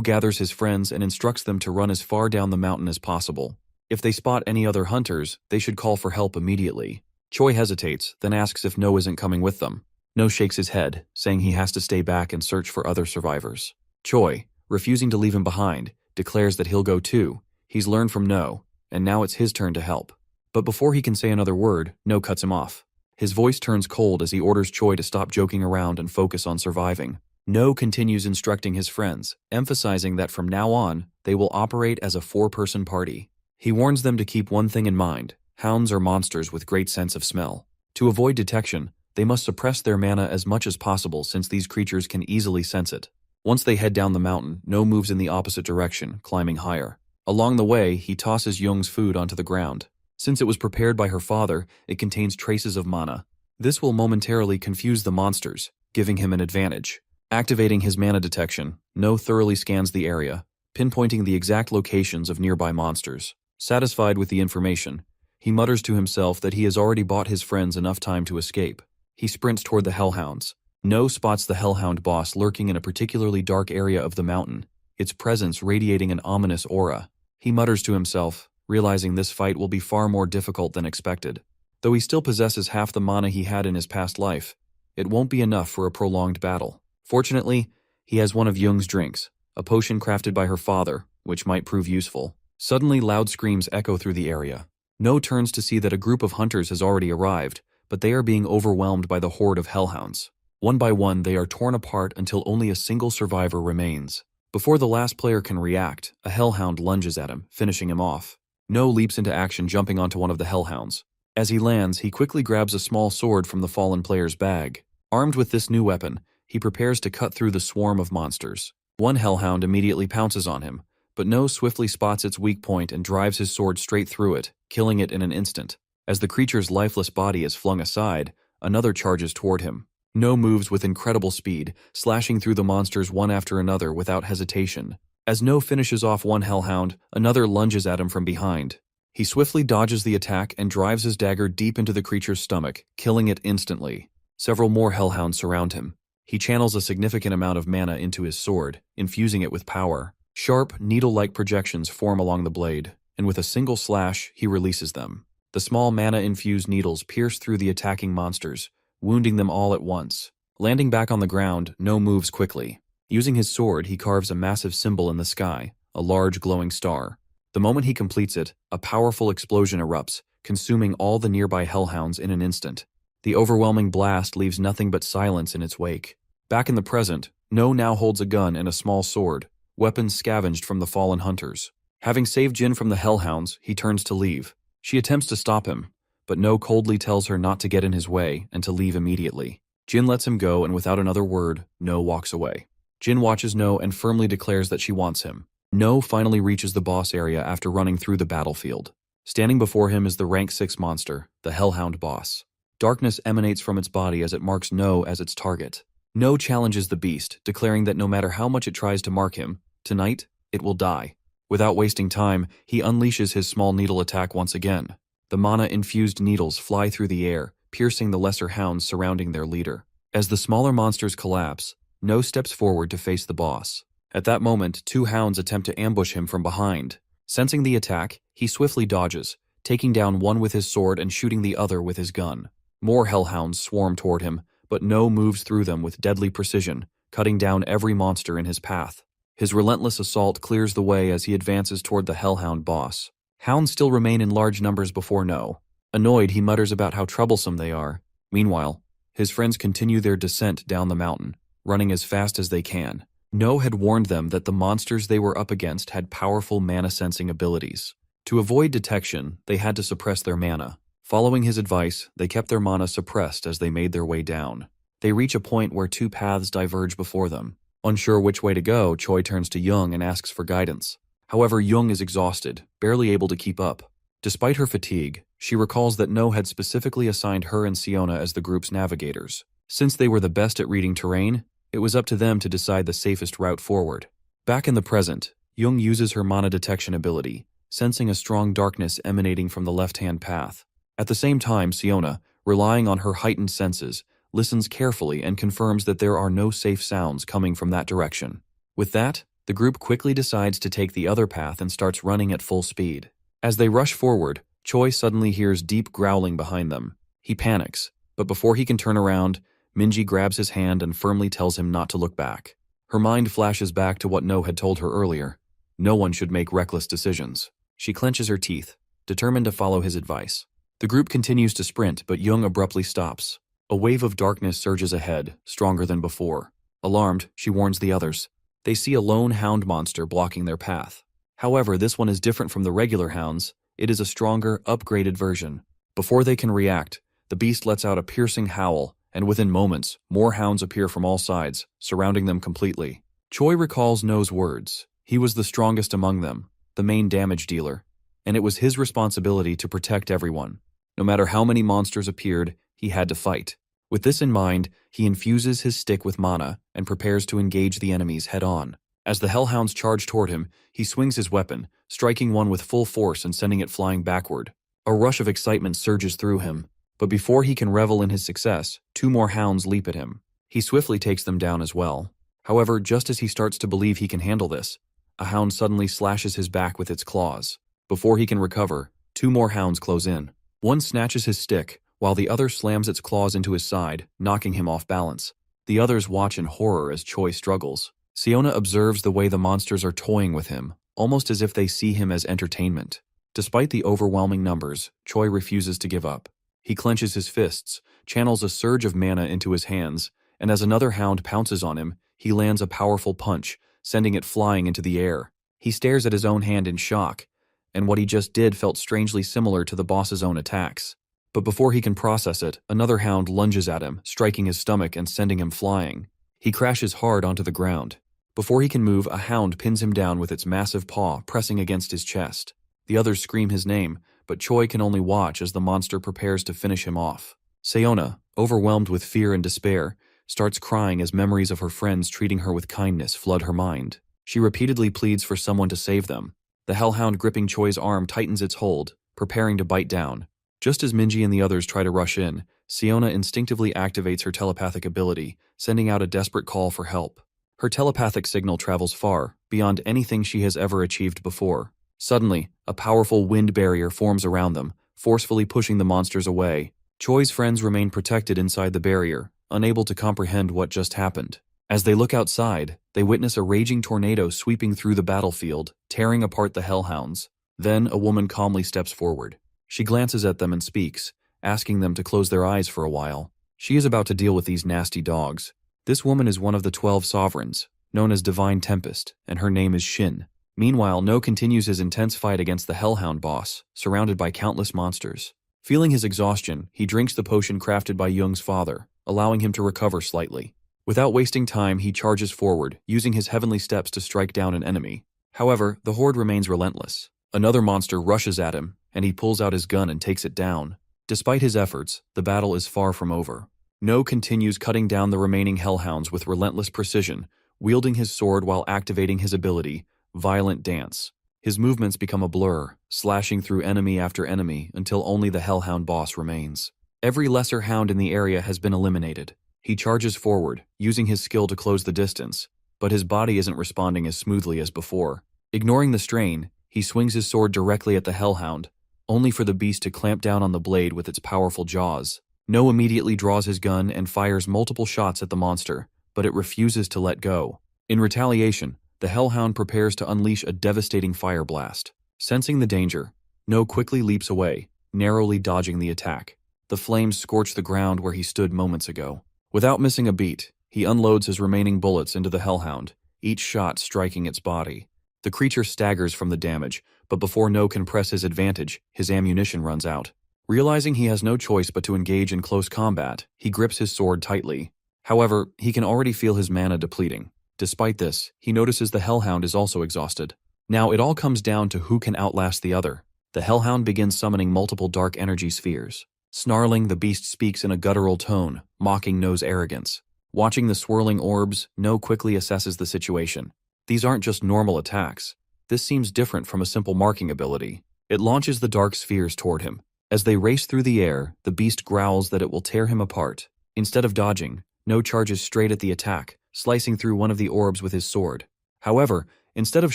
Speaker 1: gathers his friends and instructs them to run as far down the mountain as possible. If they spot any other hunters, they should call for help immediately. Choi hesitates, then asks if No isn't coming with them. No shakes his head, saying he has to stay back and search for other survivors. Choi, refusing to leave him behind, declares that he'll go too. He's learned from No, and now it's his turn to help. But before he can say another word, No cuts him off. His voice turns cold as he orders Choi to stop joking around and focus on surviving. No continues instructing his friends, emphasizing that from now on, they will operate as a 4-person party. He warns them to keep one thing in mind: hounds are monsters with great sense of smell. To avoid detection, they must suppress their mana as much as possible since these creatures can easily sense it. Once they head down the mountain, No moves in the opposite direction, climbing higher. Along the way, he tosses Young's food onto the ground. Since it was prepared by her father, it contains traces of mana. This will momentarily confuse the monsters, giving him an advantage. Activating his mana detection, No thoroughly scans the area, pinpointing the exact locations of nearby monsters. Satisfied with the information, he mutters to himself that he has already bought his friends enough time to escape. He sprints toward the hellhounds. No spots the hellhound boss lurking in a particularly dark area of the mountain, its presence radiating an ominous aura. He mutters to himself, realizing this fight will be far more difficult than expected. Though he still possesses half the mana he had in his past life, it won't be enough for a prolonged battle. Fortunately, he has one of Young's drinks, a potion crafted by her father, which might prove useful. Suddenly, loud screams echo through the area. No turns to see that a group of hunters has already arrived, but they are being overwhelmed by the horde of hellhounds. One by one, they are torn apart until only a single survivor remains. Before the last player can react, a hellhound lunges at him, finishing him off. No leaps into action, jumping onto one of the hellhounds. As he lands, he quickly grabs a small sword from the fallen player's bag. Armed with this new weapon, he prepares to cut through the swarm of monsters. One hellhound immediately pounces on him, but No swiftly spots its weak point and drives his sword straight through it, killing it in an instant. As the creature's lifeless body is flung aside, another charges toward him. No moves with incredible speed, slashing through the monsters one after another without hesitation. As No finishes off one hellhound, another lunges at him from behind. He swiftly dodges the attack and drives his dagger deep into the creature's stomach, killing it instantly. Several more hellhounds surround him. He channels a significant amount of mana into his sword, infusing it with power. Sharp, needle-like projections form along the blade, and with a single slash, he releases them. The small mana-infused needles pierce through the attacking monsters, wounding them all at once. Landing back on the ground, No moves quickly. Using his sword, he carves a massive symbol in the sky, a large glowing star. The moment he completes it, a powerful explosion erupts, consuming all the nearby hellhounds in an instant. The overwhelming blast leaves nothing but silence in its wake. Back in the present, No now holds a gun and a small sword, weapons scavenged from the fallen hunters. Having saved Jin from the hellhounds, he turns to leave. She attempts to stop him, but No coldly tells her not to get in his way and to leave immediately. Jin lets him go, and without another word, No walks away. Jin watches No and firmly declares that she wants him. No finally reaches the boss area after running through the battlefield. Standing before him is the rank 6 monster, the Hellhound boss. Darkness emanates from its body as it marks No as its target. No challenges the beast, declaring that no matter how much it tries to mark him, tonight, it will die. Without wasting time, he unleashes his small needle attack once again. The mana-infused needles fly through the air, piercing the lesser hounds surrounding their leader. As the smaller monsters collapse, No steps forward to face the boss. At that moment, 2 hounds attempt to ambush him from behind. Sensing the attack, he swiftly dodges, taking down one with his sword and shooting the other with his gun. More hellhounds swarm toward him, but No moves through them with deadly precision, cutting down every monster in his path. His relentless assault clears the way as he advances toward the hellhound boss. Hounds still remain in large numbers before No. Annoyed, he mutters about how troublesome they are. Meanwhile, his friends continue their descent down the mountain, running as fast as they can. No had warned them that the monsters they were up against had powerful mana-sensing abilities. To avoid detection, they had to suppress their mana. Following his advice, they kept their mana suppressed as they made their way down. They reach a point where 2 paths diverge before them. Unsure which way to go, Choi turns to Young and asks for guidance. However, Young is exhausted, barely able to keep up. Despite her fatigue, she recalls that No had specifically assigned her and Siona as the group's navigators. Since they were the best at reading terrain, it was up to them to decide the safest route forward. Back in the present, Young uses her mana detection ability, sensing a strong darkness emanating from the left-hand path. At the same time, Siona, relying on her heightened senses, listens carefully and confirms that there are no safe sounds coming from that direction. With that, the group quickly decides to take the other path and starts running at full speed. As they rush forward, Choi suddenly hears deep growling behind them. He panics, but before he can turn around, Minji grabs his hand and firmly tells him not to look back. Her mind flashes back to what No had told her earlier. No one should make reckless decisions. She clenches her teeth, determined to follow his advice. The group continues to sprint, but Young abruptly stops. A wave of darkness surges ahead, stronger than before. Alarmed, she warns the others. They see a lone hound monster blocking their path. However, this one is different from the regular hounds. It is a stronger, upgraded version. Before they can react, the beast lets out a piercing howl, and within moments, more hounds appear from all sides, surrounding them completely. Choi recalls No's words. He was the strongest among them, the main damage dealer, and it was his responsibility to protect everyone. No matter how many monsters appeared, he had to fight. With this in mind, he infuses his stick with mana and prepares to engage the enemies head-on. As the hellhounds charge toward him, he swings his weapon, striking one with full force and sending it flying backward. A rush of excitement surges through him, but before he can revel in his success, 2 more hounds leap at him. He swiftly takes them down as well. However, just as he starts to believe he can handle this, a hound suddenly slashes his back with its claws. Before he can recover, 2 more hounds close in. One snatches his stick, while the other slams its claws into his side, knocking him off balance. The others watch in horror as Choi struggles. Siona observes the way the monsters are toying with him, almost as if they see him as entertainment. Despite the overwhelming numbers, Choi refuses to give up. He clenches his fists, channels a surge of mana into his hands, and as another hound pounces on him, he lands a powerful punch, sending it flying into the air. He stares at his own hand in shock, and what he just did felt strangely similar to the boss's own attacks. But before he can process it, another hound lunges at him, striking his stomach and sending him flying. He crashes hard onto the ground. Before he can move, a hound pins him down with its massive paw pressing against his chest. The others scream his name, but Choi can only watch as the monster prepares to finish him off. Siona, overwhelmed with fear and despair, starts crying as memories of her friends treating her with kindness flood her mind. She repeatedly pleads for someone to save them. The hellhound gripping Choi's arm tightens its hold, preparing to bite down. Just as Minji and the others try to rush in, Siona instinctively activates her telepathic ability, sending out a desperate call for help. Her telepathic signal travels far, beyond anything she has ever achieved before. Suddenly, a powerful wind barrier forms around them, forcefully pushing the monsters away. Choi's friends remain protected inside the barrier, unable to comprehend what just happened. As they look outside, they witness a raging tornado sweeping through the battlefield, tearing apart the hellhounds. Then a woman calmly steps forward. She glances at them and speaks, asking them to close their eyes for a while. She is about to deal with these nasty dogs. This woman is one of the 12 sovereigns, known as Divine Tempest, and her name is Shin. Meanwhile, No continues his intense fight against the Hellhound boss, surrounded by countless monsters. Feeling his exhaustion, he drinks the potion crafted by Young's father, allowing him to recover slightly. Without wasting time, he charges forward, using his heavenly steps to strike down an enemy. However, the horde remains relentless. Another monster rushes at him, and he pulls out his gun and takes it down. Despite his efforts, the battle is far from over. No continues cutting down the remaining hellhounds with relentless precision, wielding his sword while activating his ability, Violent Dance. His movements become a blur, slashing through enemy after enemy until only the Hellhound boss remains. Every lesser hound in the area has been eliminated. He charges forward, using his skill to close the distance, but his body isn't responding as smoothly as before. Ignoring the strain, he swings his sword directly at the Hellhound, only for the beast to clamp down on the blade with its powerful jaws. No immediately draws his gun and fires multiple shots at the monster, but it refuses to let go. In retaliation, the Hellhound prepares to unleash a devastating fire blast. Sensing the danger, No quickly leaps away, narrowly dodging the attack. The flames scorch the ground where he stood moments ago. Without missing a beat, he unloads his remaining bullets into the Hellhound, each shot striking its body. The creature staggers from the damage, but before No can press his advantage, his ammunition runs out. Realizing he has no choice but to engage in close combat, he grips his sword tightly. However, he can already feel his mana depleting. Despite this, he notices the Hellhound is also exhausted. Now it all comes down to who can outlast the other. The Hellhound begins summoning multiple dark energy spheres. Snarling, the beast speaks in a guttural tone, mocking No's arrogance. Watching the swirling orbs, No quickly assesses the situation. These aren't just normal attacks. This seems different from a simple marking ability. It launches the dark spheres toward him. As they race through the air, the beast growls that it will tear him apart. Instead of dodging, No charges straight at the attack, slicing through one of the orbs with his sword. However, instead of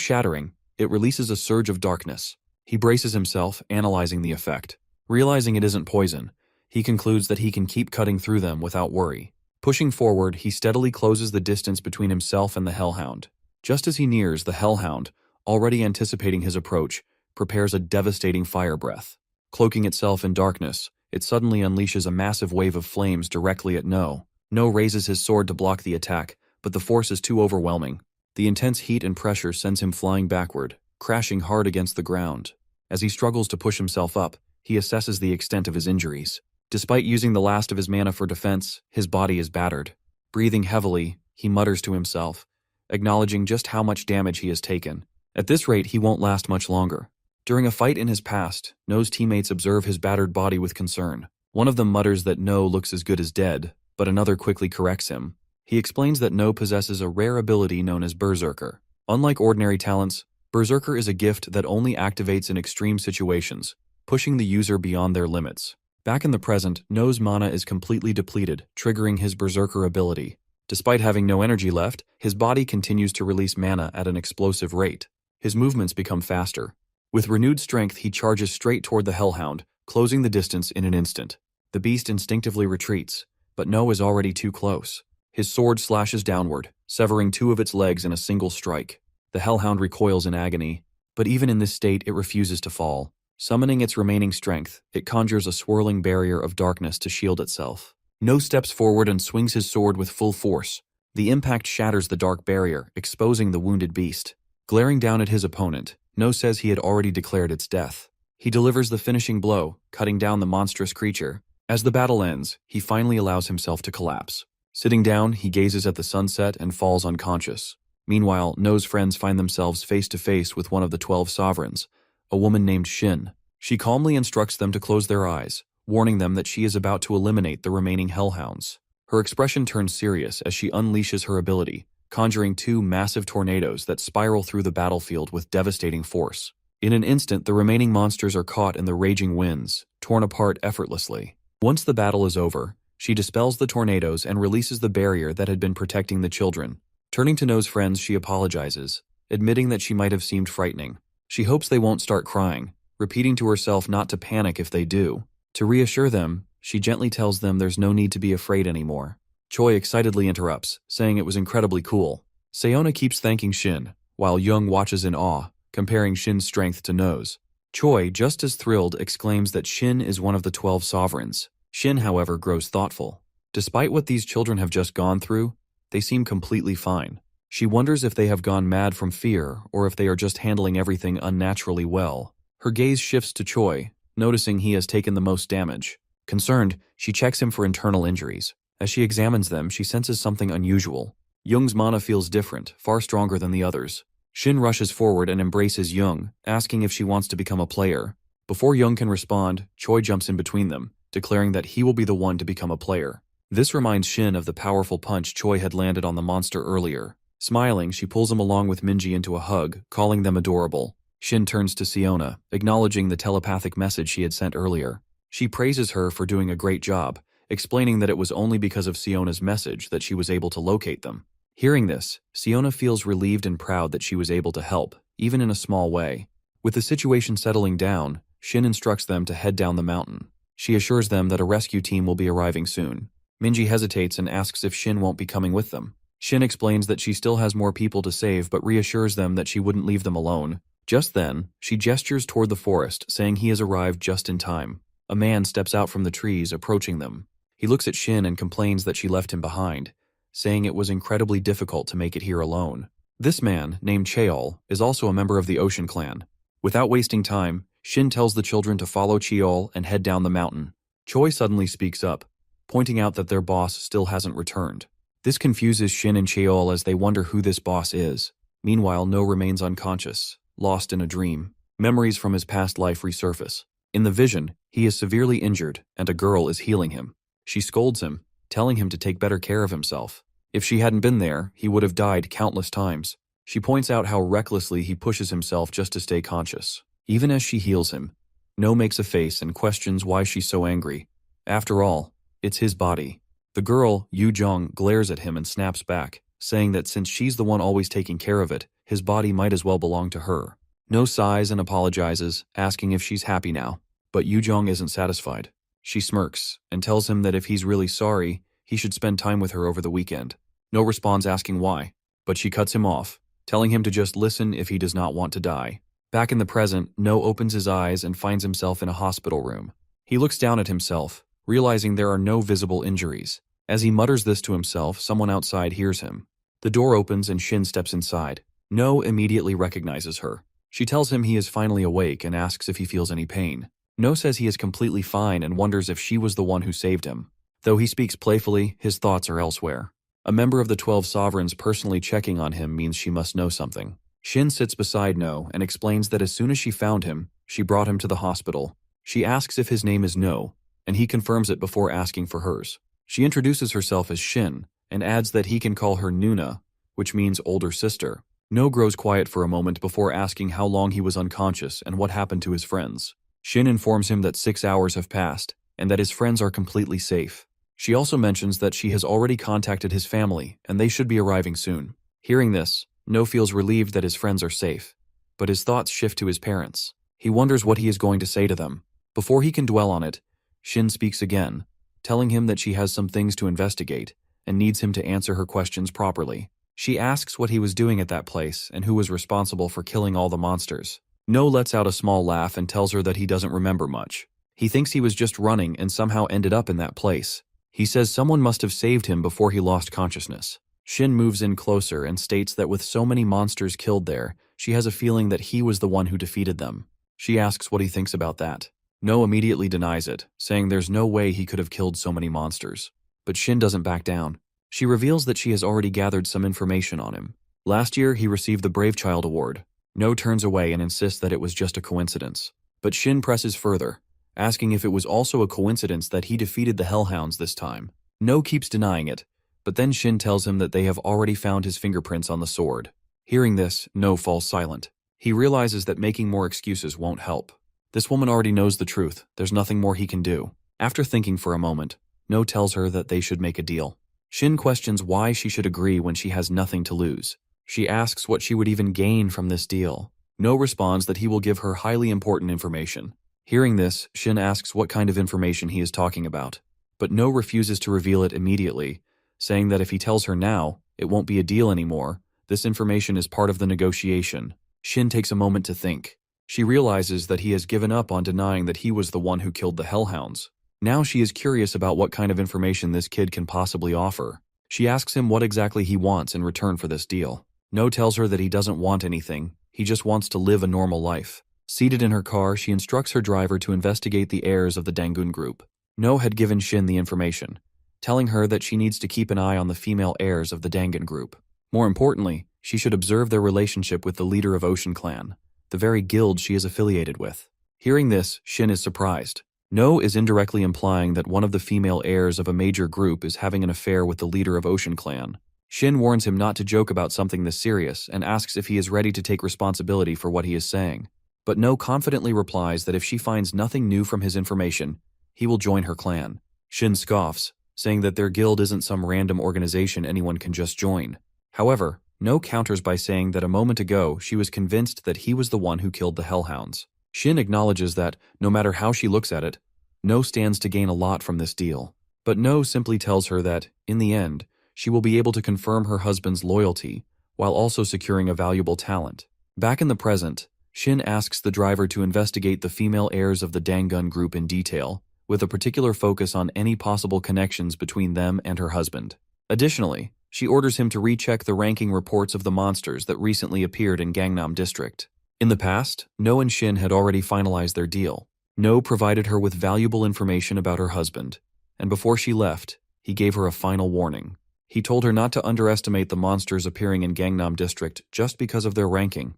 Speaker 1: shattering, it releases a surge of darkness. He braces himself, analyzing the effect. Realizing it isn't poison, he concludes that he can keep cutting through them without worry. Pushing forward, he steadily closes the distance between himself and the Hellhound. Just as he nears, the Hellhound, already anticipating his approach, prepares a devastating fire breath. Cloaking itself in darkness, it suddenly unleashes a massive wave of flames directly at No. No raises his sword to block the attack, but the force is too overwhelming. The intense heat and pressure sends him flying backward, crashing hard against the ground. As he struggles to push himself up, he assesses the extent of his injuries. Despite using the last of his mana for defense, his body is battered. Breathing heavily, he mutters to himself, acknowledging just how much damage he has taken. At this rate, he won't last much longer. During a fight in his past, No's teammates observe his battered body with concern. One of them mutters that No looks as good as dead, but another quickly corrects him. He explains that No possesses a rare ability known as Berserker. Unlike ordinary talents, Berserker is a gift that only activates in extreme situations, pushing the user beyond their limits. Back in the present, No's mana is completely depleted, triggering his Berserker ability. Despite having no energy left, his body continues to release mana at an explosive rate. His movements become faster. With renewed strength, he charges straight toward the Hellhound, closing the distance in an instant. The beast instinctively retreats, but No is already too close. His sword slashes downward, severing two of its legs in a single strike. The Hellhound recoils in agony, but even in this state it refuses to fall. Summoning its remaining strength, it conjures a swirling barrier of darkness to shield itself. No steps forward and swings his sword with full force. The impact shatters the dark barrier, exposing the wounded beast. Glaring down at his opponent, No says he had already declared its death. He delivers the finishing blow, cutting down the monstrous creature. As the battle ends, he finally allows himself to collapse. Sitting down, he gazes at the sunset and falls unconscious. Meanwhile, No's friends find themselves face to face with one of the 12 sovereigns, a woman named Shin. She calmly instructs them to close their eyes, warning them that she is about to eliminate the remaining hellhounds. Her expression turns serious as she unleashes her ability, conjuring two massive tornadoes that spiral through the battlefield with devastating force. In an instant, the remaining monsters are caught in the raging winds, torn apart effortlessly. Once the battle is over, she dispels the tornadoes and releases the barrier that had been protecting the children. Turning to No's friends, she apologizes, admitting that she might have seemed frightening. She hopes they won't start crying, repeating to herself not to panic if they do. To reassure them, she gently tells them there's no need to be afraid anymore. Choi excitedly interrupts, saying it was incredibly cool. Sayona keeps thanking Shin, while Young watches in awe, comparing Shin's strength to No's. Choi, just as thrilled, exclaims that Shin is one of the 12 sovereigns. Shin, however, grows thoughtful. Despite what these children have just gone through, they seem completely fine. She wonders if they have gone mad from fear or if they are just handling everything unnaturally well. Her gaze shifts to Choi, noticing he has taken the most damage. Concerned, she checks him for internal injuries. As she examines them, she senses something unusual. Young's mana feels different, far stronger than the others. Shin rushes forward and embraces Young, asking if she wants to become a player. Before Young can respond, Choi jumps in between them, declaring that he will be the one to become a player. This reminds Shin of the powerful punch Choi had landed on the monster earlier. Smiling, she pulls him along with Minji into a hug, calling them adorable. Shin turns to Siona, acknowledging the telepathic message she had sent earlier. She praises her for doing a great job, explaining that it was only because of Siona's message that she was able to locate them. Hearing this, Siona feels relieved and proud that she was able to help, even in a small way. With the situation settling down, Shin instructs them to head down the mountain. She assures them that a rescue team will be arriving soon. Minji hesitates and asks if Shin won't be coming with them. Shin explains that she still has more people to save but reassures them that she wouldn't leave them alone. Just then, she gestures toward the forest, saying he has arrived just in time. A man steps out from the trees, approaching them. He looks at Shin and complains that she left him behind, saying it was incredibly difficult to make it here alone. This man, named Cheol, is also a member of the Ocean Clan. Without wasting time, Shin tells the children to follow Cheol and head down the mountain. Choi suddenly speaks up, pointing out that their boss still hasn't returned. This confuses Shin and Cheol as they wonder who this boss is. Meanwhile, No remains unconscious, lost in a dream. Memories from his past life resurface. In the vision, he is severely injured, and a girl is healing him. She scolds him, telling him to take better care of himself. If she hadn't been there, he would have died countless times. She points out how recklessly he pushes himself just to stay conscious. Even as she heals him, No makes a face and questions why she's so angry. After all, it's his body. The girl, Yu Jong, glares at him and snaps back, saying that since she's the one always taking care of it, his body might as well belong to her. No sighs and apologizes, asking if she's happy now. But Yu Jong isn't satisfied. She smirks and tells him that if he's really sorry, he should spend time with her over the weekend. No responds asking why, but she cuts him off, telling him to just listen if he does not want to die. Back in the present, No opens his eyes and finds himself in a hospital room. He looks down at himself, realizing there are no visible injuries. As he mutters this to himself, someone outside hears him. The door opens and Shin steps inside. No immediately recognizes her. She tells him he is finally awake and asks if he feels any pain. No says he is completely fine and wonders if she was the one who saved him. Though he speaks playfully, his thoughts are elsewhere. A member of the 12 sovereigns personally checking on him means she must know something. Shin sits beside No and explains that as soon as she found him, she brought him to the hospital. She asks if his name is No, and he confirms it before asking for hers. She introduces herself as Shin and adds that he can call her Nuna, which means older sister. No grows quiet for a moment before asking how long he was unconscious and what happened to his friends. Shin informs him that 6 hours have passed and that his friends are completely safe. She also mentions that she has already contacted his family and they should be arriving soon. Hearing this, No feels relieved that his friends are safe, but his thoughts shift to his parents. He wonders what he is going to say to them. Before he can dwell on it, Shin speaks again, telling him that she has some things to investigate and needs him to answer her questions properly. She asks what he was doing at that place and who was responsible for killing all the monsters. No lets out a small laugh and tells her that he doesn't remember much. He thinks he was just running and somehow ended up in that place. He says someone must have saved him before he lost consciousness. Shin moves in closer and states that with so many monsters killed there, she has a feeling that he was the one who defeated them. She asks what he thinks about that. No immediately denies it, saying there's no way he could have killed so many monsters. But Shin doesn't back down. She reveals that she has already gathered some information on him. Last year, he received the Brave Child Award. No turns away and insists that it was just a coincidence. But Shin presses further, asking if it was also a coincidence that he defeated the Hellhounds this time. No keeps denying it, but then Shin tells him that they have already found his fingerprints on the sword. Hearing this, No falls silent. He realizes that making more excuses won't help. This woman already knows the truth. There's nothing more he can do. After thinking for a moment, No tells her that they should make a deal. Shin questions why she should agree when she has nothing to lose. She asks what she would even gain from this deal. No responds that he will give her highly important information. Hearing this, Shin asks what kind of information he is talking about. But No refuses to reveal it immediately, saying that if he tells her now, it won't be a deal anymore. This information is part of the negotiation. Shin takes a moment to think. She realizes that he has given up on denying that he was the one who killed the hellhounds. Now she is curious about what kind of information this kid can possibly offer. She asks him what exactly he wants in return for this deal. No tells her that he doesn't want anything, he just wants to live a normal life. Seated in her car, she instructs her driver to investigate the heirs of the Dangun group. No had given Shin the information, telling her that she needs to keep an eye on the female heirs of the Dangun group. More importantly, she should observe their relationship with the leader of Ocean Clan, the very guild she is affiliated with. Hearing this, Shin is surprised. No is indirectly implying that one of the female heirs of a major group is having an affair with the leader of Ocean Clan. Shin warns him not to joke about something this serious and asks if he is ready to take responsibility for what he is saying. But No confidently replies that if she finds nothing new from his information, he will join her clan. Shin scoffs, saying that their guild isn't some random organization anyone can just join. However, No counters by saying that a moment ago she was convinced that he was the one who killed the hellhounds. Shin acknowledges that, no matter how she looks at it, No stands to gain a lot from this deal. But No simply tells her that, in the end, she will be able to confirm her husband's loyalty, while also securing a valuable talent. Back in the present, Shin asks the driver to investigate the female heirs of the Dangun group in detail, with a particular focus on any possible connections between them and her husband. Additionally, she orders him to recheck the ranking reports of the monsters that recently appeared in Gangnam District. In the past, No and Shin had already finalized their deal. No provided her with valuable information about her husband, and before she left, he gave her a final warning. He told her not to underestimate the monsters appearing in Gangnam District just because of their ranking.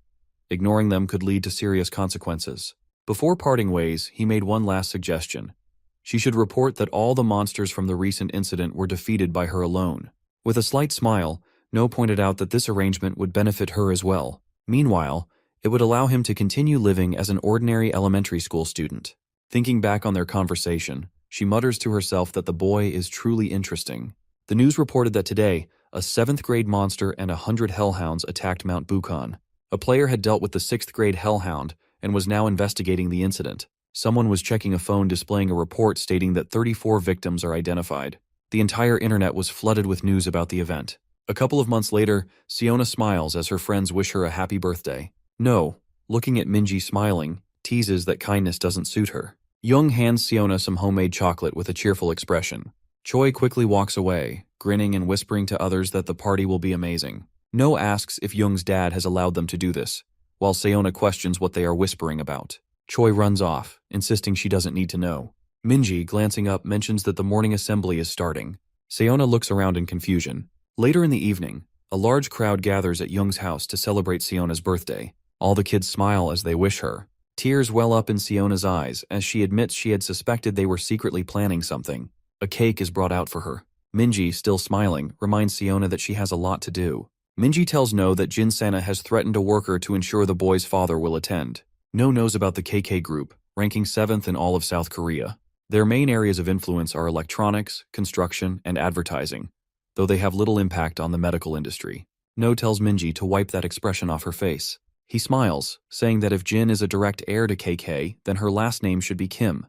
Speaker 1: Ignoring them could lead to serious consequences. Before parting ways, he made one last suggestion. She should report that all the monsters from the recent incident were defeated by her alone. With a slight smile, No pointed out that this arrangement would benefit her as well. Meanwhile, it would allow him to continue living as an ordinary elementary school student. Thinking back on their conversation, she mutters to herself that the boy is truly interesting. The news reported that today, a 7th grade monster and 100 hellhounds attacked Mount Bukan. A player had dealt with the 6th grade hellhound and was now investigating the incident. Someone was checking a phone displaying a report stating that 34 victims are identified. The entire internet was flooded with news about the event. A couple of months later, Siona smiles as her friends wish her a happy birthday. No, looking at Minji smiling, teases that kindness doesn't suit her. Young hands Siona some homemade chocolate with a cheerful expression. Choi quickly walks away, grinning and whispering to others that the party will be amazing. No asks if Young's dad has allowed them to do this, while Siona questions what they are whispering about. Choi runs off, insisting she doesn't need to know. Minji, glancing up, mentions that the morning assembly is starting. Siona looks around in confusion. Later in the evening, a large crowd gathers at Young's house to celebrate Siona's birthday. All the kids smile as they wish her. Tears well up in Siona's eyes as she admits she had suspected they were secretly planning something. A cake is brought out for her. Minji, still smiling, reminds Siona that she has a lot to do. Minji tells No that Jin Sana has threatened a worker to ensure the boy's father will attend. No knows about the KK group, ranking 7th in all of South Korea. Their main areas of influence are electronics, construction, and advertising, though they have little impact on the medical industry. No tells Minji to wipe that expression off her face. He smiles, saying that if Jin is a direct heir to KK, then her last name should be Kim.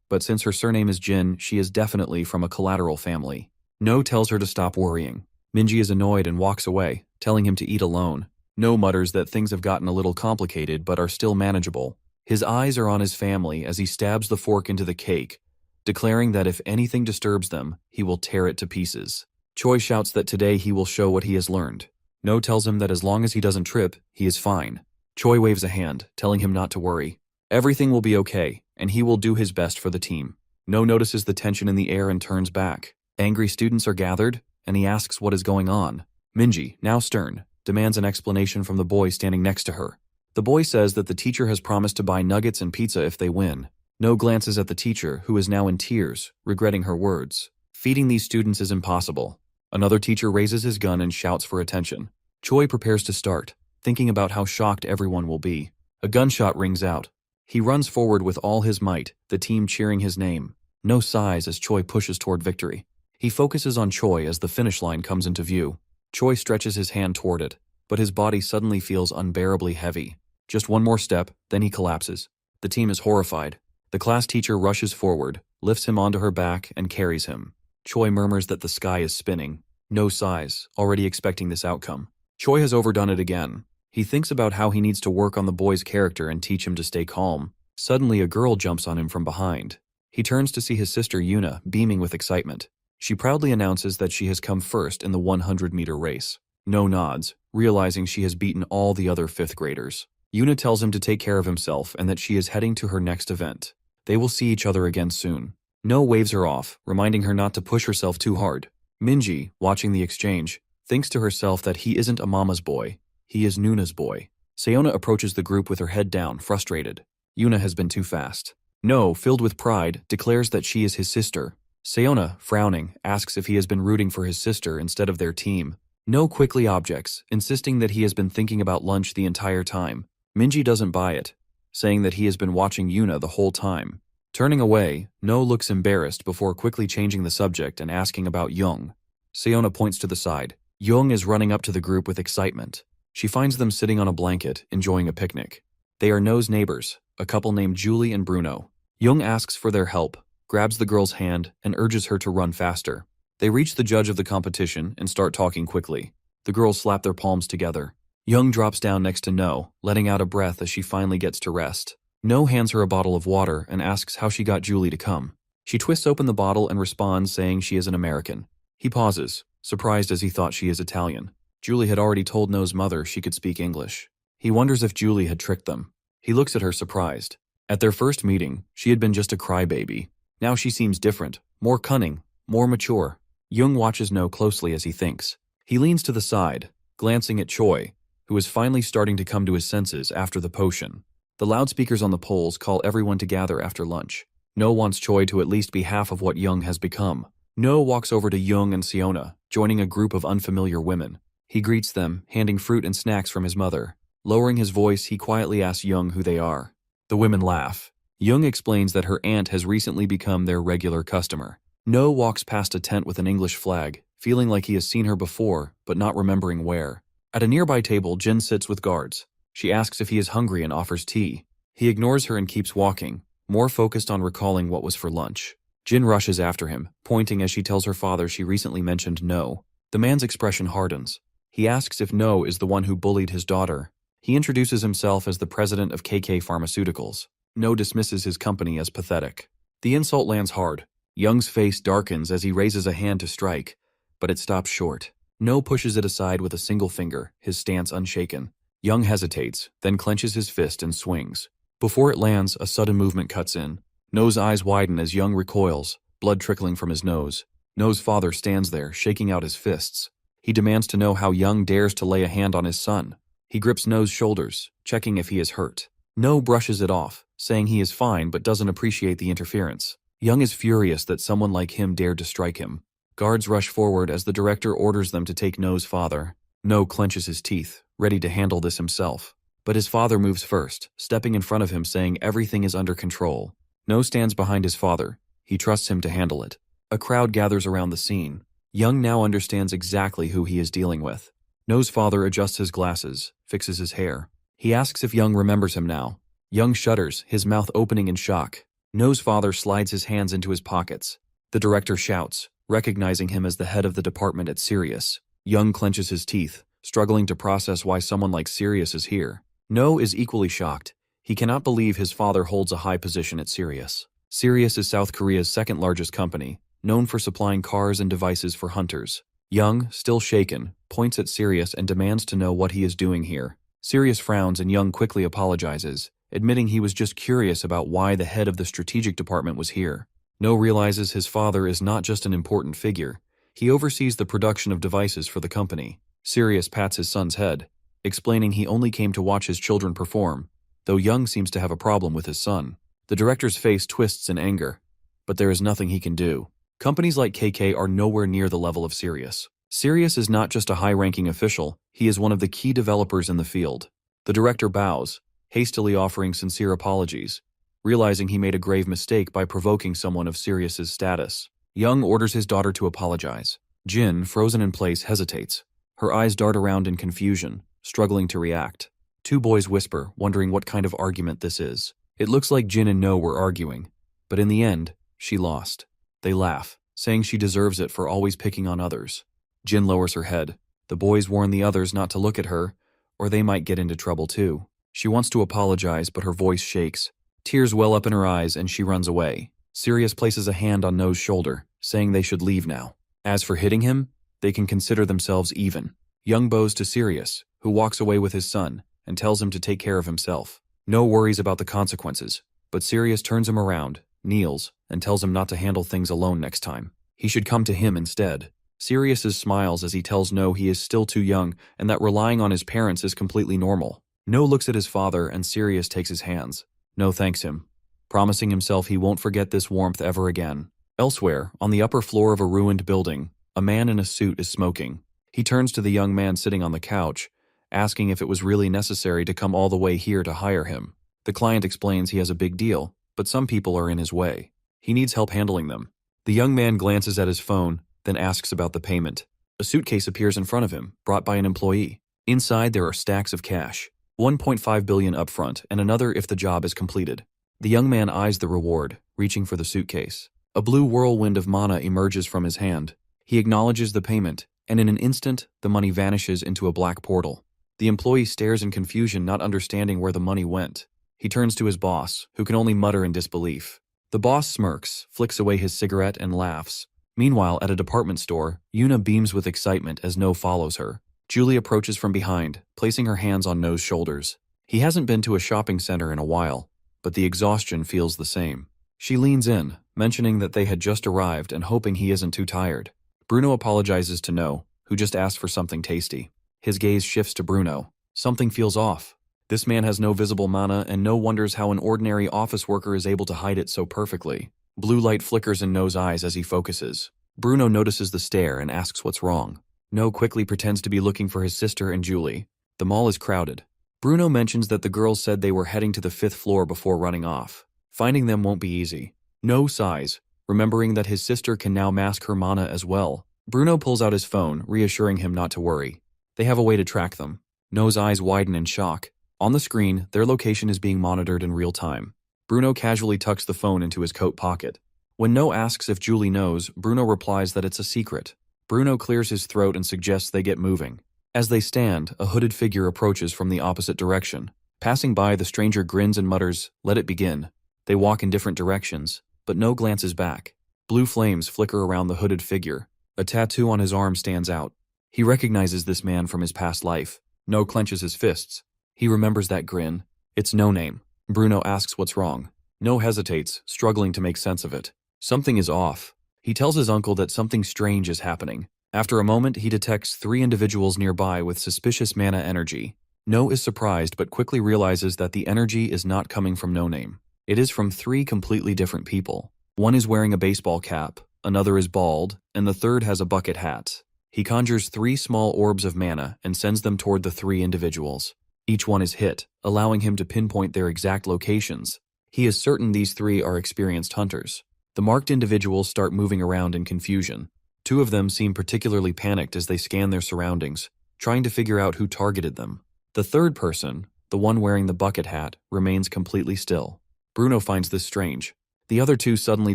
Speaker 1: But since her surname is Jin, she is definitely from a collateral family. No tells her to stop worrying. Minji is annoyed and walks away, telling him to eat alone. No mutters that things have gotten a little complicated but are still manageable. His eyes are on his family as he stabs the fork into the cake, declaring that if anything disturbs them, he will tear it to pieces. Choi shouts that today he will show what he has learned. No tells him that as long as he doesn't trip, he is fine. Choi waves a hand, telling him not to worry. Everything will be okay, and he will do his best for the team. No notices the tension in the air and turns back. Angry students are gathered, and he asks what is going on. Minji, now stern, demands an explanation from the boy standing next to her. The boy says that the teacher has promised to buy nuggets and pizza if they win. No glances at the teacher, who is now in tears, regretting her words. Feeding these students is impossible. Another teacher raises his gun and shouts for attention. Choi prepares to start, thinking about how shocked everyone will be. A gunshot rings out. He runs forward with all his might, the team cheering his name. No sighs as Choi pushes toward victory. He focuses on Choi as the finish line comes into view. Choi stretches his hand toward it, but his body suddenly feels unbearably heavy. Just one more step, then he collapses. The team is horrified. The class teacher rushes forward, lifts him onto her back, and carries him. Choi murmurs that the sky is spinning. No sighs, already expecting this outcome. Choi has overdone it again. He thinks about how he needs to work on the boy's character and teach him to stay calm. Suddenly, a girl jumps on him from behind. He turns to see his sister Yuna, beaming with excitement. She proudly announces that she has come first in the 100-meter race. No nods, realizing she has beaten all the other 5th graders. Yuna tells him to take care of himself and that she is heading to her next event. They will see each other again soon. No waves her off, reminding her not to push herself too hard. Minji, watching the exchange, thinks to herself that he isn't a mama's boy, he is Nuna's boy. Sayona approaches the group with her head down, frustrated. Yuna has been too fast. No, filled with pride, declares that she is his sister. Sayona, frowning, asks if he has been rooting for his sister instead of their team. No quickly objects, insisting that he has been thinking about lunch the entire time. Minji doesn't buy it, saying that he has been watching Yuna the whole time. Turning away, No looks embarrassed before quickly changing the subject and asking about Young. Sayona points to the side. Young is running up to the group with excitement. She finds them sitting on a blanket, enjoying a picnic. They are No's neighbors, a couple named Julie and Bruno. Young asks for their help, grabs the girl's hand, and urges her to run faster. They reach the judge of the competition and start talking quickly. The girls slap their palms together. Young drops down next to No, letting out a breath as she finally gets to rest. No hands her a bottle of water and asks how she got Julie to come. She twists open the bottle and responds saying she is an American. He pauses, surprised as he thought she is Italian. Julie had already told No's mother she could speak English. He wonders if Julie had tricked them. He looks at her surprised. At their first meeting, she had been just a crybaby. Now she seems different, more cunning, more mature. Young watches No closely as he thinks. He leans to the side, glancing at Choi, who is finally starting to come to his senses after the potion. The loudspeakers on the poles call everyone to gather after lunch. No wants Choi to at least be half of what Young has become. No walks over to Young and Siona, joining a group of unfamiliar women. He greets them, handing fruit and snacks from his mother. Lowering his voice, he quietly asks Young who they are. The women laugh. Young explains that her aunt has recently become their regular customer. No walks past a tent with an English flag, feeling like he has seen her before, but not remembering where. At a nearby table, Jin sits with guards. She asks if he is hungry and offers tea. He ignores her and keeps walking, more focused on recalling what was for lunch. Jin rushes after him, pointing as she tells her father she recently mentioned No. The man's expression hardens. He asks if No is the one who bullied his daughter. He introduces himself as the president of KK Pharmaceuticals. No dismisses his company as pathetic. The insult lands hard. Young's face darkens as he raises a hand to strike, but it stops short. No pushes it aside with a single finger, his stance unshaken. Young hesitates, then clenches his fist and swings. Before it lands, a sudden movement cuts in. No's eyes widen as Young recoils, blood trickling from his nose. No's father stands there, shaking out his fists. He demands to know how Young dares to lay a hand on his son. He grips No's shoulders, checking if he is hurt. No brushes it off, saying he is fine but doesn't appreciate the interference. Young is furious that someone like him dared to strike him. Guards rush forward as the director orders them to take No's father. No clenches his teeth, ready to handle this himself. But his father moves first, stepping in front of him saying everything is under control. No stands behind his father. He trusts him to handle it. A crowd gathers around the scene. Young now understands exactly who he is dealing with. No's father adjusts his glasses, fixes his hair. He asks if Young remembers him now. Young shudders, his mouth opening in shock. No's father slides his hands into his pockets. The director shouts, recognizing him as the head of the department at Sirius. Young clenches his teeth, struggling to process why someone like Sirius is here. No is equally shocked. He cannot believe his father holds a high position at Sirius. Sirius is South Korea's second largest company, known for supplying cars and devices for hunters. Young, still shaken, points at Sirius and demands to know what he is doing here. Sirius frowns and Young quickly apologizes, admitting he was just curious about why the head of the strategic department was here. No realizes his father is not just an important figure. He oversees the production of devices for the company. Sirius pats his son's head, explaining he only came to watch his children perform, though Young seems to have a problem with his son. The director's face twists in anger, but there is nothing he can do. Companies like KK are nowhere near the level of Sirius. Sirius is not just a high-ranking official, he is one of the key developers in the field. The director bows, hastily offering sincere apologies, realizing he made a grave mistake by provoking someone of Sirius's status. Young orders his daughter to apologize. Jin, frozen in place, hesitates. Her eyes dart around in confusion, struggling to react. Two boys whisper, wondering what kind of argument this is. It looks like Jin and No were arguing, but in the end, she lost. They laugh, saying she deserves it for always picking on others. Jin lowers her head. The boys warn the others not to look at her, or they might get into trouble too. She wants to apologize, but her voice shakes. Tears well up in her eyes and she runs away. Sirius places a hand on No's shoulder, saying they should leave now. As for hitting him, they can consider themselves even. Young bows to Sirius, who walks away with his son and tells him to take care of himself. No worries about the consequences, but Sirius turns him around, kneels, and tells him not to handle things alone next time. He should come to him instead. Sirius smiles as he tells No he is still too young and that relying on his parents is completely normal. No looks at his father and Sirius takes his hands. No thanks him, promising himself he won't forget this warmth ever again. Elsewhere, on the upper floor of a ruined building, a man in a suit is smoking. He turns to the young man sitting on the couch, asking if it was really necessary to come all the way here to hire him. The client explains he has a big deal, but some people are in his way. He needs help handling them. The young man glances at his phone, then asks about the payment. A suitcase appears in front of him, brought by an employee. Inside there are stacks of cash, 1.5 billion upfront and another if the job is completed. The young man eyes the reward, reaching for the suitcase. A blue whirlwind of mana emerges from his hand. He acknowledges the payment, and in an instant, the money vanishes into a black portal. The employee stares in confusion, not understanding where the money went. He turns to his boss, who can only mutter in disbelief. The boss smirks, flicks away his cigarette, and laughs. Meanwhile, at a department store, Yuna beams with excitement as No follows her. Julie approaches from behind, placing her hands on No's shoulders. He hasn't been to a shopping center in a while, but the exhaustion feels the same. She leans in, mentioning that they had just arrived and hoping he isn't too tired. Bruno apologizes to No, who just asked for something tasty. His gaze shifts to Bruno. Something feels off. This man has no visible mana, and No wonders how an ordinary office worker is able to hide it so perfectly. Blue light flickers in No's eyes as he focuses. Bruno notices the stare and asks what's wrong. No quickly pretends to be looking for his sister and Julie. The mall is crowded. Bruno mentions that the girls said they were heading to the 5th floor before running off. Finding them won't be easy. No sighs, remembering that his sister can now mask her mana as well. Bruno pulls out his phone, reassuring him not to worry. They have a way to track them. No's eyes widen in shock. On the screen, their location is being monitored in real time. Bruno casually tucks the phone into his coat pocket. When No asks if Julie knows, Bruno replies that it's a secret. Bruno clears his throat and suggests they get moving. As they stand, a hooded figure approaches from the opposite direction. Passing by, the stranger grins and mutters, "Let it begin." They walk in different directions, but No glances back. Blue flames flicker around the hooded figure. A tattoo on his arm stands out. He recognizes this man from his past life. No clenches his fists. He remembers that grin. It's No Name. Bruno asks what's wrong. No hesitates, struggling to make sense of it. Something is off. He tells his uncle that something strange is happening. After a moment, he detects 3 individuals nearby with suspicious mana energy. No is surprised but quickly realizes that the energy is not coming from No Name. It is from 3 completely different people. One is wearing a baseball cap, another is bald, and the third has a bucket hat. He conjures 3 small orbs of mana and sends them toward the 3 individuals. Each one is hit, allowing him to pinpoint their exact locations. He is certain these 3 are experienced hunters. The marked individuals start moving around in confusion. 2 of them seem particularly panicked as they scan their surroundings, trying to figure out who targeted them. The third person, the one wearing the bucket hat, remains completely still. Bruno finds this strange. The other 2 suddenly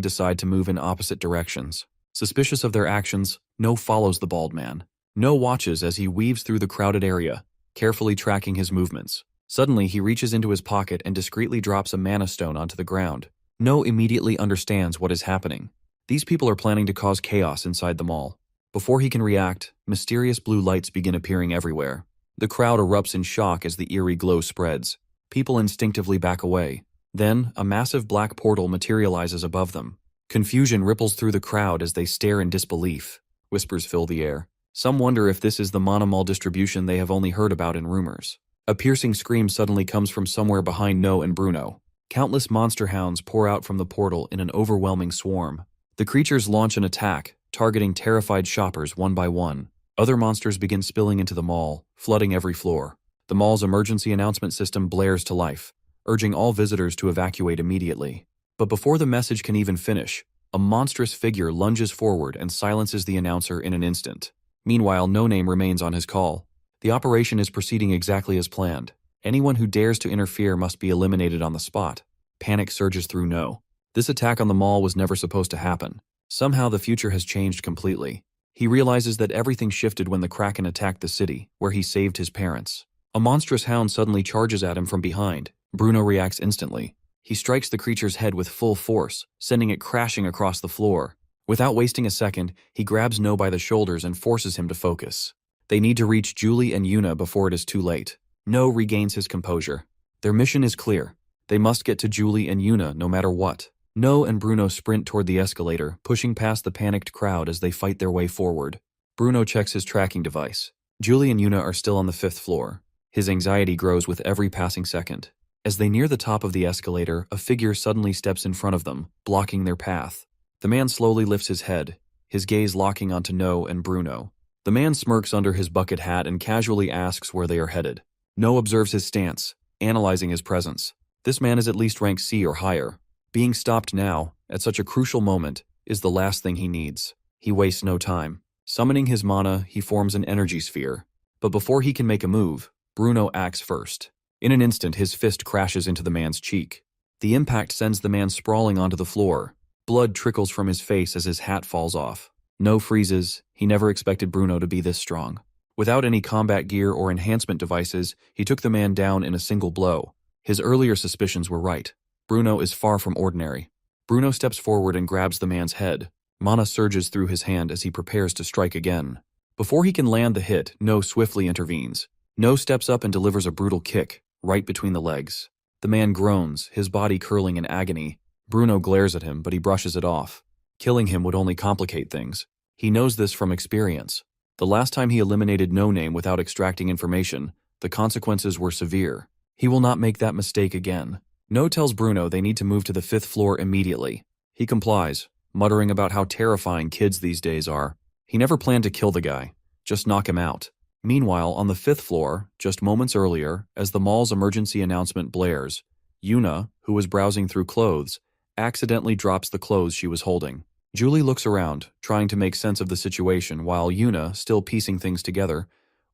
Speaker 1: decide to move in opposite directions. Suspicious of their actions, No follows the bald man. No watches as he weaves through the crowded area, carefully tracking his movements. Suddenly, he reaches into his pocket and discreetly drops a mana stone onto the ground. No immediately understands what is happening. These people are planning to cause chaos inside the mall. Before he can react, mysterious blue lights begin appearing everywhere. The crowd erupts in shock as the eerie glow spreads. People instinctively back away. Then, a massive black portal materializes above them. Confusion ripples through the crowd as they stare in disbelief. Whispers fill the air. Some wonder if this is the mana mall distribution they have only heard about in rumors. A piercing scream suddenly comes from somewhere behind No and Bruno. Countless monster hounds pour out from the portal in an overwhelming swarm. The creatures launch an attack, targeting terrified shoppers one by one. Other monsters begin spilling into the mall, flooding every floor. The mall's emergency announcement system blares to life, urging all visitors to evacuate immediately. But before the message can even finish, a monstrous figure lunges forward and silences the announcer in an instant. Meanwhile, No Name remains on his call. The operation is proceeding exactly as planned. Anyone who dares to interfere must be eliminated on the spot. Panic surges through No. This attack on the mall was never supposed to happen. Somehow the future has changed completely. He realizes that everything shifted when the Kraken attacked the city, where he saved his parents. A monstrous hound suddenly charges at him from behind. Bruno reacts instantly. He strikes the creature's head with full force, sending it crashing across the floor. Without wasting a second, he grabs No by the shoulders and forces him to focus. They need to reach Julie and Yuna before it is too late. No regains his composure. Their mission is clear. They must get to Julie and Yuna no matter what. No and Bruno sprint toward the escalator, pushing past the panicked crowd as they fight their way forward. Bruno checks his tracking device. Julie and Yuna are still on the 5th floor. His anxiety grows with every passing second. As they near the top of the escalator, a figure suddenly steps in front of them, blocking their path. The man slowly lifts his head, his gaze locking onto No and Bruno. The man smirks under his bucket hat and casually asks where they are headed. No observes his stance, analyzing his presence. This man is at least rank C or higher. Being stopped now, at such a crucial moment, is the last thing he needs. He wastes no time. Summoning his mana, he forms an energy sphere. But before he can make a move, Bruno acts first. In an instant, his fist crashes into the man's cheek. The impact sends the man sprawling onto the floor. Blood trickles from his face as his hat falls off. No freezes. He never expected Bruno to be this strong. Without any combat gear or enhancement devices, he took the man down in a single blow. His earlier suspicions were right. Bruno is far from ordinary. Bruno steps forward and grabs the man's head. Mana surges through his hand as he prepares to strike again. Before he can land the hit, No swiftly intervenes. No steps up and delivers a brutal kick, right between the legs. The man groans, his body curling in agony. Bruno glares at him, but he brushes it off. Killing him would only complicate things. He knows this from experience. The last time he eliminated No Name without extracting information, the consequences were severe. He will not make that mistake again. No tells Bruno they need to move to the 5th floor immediately. He complies, muttering about how terrifying kids these days are. He never planned to kill the guy, just knock him out. Meanwhile, on the 5th floor, just moments earlier, as the mall's emergency announcement blares, Yuna, who was browsing through clothes, accidentally drops the clothes she was holding. Julie looks around, trying to make sense of the situation, while Yuna, still piecing things together,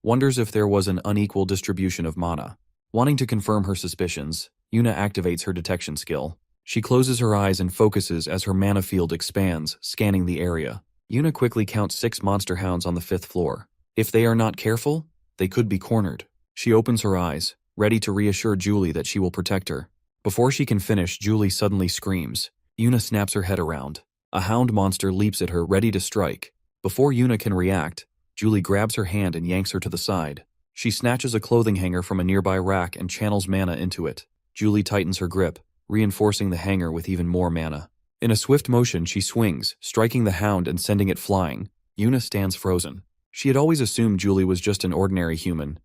Speaker 1: wonders if there was an unequal distribution of mana. Wanting to confirm her suspicions, Yuna activates her detection skill. She closes her eyes and focuses as her mana field expands, scanning the area. Yuna quickly counts 6 monster hounds on the 5th floor. If they are not careful, they could be cornered. She opens her eyes, ready to reassure Julie that she will protect her. Before she can finish, Julie suddenly screams. Yuna snaps her head around. A hound monster leaps at her, ready to strike. Before Yuna can react, Julie grabs her hand and yanks her to the side. She snatches a clothing hanger from a nearby rack and channels mana into it. Julie tightens her grip, reinforcing the hanger with even more mana. In a swift motion, she swings, striking the hound and sending it flying. Yuna stands frozen. She had always assumed Julie was just an ordinary human,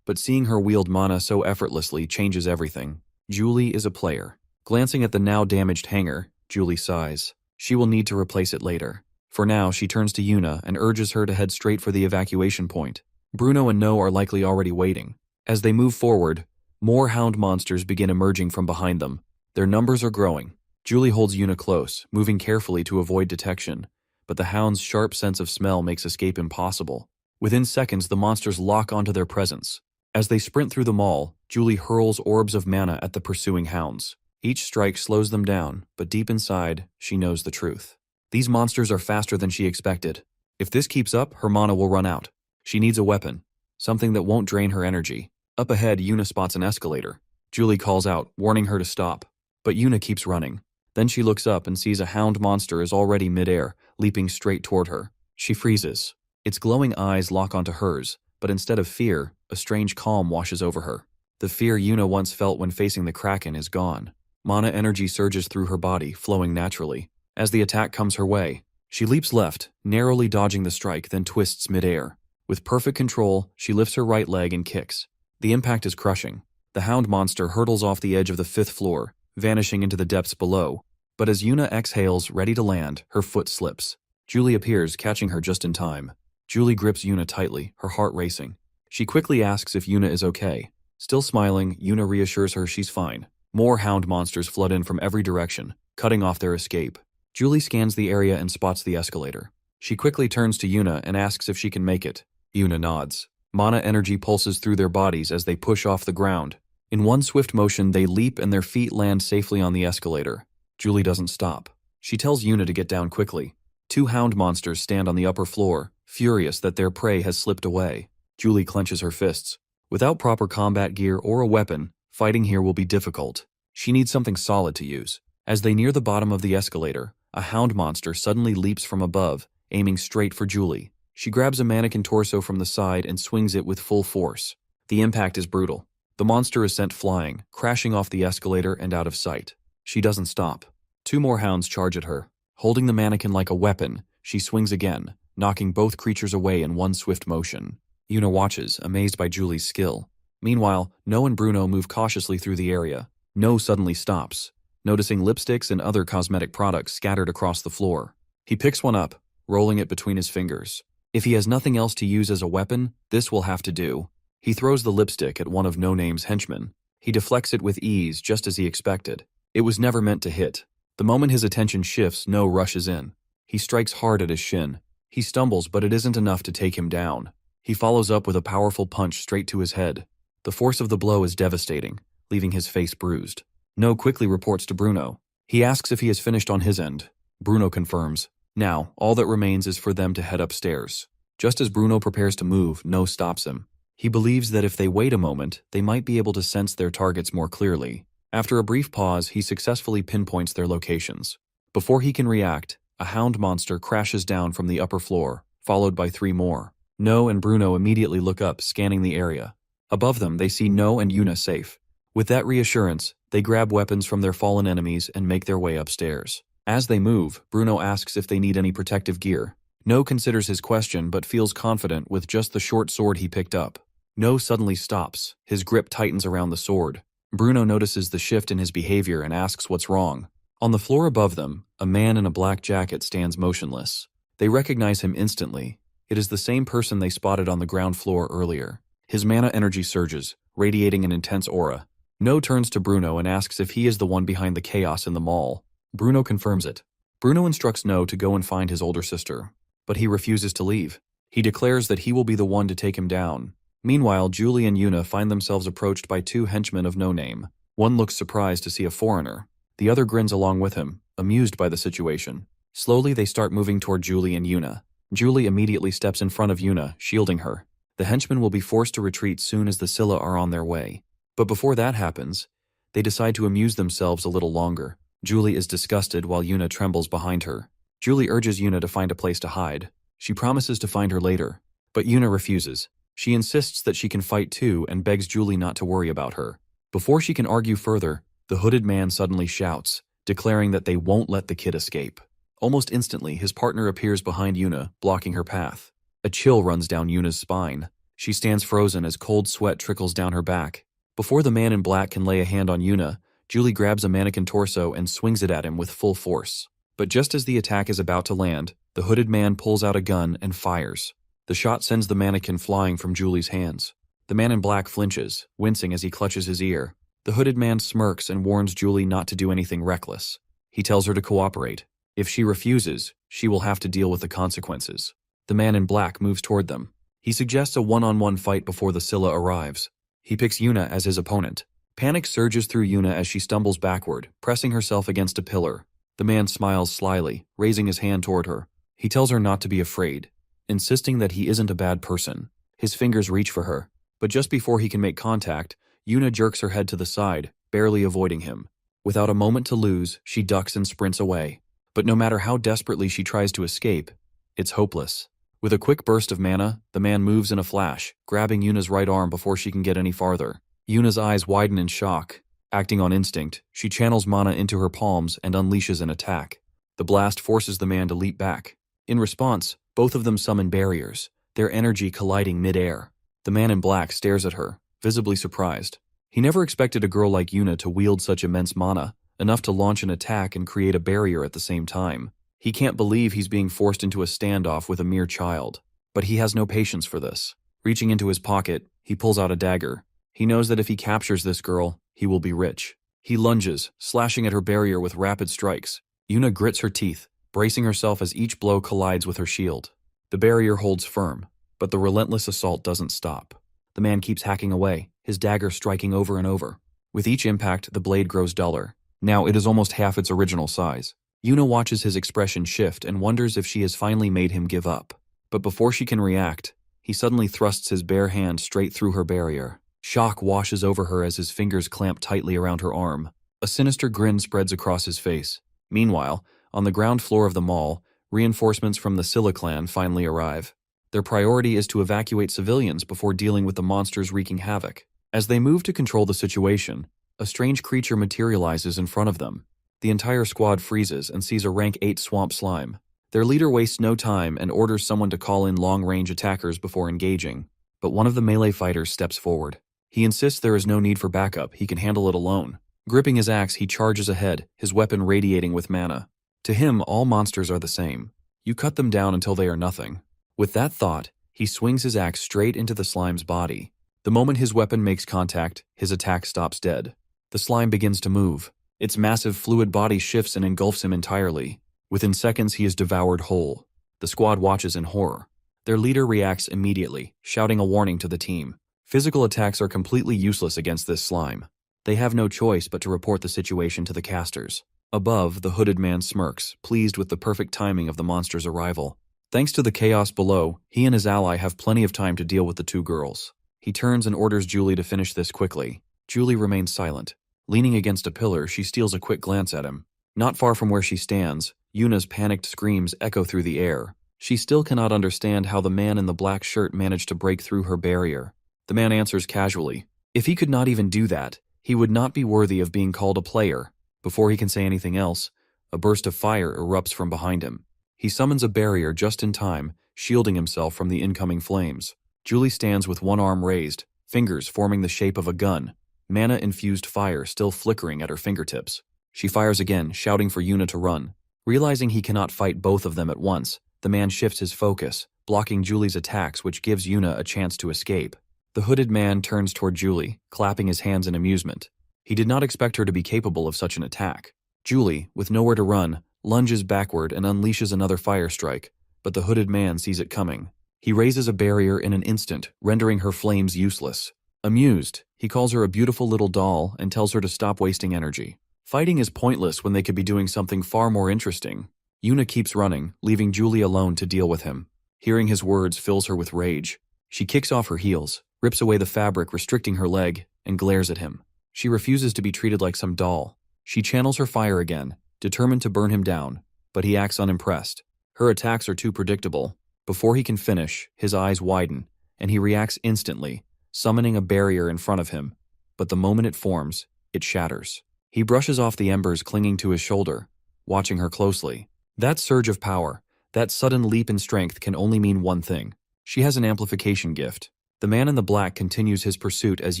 Speaker 1: but seeing her wield mana so effortlessly changes everything. Julie is a player. Glancing at the now damaged hanger, Julie sighs. She will need to replace it later. For now, she turns to Yuna and urges her to head straight for the evacuation point. Bruno and No are likely already waiting. As they move forward, more hound monsters begin emerging from behind them. Their numbers are growing. Julie holds Yuna close, moving carefully to avoid detection, but the hound's sharp sense of smell makes escape impossible. Within seconds, the monsters lock onto their presence. As they sprint through the mall, Julie hurls orbs of mana at the pursuing hounds. Each strike slows them down, but deep inside, she knows the truth. These monsters are faster than she expected. If this keeps up, her mana will run out. She needs a weapon, something that won't drain her energy. Up ahead, Yuna spots an escalator. Julie calls out, warning her to stop. But Yuna keeps running. Then she looks up and sees a hound monster is already midair, leaping straight toward her. She freezes. Its glowing eyes lock onto hers, but instead of fear, a strange calm washes over her. The fear Yuna once felt when facing the Kraken is gone. Mana energy surges through her body, flowing naturally. As the attack comes her way, she leaps left, narrowly dodging the strike, then twists midair. With perfect control, she lifts her right leg and kicks. The impact is crushing. The hound monster hurtles off the edge of the 5th floor, vanishing into the depths below. But as Yuna exhales, ready to land, her foot slips. Julie appears, catching her just in time. Julie grips Yuna tightly, her heart racing. She quickly asks if Yuna is okay. Still smiling, Yuna reassures her she's fine. More hound monsters flood in from every direction, cutting off their escape. Julie scans the area and spots the escalator. She quickly turns to Yuna and asks if she can make it. Yuna nods. Mana energy pulses through their bodies as they push off the ground. In one swift motion, they leap and their feet land safely on the escalator. Julie doesn't stop. She tells Yuna to get down quickly. 2 hound monsters stand on the upper floor, furious that their prey has slipped away. Julie clenches her fists. Without proper combat gear or a weapon, fighting here will be difficult. She needs something solid to use. As they near the bottom of the escalator, a hound monster suddenly leaps from above, aiming straight for Julie. She grabs a mannequin torso from the side and swings it with full force. The impact is brutal. The monster is sent flying, crashing off the escalator and out of sight. She doesn't stop. 2 more hounds charge at her. Holding the mannequin like a weapon, she swings again, knocking both creatures away in one swift motion. Yuna watches, amazed by Julie's skill. Meanwhile, No and Bruno move cautiously through the area. No suddenly stops, noticing lipsticks and other cosmetic products scattered across the floor. He picks one up, rolling it between his fingers. If he has nothing else to use as a weapon, this will have to do. He throws the lipstick at one of No Name's henchmen. He deflects it with ease, just as he expected. It was never meant to hit. The moment his attention shifts, No rushes in. He strikes hard at his shin. He stumbles, but it isn't enough to take him down. He follows up with a powerful punch straight to his head. The force of the blow is devastating, leaving his face bruised. No quickly reports to Bruno. He asks if he has finished on his end. Bruno confirms. Now, all that remains is for them to head upstairs. Just as Bruno prepares to move, No stops him. He believes that if they wait a moment, they might be able to sense their targets more clearly. After a brief pause, he successfully pinpoints their locations. Before he can react, a hound monster crashes down from the upper floor, followed by 3 more. No and Bruno immediately look up, scanning the area. Above them, they see No and Yuna safe. With that reassurance, they grab weapons from their fallen enemies and make their way upstairs. As they move, Bruno asks if they need any protective gear. No considers his question but feels confident with just the short sword he picked up. No suddenly stops. His grip tightens around the sword. Bruno notices the shift in his behavior and asks what's wrong. On the floor above them, a man in a black jacket stands motionless. They recognize him instantly. It is the same person they spotted on the ground floor earlier. His mana energy surges, radiating an intense aura. No turns to Bruno and asks if he is the one behind the chaos in the mall. Bruno confirms it. Bruno instructs No to go and find his older sister, but he refuses to leave. He declares that he will be the one to take him down. Meanwhile, Julie and Yuna find themselves approached by 2 henchmen of no name. One looks surprised to see a foreigner. The other grins along with him, amused by the situation. Slowly, they start moving toward Julie and Yuna. Julie immediately steps in front of Yuna, shielding her. The henchmen will be forced to retreat soon as the Scylla are on their way. But before that happens, they decide to amuse themselves a little longer. Julie is disgusted while Yuna trembles behind her. Julie urges Yuna to find a place to hide. She promises to find her later, but Yuna refuses. She insists that she can fight too and begs Julie not to worry about her. Before she can argue further, the hooded man suddenly shouts, declaring that they won't let the kid escape. Almost instantly, his partner appears behind Yuna, blocking her path. A chill runs down Yuna's spine. She stands frozen as cold sweat trickles down her back. Before the man in black can lay a hand on Yuna, Julie grabs a mannequin torso and swings it at him with full force. But just as the attack is about to land, the hooded man pulls out a gun and fires. The shot sends the mannequin flying from Julie's hands. The man in black flinches, wincing as he clutches his ear. The hooded man smirks and warns Julie not to do anything reckless. He tells her to cooperate. If she refuses, she will have to deal with the consequences. The man in black moves toward them. He suggests a one-on-one fight before the Scylla arrives. He picks Yuna as his opponent. Panic surges through Yuna as she stumbles backward, pressing herself against a pillar. The man smiles slyly, raising his hand toward her. He tells her not to be afraid, insisting that he isn't a bad person. His fingers reach for her, but just before he can make contact, Yuna jerks her head to the side, barely avoiding him. Without a moment to lose, she ducks and sprints away. But no matter how desperately she tries to escape, it's hopeless. With a quick burst of mana, the man moves in a flash, grabbing Yuna's right arm before she can get any farther. Yuna's eyes widen in shock. Acting on instinct, she channels mana into her palms and unleashes an attack. The blast forces the man to leap back. In response, both of them summon barriers, their energy colliding mid-air. The man in black stares at her, visibly surprised. He never expected a girl like Yuna to wield such immense mana, enough to launch an attack and create a barrier at the same time. He can't believe he's being forced into a standoff with a mere child. But he has no patience for this. Reaching into his pocket, he pulls out a dagger. He knows that if he captures this girl, he will be rich. He lunges, slashing at her barrier with rapid strikes. Yuna grits her teeth, bracing herself as each blow collides with her shield. The barrier holds firm, but the relentless assault doesn't stop. The man keeps hacking away, his dagger striking over and over. With each impact, the blade grows duller. Now it is almost half its original size. Yuna watches his expression shift and wonders if she has finally made him give up. But before she can react, he suddenly thrusts his bare hand straight through her barrier. Shock washes over her as his fingers clamp tightly around her arm. A sinister grin spreads across his face. Meanwhile, on the ground floor of the mall, reinforcements from the Scylla clan finally arrive. Their priority is to evacuate civilians before dealing with the monsters wreaking havoc. As they move to control the situation, a strange creature materializes in front of them. The entire squad freezes and sees a rank 8 swamp slime. Their leader wastes no time and orders someone to call in long-range attackers before engaging. But one of the melee fighters steps forward. He insists there is no need for backup, he can handle it alone. Gripping his axe, he charges ahead, his weapon radiating with mana. To him, all monsters are the same. You cut them down until they are nothing. With that thought, he swings his axe straight into the slime's body. The moment his weapon makes contact, his attack stops dead. The slime begins to move. Its massive fluid body shifts and engulfs him entirely. Within seconds, he is devoured whole. The squad watches in horror. Their leader reacts immediately, shouting a warning to the team. Physical attacks are completely useless against this slime. They have no choice but to report the situation to the casters. Above, the hooded man smirks, pleased with the perfect timing of the monster's arrival. Thanks to the chaos below, he and his ally have plenty of time to deal with the two girls. He turns and orders Julie to finish this quickly. Julie remains silent. Leaning against a pillar, she steals a quick glance at him. Not far from where she stands, Yuna's panicked screams echo through the air. She still cannot understand how the man in the black shirt managed to break through her barrier. The man answers casually. If he could not even do that, he would not be worthy of being called a player. Before he can say anything else, a burst of fire erupts from behind him. He summons a barrier just in time, shielding himself from the incoming flames. Julie stands with one arm raised, fingers forming the shape of a gun, mana-infused fire still flickering at her fingertips. She fires again, shouting for Yuna to run. Realizing he cannot fight both of them at once, the man shifts his focus, blocking Julie's attacks, which gives Yuna a chance to escape. The hooded man turns toward Julie, clapping his hands in amusement. He did not expect her to be capable of such an attack. Julie, with nowhere to run, lunges backward and unleashes another fire strike, but the hooded man sees it coming. He raises a barrier in an instant, rendering her flames useless. Amused, he calls her a beautiful little doll and tells her to stop wasting energy. Fighting is pointless when they could be doing something far more interesting. Yuna keeps running, leaving Julie alone to deal with him. Hearing his words fills her with rage. She kicks off her heels, rips away the fabric restricting her leg, and glares at him. She refuses to be treated like some doll. She channels her fire again, determined to burn him down, but he acts unimpressed. Her attacks are too predictable. Before he can finish, his eyes widen, and he reacts instantly, summoning a barrier in front of him. But the moment it forms, it shatters. He brushes off the embers clinging to his shoulder, watching her closely. That surge of power, that sudden leap in strength can only mean one thing. She has an amplification gift. The man in the black continues his pursuit as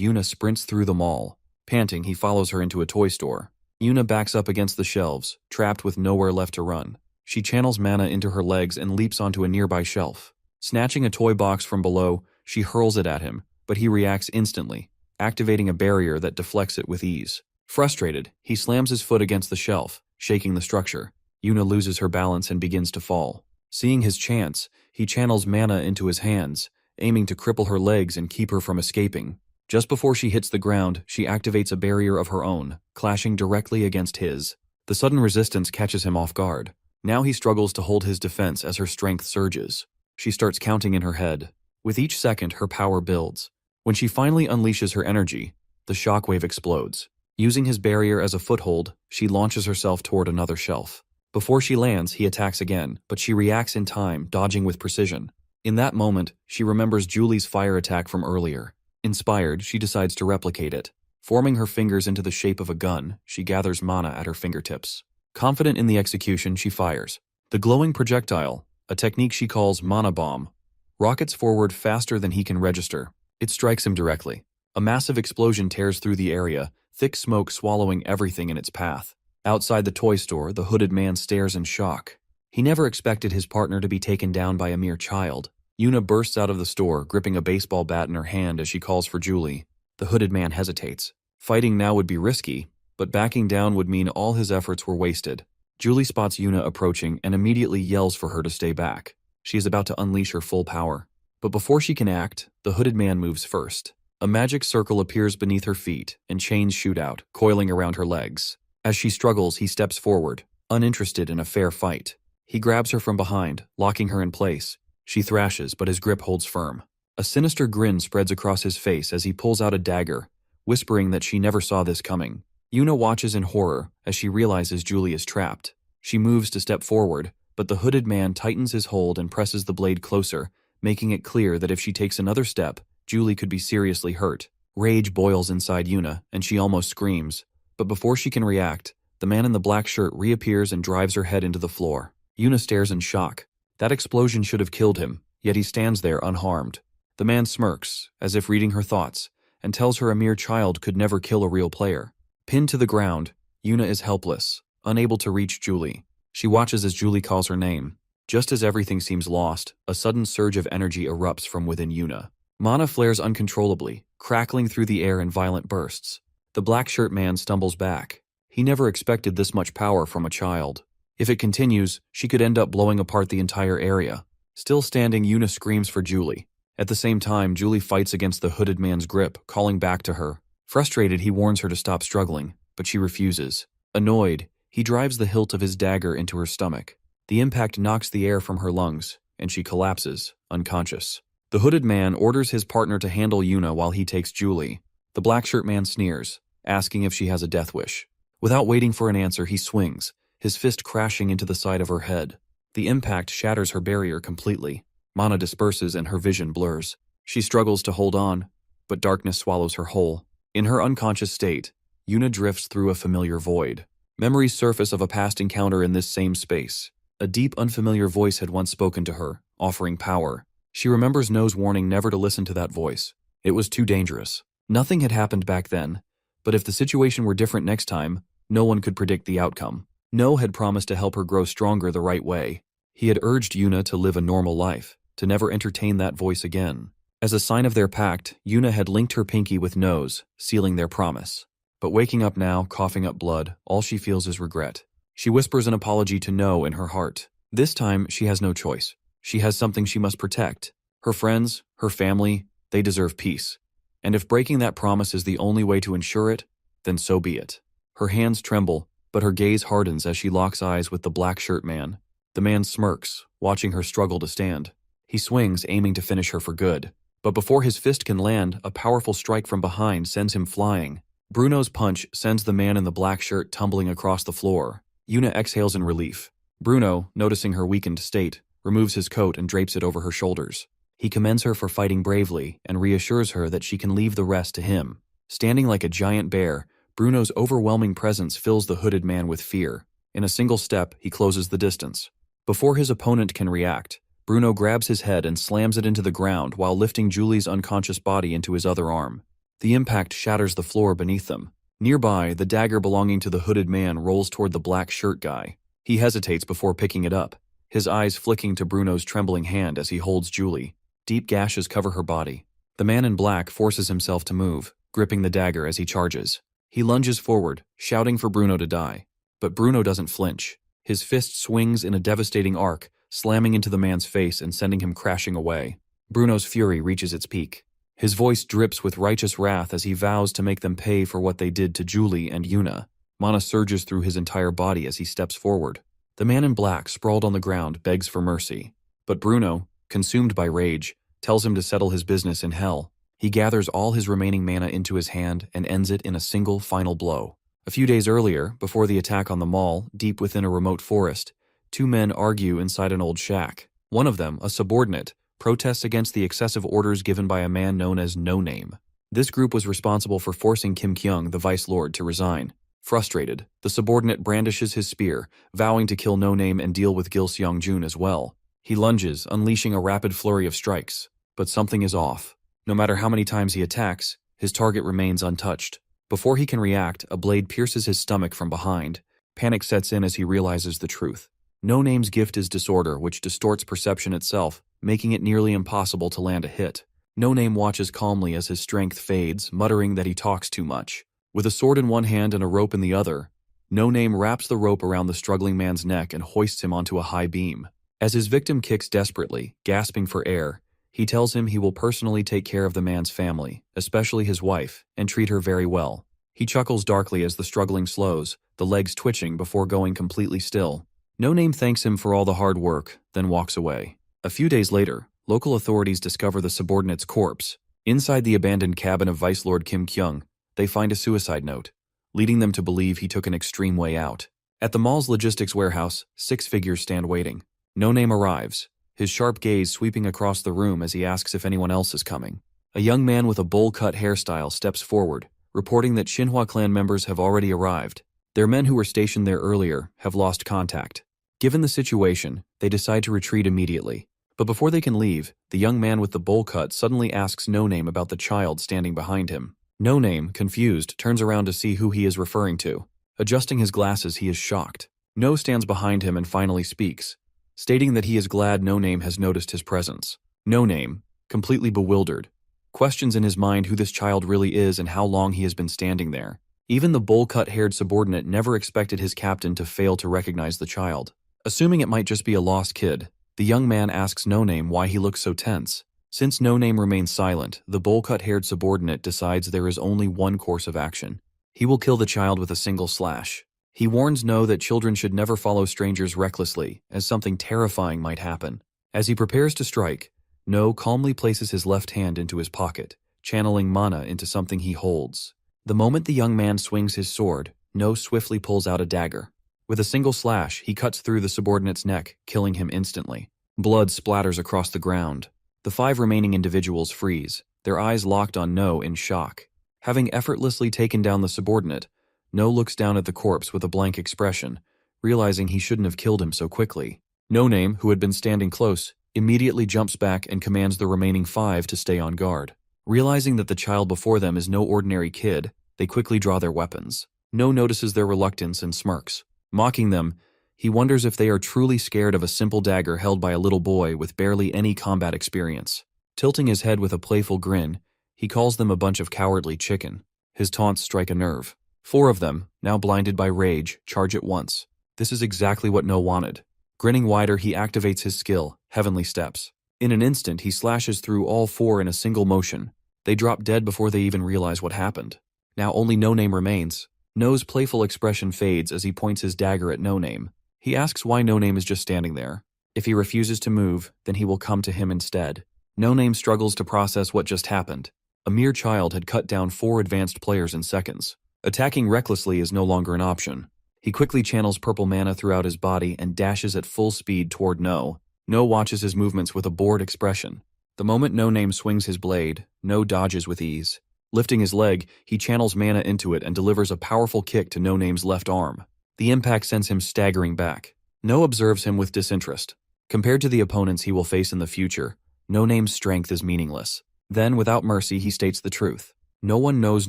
Speaker 1: Yuna sprints through the mall. Panting, he follows her into a toy store. Yuna backs up against the shelves, trapped with nowhere left to run. She channels mana into her legs and leaps onto a nearby shelf. Snatching a toy box from below, she hurls it at him, but he reacts instantly, activating a barrier that deflects it with ease. Frustrated, he slams his foot against the shelf, shaking the structure. Yuna loses her balance and begins to fall. Seeing his chance, he channels mana into his hands, aiming to cripple her legs and keep her from escaping. Just before she hits the ground, she activates a barrier of her own, clashing directly against his. The sudden resistance catches him off guard. Now he struggles to hold his defense as her strength surges. She starts counting in her head. With each second, her power builds. When she finally unleashes her energy, the shockwave explodes. Using his barrier as a foothold, she launches herself toward another shelf. Before she lands, he attacks again, but she reacts in time, dodging with precision. In that moment, she remembers Julie's fire attack from earlier. Inspired, she decides to replicate it. Forming her fingers into the shape of a gun, she gathers mana at her fingertips. Confident in the execution, she fires. The glowing projectile, a technique she calls mana bomb, rockets forward faster than he can register. It strikes him directly. A massive explosion tears through the area, thick smoke swallowing everything in its path. Outside the toy store, the hooded man stares in shock. He never expected his partner to be taken down by a mere child. Yuna bursts out of the store, gripping a baseball bat in her hand as she calls for Julie. The hooded man hesitates. Fighting now would be risky, but backing down would mean all his efforts were wasted. Julie spots Yuna approaching and immediately yells for her to stay back. She is about to unleash her full power. But before she can act, the hooded man moves first. A magic circle appears beneath her feet, and chains shoot out, coiling around her legs. As she struggles, he steps forward, uninterested in a fair fight. He grabs her from behind, locking her in place. She thrashes, but his grip holds firm. A sinister grin spreads across his face as he pulls out a dagger, whispering that she never saw this coming. Yuna watches in horror as she realizes Julie is trapped. She moves to step forward, but the hooded man tightens his hold and presses the blade closer, making it clear that if she takes another step, Julie could be seriously hurt. Rage boils inside Yuna, and she almost screams. But before she can react, the man in the black shirt reappears and drives her head into the floor. Yuna stares in shock. That explosion should have killed him, yet he stands there unharmed. The man smirks, as if reading her thoughts, and tells her a mere child could never kill a real player. Pinned to the ground, Yuna is helpless, unable to reach Julie. She watches as Julie calls her name. Just as everything seems lost, a sudden surge of energy erupts from within Yuna. Mana flares uncontrollably, crackling through the air in violent bursts. The black shirt man stumbles back. He never expected this much power from a child. If it continues, she could end up blowing apart the entire area. Still standing, Yuna screams for Julie. At the same time, Julie fights against the hooded man's grip, calling back to her. Frustrated, he warns her to stop struggling, but she refuses. Annoyed, he drives the hilt of his dagger into her stomach. The impact knocks the air from her lungs, and she collapses, unconscious. The hooded man orders his partner to handle Yuna while he takes Julie. The black shirt man sneers, asking if she has a death wish. Without waiting for an answer, he swings, his fist crashing into the side of her head. The impact shatters her barrier completely. Mana disperses and her vision blurs. She struggles to hold on, but darkness swallows her whole. In her unconscious state, Yuna drifts through a familiar void. Memories surface of a past encounter in this same space. A deep, unfamiliar voice had once spoken to her, offering power. She remembers No's warning never to listen to that voice. It was too dangerous. Nothing had happened back then, but if the situation were different next time, no one could predict the outcome. No had promised to help her grow stronger the right way. He had urged Yuna to live a normal life, to never entertain that voice again. As a sign of their pact, Yuna had linked her pinky with No's, sealing their promise. But waking up now, coughing up blood, all she feels is regret. She whispers an apology to No in her heart. This time, she has no choice. She has something she must protect. Her friends, her family, they deserve peace. And if breaking that promise is the only way to ensure it, then so be it. Her hands tremble, but her gaze hardens as she locks eyes with the black shirt man. The man smirks, watching her struggle to stand. He swings, aiming to finish her for good. But before his fist can land, a powerful strike from behind sends him flying. Bruno's punch sends the man in the black shirt tumbling across the floor. Yuna exhales in relief. Bruno, noticing her weakened state, removes his coat and drapes it over her shoulders. He commends her for fighting bravely and reassures her that she can leave the rest to him. Standing like a giant bear, Bruno's overwhelming presence fills the hooded man with fear. In a single step, he closes the distance. Before his opponent can react, Bruno grabs his head and slams it into the ground while lifting Julie's unconscious body into his other arm. The impact shatters the floor beneath them. Nearby, the dagger belonging to the hooded man rolls toward the black shirt guy. He hesitates before picking it up, his eyes flicking to Bruno's trembling hand as he holds Julie. Deep gashes cover her body. The man in black forces himself to move, gripping the dagger as he charges. He lunges forward, shouting for Bruno to die. But Bruno doesn't flinch. His fist swings in a devastating arc, slamming into the man's face and sending him crashing away. Bruno's fury reaches its peak. His voice drips with righteous wrath as he vows to make them pay for what they did to Julie and Yuna. Mana surges through his entire body as he steps forward. The man in black, sprawled on the ground, begs for mercy. But Bruno, consumed by rage, tells him to settle his business in hell. He gathers all his remaining mana into his hand and ends it in a single final blow. A few days earlier, before the attack on the mall, deep within a remote forest, two men argue inside an old shack. One of them, a subordinate, protests against the excessive orders given by a man known as No Name. This group was responsible for forcing Kim Kyung, the Vice Lord, to resign. Frustrated, the subordinate brandishes his spear, vowing to kill No Name and deal with Gil Seong-jun as well. He lunges, unleashing a rapid flurry of strikes. But something is off. No matter how many times he attacks, his target remains untouched. Before he can react, a blade pierces his stomach from behind. Panic sets in as he realizes the truth. No Name's gift is disorder, which distorts perception itself, making it nearly impossible to land a hit. No Name watches calmly as his strength fades, muttering that he talks too much. With a sword in one hand and a rope in the other, No Name wraps the rope around the struggling man's neck and hoists him onto a high beam. As his victim kicks desperately, gasping for air, he tells him he will personally take care of the man's family, especially his wife, and treat her very well. He chuckles darkly as the struggling slows, the legs twitching before going completely still. No Name thanks him for all the hard work, then walks away. A few days later, local authorities discover the subordinate's corpse. Inside the abandoned cabin of Vice Lord Kim Kyung, they find a suicide note, leading them to believe he took an extreme way out. At the mall's logistics warehouse, 6 figures stand waiting. No Name arrives, his sharp gaze sweeping across the room as he asks if anyone else is coming. A young man with a bowl-cut hairstyle steps forward, reporting that Shinhwa clan members have already arrived. Their men who were stationed there earlier have lost contact. Given the situation, they decide to retreat immediately. But before they can leave, the young man with the bowl cut suddenly asks No Name about the child standing behind him. No Name, confused, turns around to see who he is referring to. Adjusting his glasses, he is shocked. No stands behind him and finally speaks, stating that he is glad No Name has noticed his presence. No Name, completely bewildered, questions in his mind who this child really is and how long he has been standing there. Even the bowl-cut-haired subordinate never expected his captain to fail to recognize the child. Assuming it might just be a lost kid, the young man asks No Name why he looks so tense. Since No Name remains silent, the bowl-cut-haired subordinate decides there is only one course of action. He will kill the child with a single slash. He warns No that children should never follow strangers recklessly, as something terrifying might happen. As he prepares to strike, No calmly places his left hand into his pocket, channeling mana into something he holds. The moment the young man swings his sword, No swiftly pulls out a dagger. With a single slash, he cuts through the subordinate's neck, killing him instantly. Blood splatters across the ground. The 5 remaining individuals freeze, their eyes locked on No in shock. Having effortlessly taken down the subordinate, No looks down at the corpse with a blank expression, realizing he shouldn't have killed him so quickly. No Name, who had been standing close, immediately jumps back and commands the remaining 5 to stay on guard. Realizing that the child before them is no ordinary kid, they quickly draw their weapons. No notices their reluctance and smirks. Mocking them, he wonders if they are truly scared of a simple dagger held by a little boy with barely any combat experience. Tilting his head with a playful grin, he calls them a bunch of cowardly chicken. His taunts strike a nerve. 4 of them, now blinded by rage, charge at once. This is exactly what No wanted. Grinning wider, he activates his skill, Heavenly Steps. In an instant, he slashes through all 4 in a single motion. They drop dead before they even realize what happened. Now only No Name remains. No's playful expression fades as he points his dagger at No Name. He asks why No Name is just standing there. If he refuses to move, then he will come to him instead. No Name struggles to process what just happened. A mere child had cut down 4 advanced players in seconds. Attacking recklessly is no longer an option. He quickly channels purple mana throughout his body and dashes at full speed toward No. No watches his movements with a bored expression. The moment No Name swings his blade, No dodges with ease. Lifting his leg, he channels mana into it and delivers a powerful kick to No Name's left arm. The impact sends him staggering back. No observes him with disinterest. Compared to the opponents he will face in the future, No Name's strength is meaningless. Then, without mercy, he states the truth. No one knows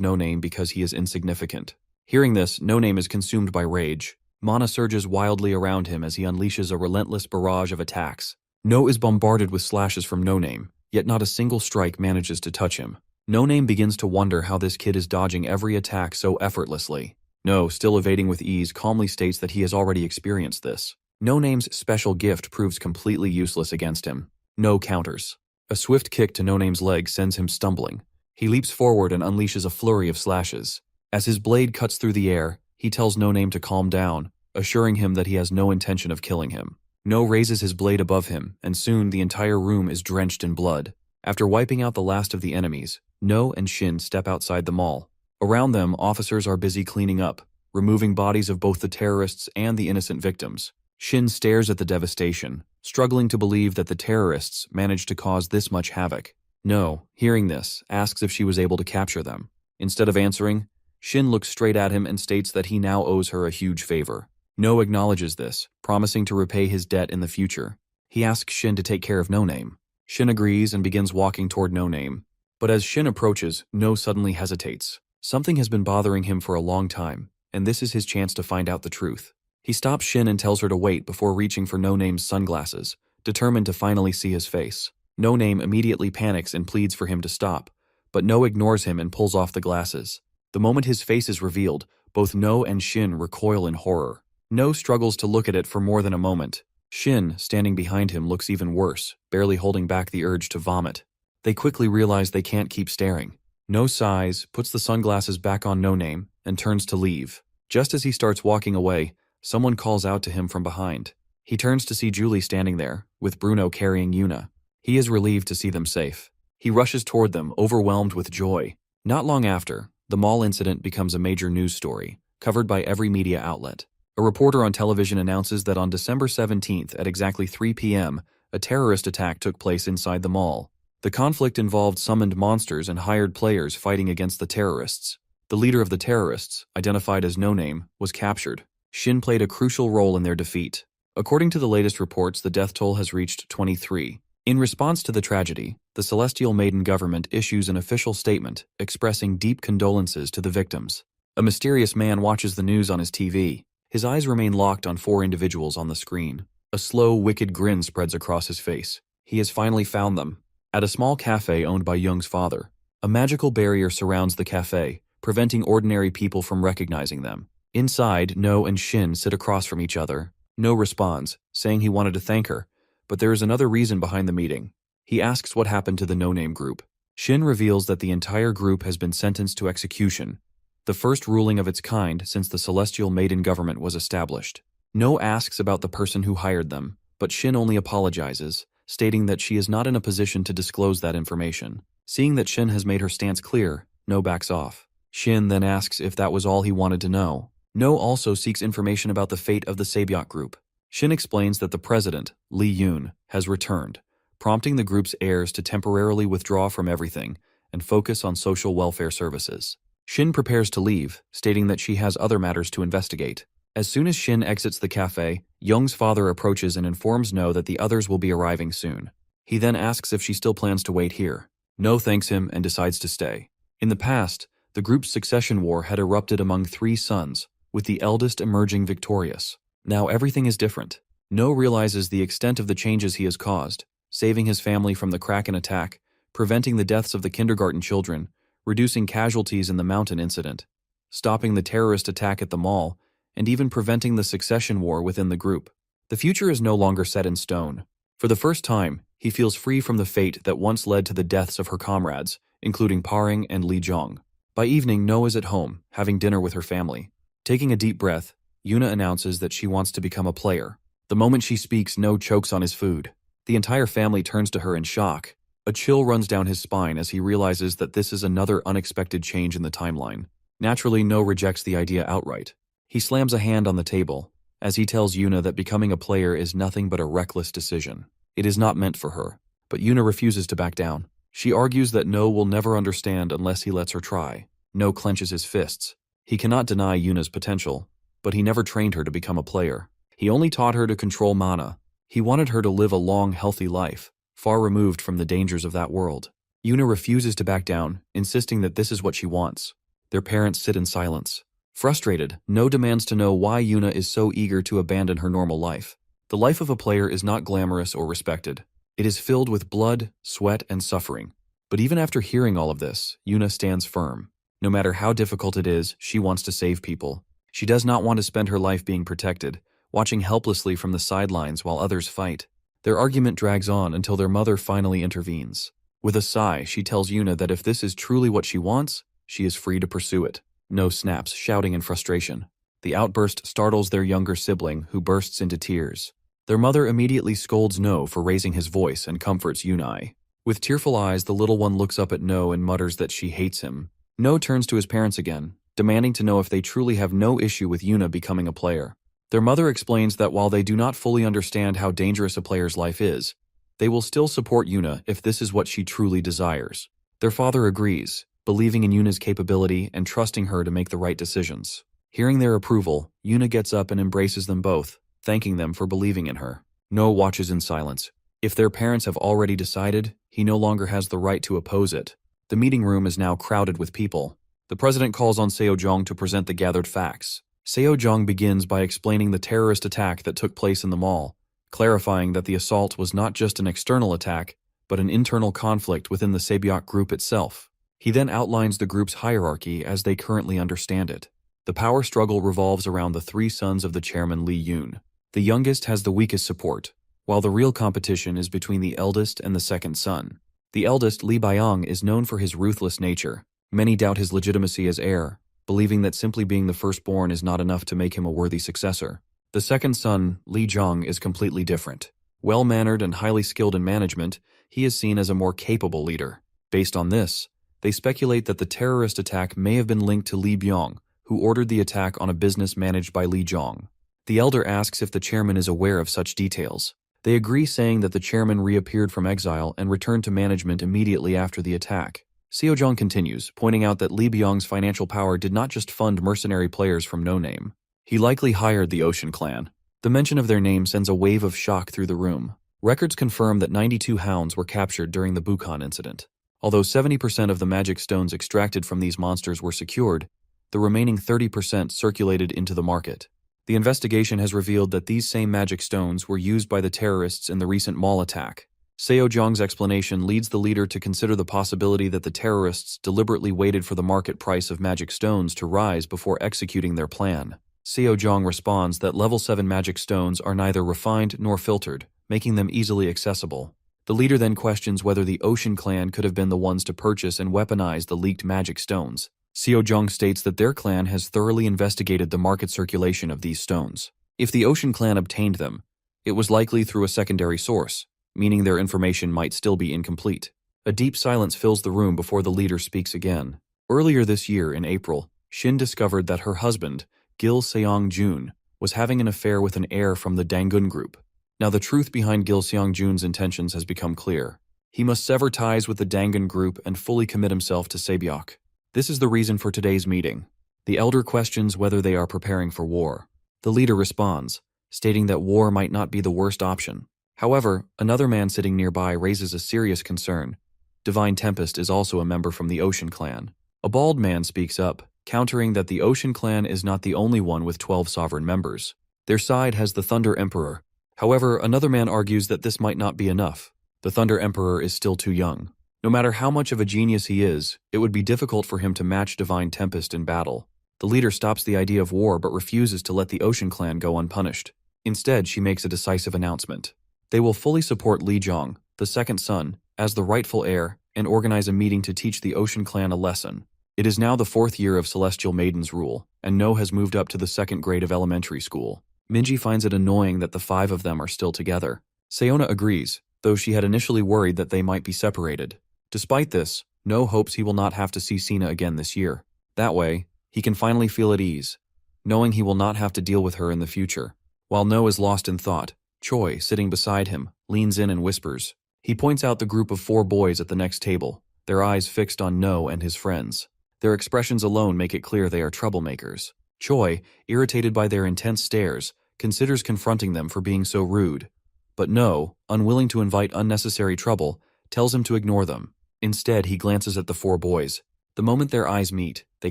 Speaker 1: No Name because he is insignificant. Hearing this, No Name is consumed by rage. Mana surges wildly around him as he unleashes a relentless barrage of attacks. No is bombarded with slashes from No Name, yet not a single strike manages to touch him. No Name begins to wonder how this kid is dodging every attack so effortlessly. No, still evading with ease, calmly states that he has already experienced this. No Name's special gift proves completely useless against him. No counters. A swift kick to No Name's leg sends him stumbling. He leaps forward and unleashes a flurry of slashes. As his blade cuts through the air, he tells No Name to calm down, assuring him that he has no intention of killing him. No raises his blade above him, and soon the entire room is drenched in blood. After wiping out the last of the enemies, No and Shin step outside the mall. Around them, officers are busy cleaning up, removing bodies of both the terrorists and the innocent victims. Shin stares at the devastation, struggling to believe that the terrorists managed to cause this much havoc. No, hearing this, asks if she was able to capture them. Instead of answering, Shin looks straight at him and states that he now owes her a huge favor. No acknowledges this, promising to repay his debt in the future. He asks Shin to take care of No Name. Shin agrees and begins walking toward No Name. But as Shin approaches, No suddenly hesitates. Something has been bothering him for a long time, and this is his chance to find out the truth. He stops Shin and tells her to wait before reaching for No Name's sunglasses, determined to finally see his face. No Name immediately panics and pleads for him to stop, but No ignores him and pulls off the glasses. The moment his face is revealed, both No and Shin recoil in horror. No struggles to look at it for more than a moment. Shin, standing behind him, looks even worse, barely holding back the urge to vomit. They quickly realize they can't keep staring. No sighs, puts the sunglasses back on No Name, and turns to leave. Just as he starts walking away, someone calls out to him from behind. He turns to see Julie standing there, with Bruno carrying Yuna. He is relieved to see them safe. He rushes toward them, overwhelmed with joy. Not long after, the mall incident becomes a major news story, covered by every media outlet. A reporter on television announces that on December 17th at exactly 3 p.m., a terrorist attack took place inside the mall. The conflict involved summoned monsters and hired players fighting against the terrorists. The leader of the terrorists, identified as No Name, was captured. Shin played a crucial role in their defeat. According to the latest reports, the death toll has reached 23. In response to the tragedy, the Celestial Maiden government issues an official statement expressing deep condolences to the victims. A mysterious man watches the news on his TV. His eyes remain locked on 4 individuals on the screen. A slow, wicked grin spreads across his face. He has finally found them. At a small cafe owned by Young's father, a magical barrier surrounds the cafe, preventing ordinary people from recognizing them. Inside, No and Shin sit across from each other. No responds, saying he wanted to thank her, but there is another reason behind the meeting. He asks what happened to the No Name group. Shin reveals that the entire group has been sentenced to execution, the first ruling of its kind since the Celestial Maiden government was established. No asks about the person who hired them, but Shin only apologizes, stating that she is not in a position to disclose that information. Seeing that Shin has made her stance clear, No backs off. Shin then asks if that was all he wanted to know. No also seeks information about the fate of the Sabyok group. Shin explains that the president, Lee Yoon, has returned, prompting the group's heirs to temporarily withdraw from everything and focus on social welfare services. Shin prepares to leave, stating that she has other matters to investigate. As soon as Shin exits the cafe, Young's father approaches and informs No that the others will be arriving soon. He then asks if she still plans to wait here. No thanks him and decides to stay. In the past, the group's succession war had erupted among 3 sons, with the eldest emerging victorious. Now everything is different. No realizes the extent of the changes he has caused, saving his family from the Kraken attack, preventing the deaths of the kindergarten children, reducing casualties in the mountain incident, stopping the terrorist attack at the mall, and even preventing the succession war within the group. The future is no longer set in stone. For the first time, he feels free from the fate that once led to the deaths of her comrades, including Paring and Lee Jong. By evening, No is at home, having dinner with her family. Taking a deep breath, Yuna announces that she wants to become a player. The moment she speaks, No chokes on his food. The entire family turns to her in shock. A chill runs down his spine as he realizes that this is another unexpected change in the timeline. Naturally, No rejects the idea outright. He slams a hand on the table, as he tells Yuna that becoming a player is nothing but a reckless decision. It is not meant for her, but Yuna refuses to back down. She argues that No will never understand unless he lets her try. No clenches his fists. He cannot deny Yuna's potential, but he never trained her to become a player. He only taught her to control mana. He wanted her to live a long, healthy life, far removed from the dangers of that world. Yuna refuses to back down, insisting that this is what she wants. Their parents sit in silence. Frustrated, No demands to know why Yuna is so eager to abandon her normal life. The life of a player is not glamorous or respected. It is filled with blood, sweat, and suffering. But even after hearing all of this, Yuna stands firm. No matter how difficult it is, she wants to save people. She does not want to spend her life being protected, watching helplessly from the sidelines while others fight. Their argument drags on until their mother finally intervenes. With a sigh, she tells Yuna that if this is truly what she wants, she is free to pursue it. No snaps, shouting in frustration. The outburst startles their younger sibling, who bursts into tears. Their mother immediately scolds No for raising his voice and comforts Yunai. With tearful eyes, the little one looks up at No and mutters that she hates him. No turns to his parents again, demanding to know if they truly have no issue with Yuna becoming a player. Their mother explains that while they do not fully understand how dangerous a player's life is, they will still support Yuna if this is what she truly desires. Their father agrees, believing in Yuna's capability and trusting her to make the right decisions. Hearing their approval, Yuna gets up and embraces them both, thanking them for believing in her. No watches in silence. If their parents have already decided, he no longer has the right to oppose it. The meeting room is now crowded with people. The president calls on Seo-jong to present the gathered facts. Seo-jong begins by explaining the terrorist attack that took place in the mall, clarifying that the assault was not just an external attack, but an internal conflict within the Sabyok group itself. He then outlines the group's hierarchy as they currently understand it. The power struggle revolves around the 3 sons of the chairman Lee Yoon. The youngest has the weakest support, while the real competition is between the eldest and the second son. The eldest, Lee Byung, is known for his ruthless nature. Many doubt his legitimacy as heir, believing that simply being the firstborn is not enough to make him a worthy successor. The second son, Lee Jong, is completely different. Well-mannered and highly skilled in management, he is seen as a more capable leader. Based on this, they speculate that the terrorist attack may have been linked to Li Byong, who ordered the attack on a business managed by Li Zhong. The elder asks if the chairman is aware of such details. They agree, saying that the chairman reappeared from exile and returned to management immediately after the attack. Seojong continues, pointing out that Li Byong's financial power did not just fund mercenary players from no name. He likely hired the Ocean Clan. The mention of their name sends a wave of shock through the room. Records confirm that 92 hounds were captured during the Bukhan incident. Although 70% of the magic stones extracted from these monsters were secured, the remaining 30% circulated into the market. The investigation has revealed that these same magic stones were used by the terrorists in the recent mall attack. Seojong's explanation leads the leader to consider the possibility that the terrorists deliberately waited for the market price of magic stones to rise before executing their plan. Seojong responds that level 7 magic stones are neither refined nor filtered, making them easily accessible. The leader then questions whether the Ocean Clan could have been the ones to purchase and weaponize the leaked magic stones. Seojong states that their clan has thoroughly investigated the market circulation of these stones. If the Ocean Clan obtained them, it was likely through a secondary source, meaning their information might still be incomplete. A deep silence fills the room before the leader speaks again. Earlier this year, in April, Shin discovered that her husband, Gil Seong-jun, was having an affair with an heir from the Dangun group. Now the truth behind Gil Seong-jun's intentions has become clear. He must sever ties with the Dangun group and fully commit himself to Saebyok. This is the reason for today's meeting. The elder questions whether they are preparing for war. The leader responds, stating that war might not be the worst option. However, another man sitting nearby raises a serious concern. Divine Tempest is also a member from the Ocean Clan. A bald man speaks up, countering that the Ocean Clan is not the only one with 12 sovereign members. Their side has the Thunder Emperor. However, another man argues that this might not be enough. The Thunder Emperor is still too young. No matter how much of a genius he is, it would be difficult for him to match Divine Tempest in battle. The leader stops the idea of war but refuses to let the Ocean Clan go unpunished. Instead, she makes a decisive announcement. They will fully support Li Zhong, the second son, as the rightful heir, and organize a meeting to teach the Ocean Clan a lesson. It is now the 4th year of Celestial Maiden's rule, and No has moved up to the 2nd grade of elementary school. Minji finds it annoying that the 5 of them are still together. Seona agrees, though she had initially worried that they might be separated. Despite this, No hopes he will not have to see Sina again this year. That way, he can finally feel at ease, knowing he will not have to deal with her in the future. While No is lost in thought, Choi, sitting beside him, leans in and whispers. He points out the group of 4 boys at the next table, their eyes fixed on No and his friends. Their expressions alone make it clear they are troublemakers. Choi, irritated by their intense stares, considers confronting them for being so rude. But No, unwilling to invite unnecessary trouble, tells him to ignore them. Instead, he glances at the 4 boys. The moment their eyes meet, they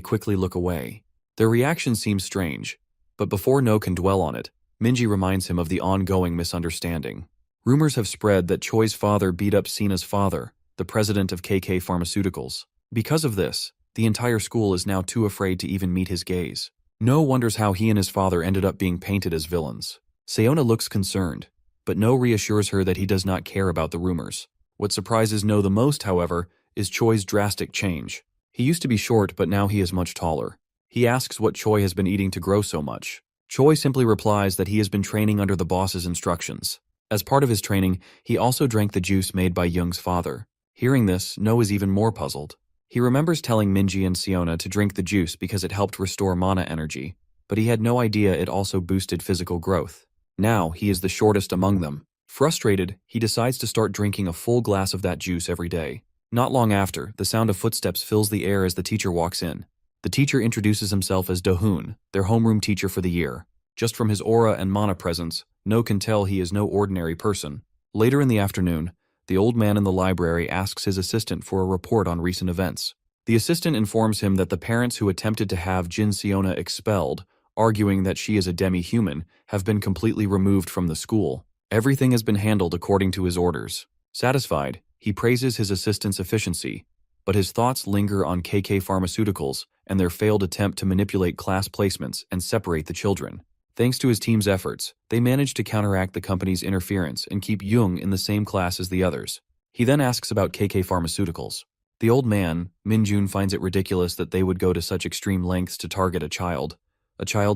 Speaker 1: quickly look away. Their reaction seems strange, but before No can dwell on it, Minji reminds him of the ongoing misunderstanding. Rumors have spread that Choi's father beat up Sina's father, the president of KK Pharmaceuticals. Because of this, the entire school is now too afraid to even meet his gaze. No wonders how he and his father ended up being painted as villains. Seona looks concerned, but No reassures her that he does not care about the rumors. What surprises No the most, however, is Choi's drastic change. He used to be short, but now he is much taller. He asks what Choi has been eating to grow so much. Choi simply replies that he has been training under the boss's instructions. As part of his training, he also drank the juice made by Young's father. Hearing this, No is even more puzzled. He remembers telling Minji and Seona to drink the juice because it helped restore mana energy, but he had no idea it also boosted physical growth. Now, he is the shortest among them. Frustrated, he decides to start drinking a full glass of that juice every day. Not long after, the sound of footsteps fills the air as the teacher walks in. The teacher introduces himself as Do-hoon, their homeroom teacher for the year. Just from his aura and mana presence, No can tell he is no ordinary person. Later in the afternoon, the old man in the library asks his assistant for a report on recent events. The assistant informs him that the parents who attempted to have Jin Seona expelled, arguing that she is a demi-human, have been completely removed from the school. Everything has been handled according to his orders. Satisfied, he praises his assistant's efficiency, but his thoughts linger on KK Pharmaceuticals and their failed attempt to manipulate class placements and separate the children. Thanks to his team's efforts, they managed to counteract the company's interference and keep Jung in the same class as the others. He then asks about KK Pharmaceuticals. The old man, Min-jun, finds it ridiculous that they would go to such extreme lengths to target a child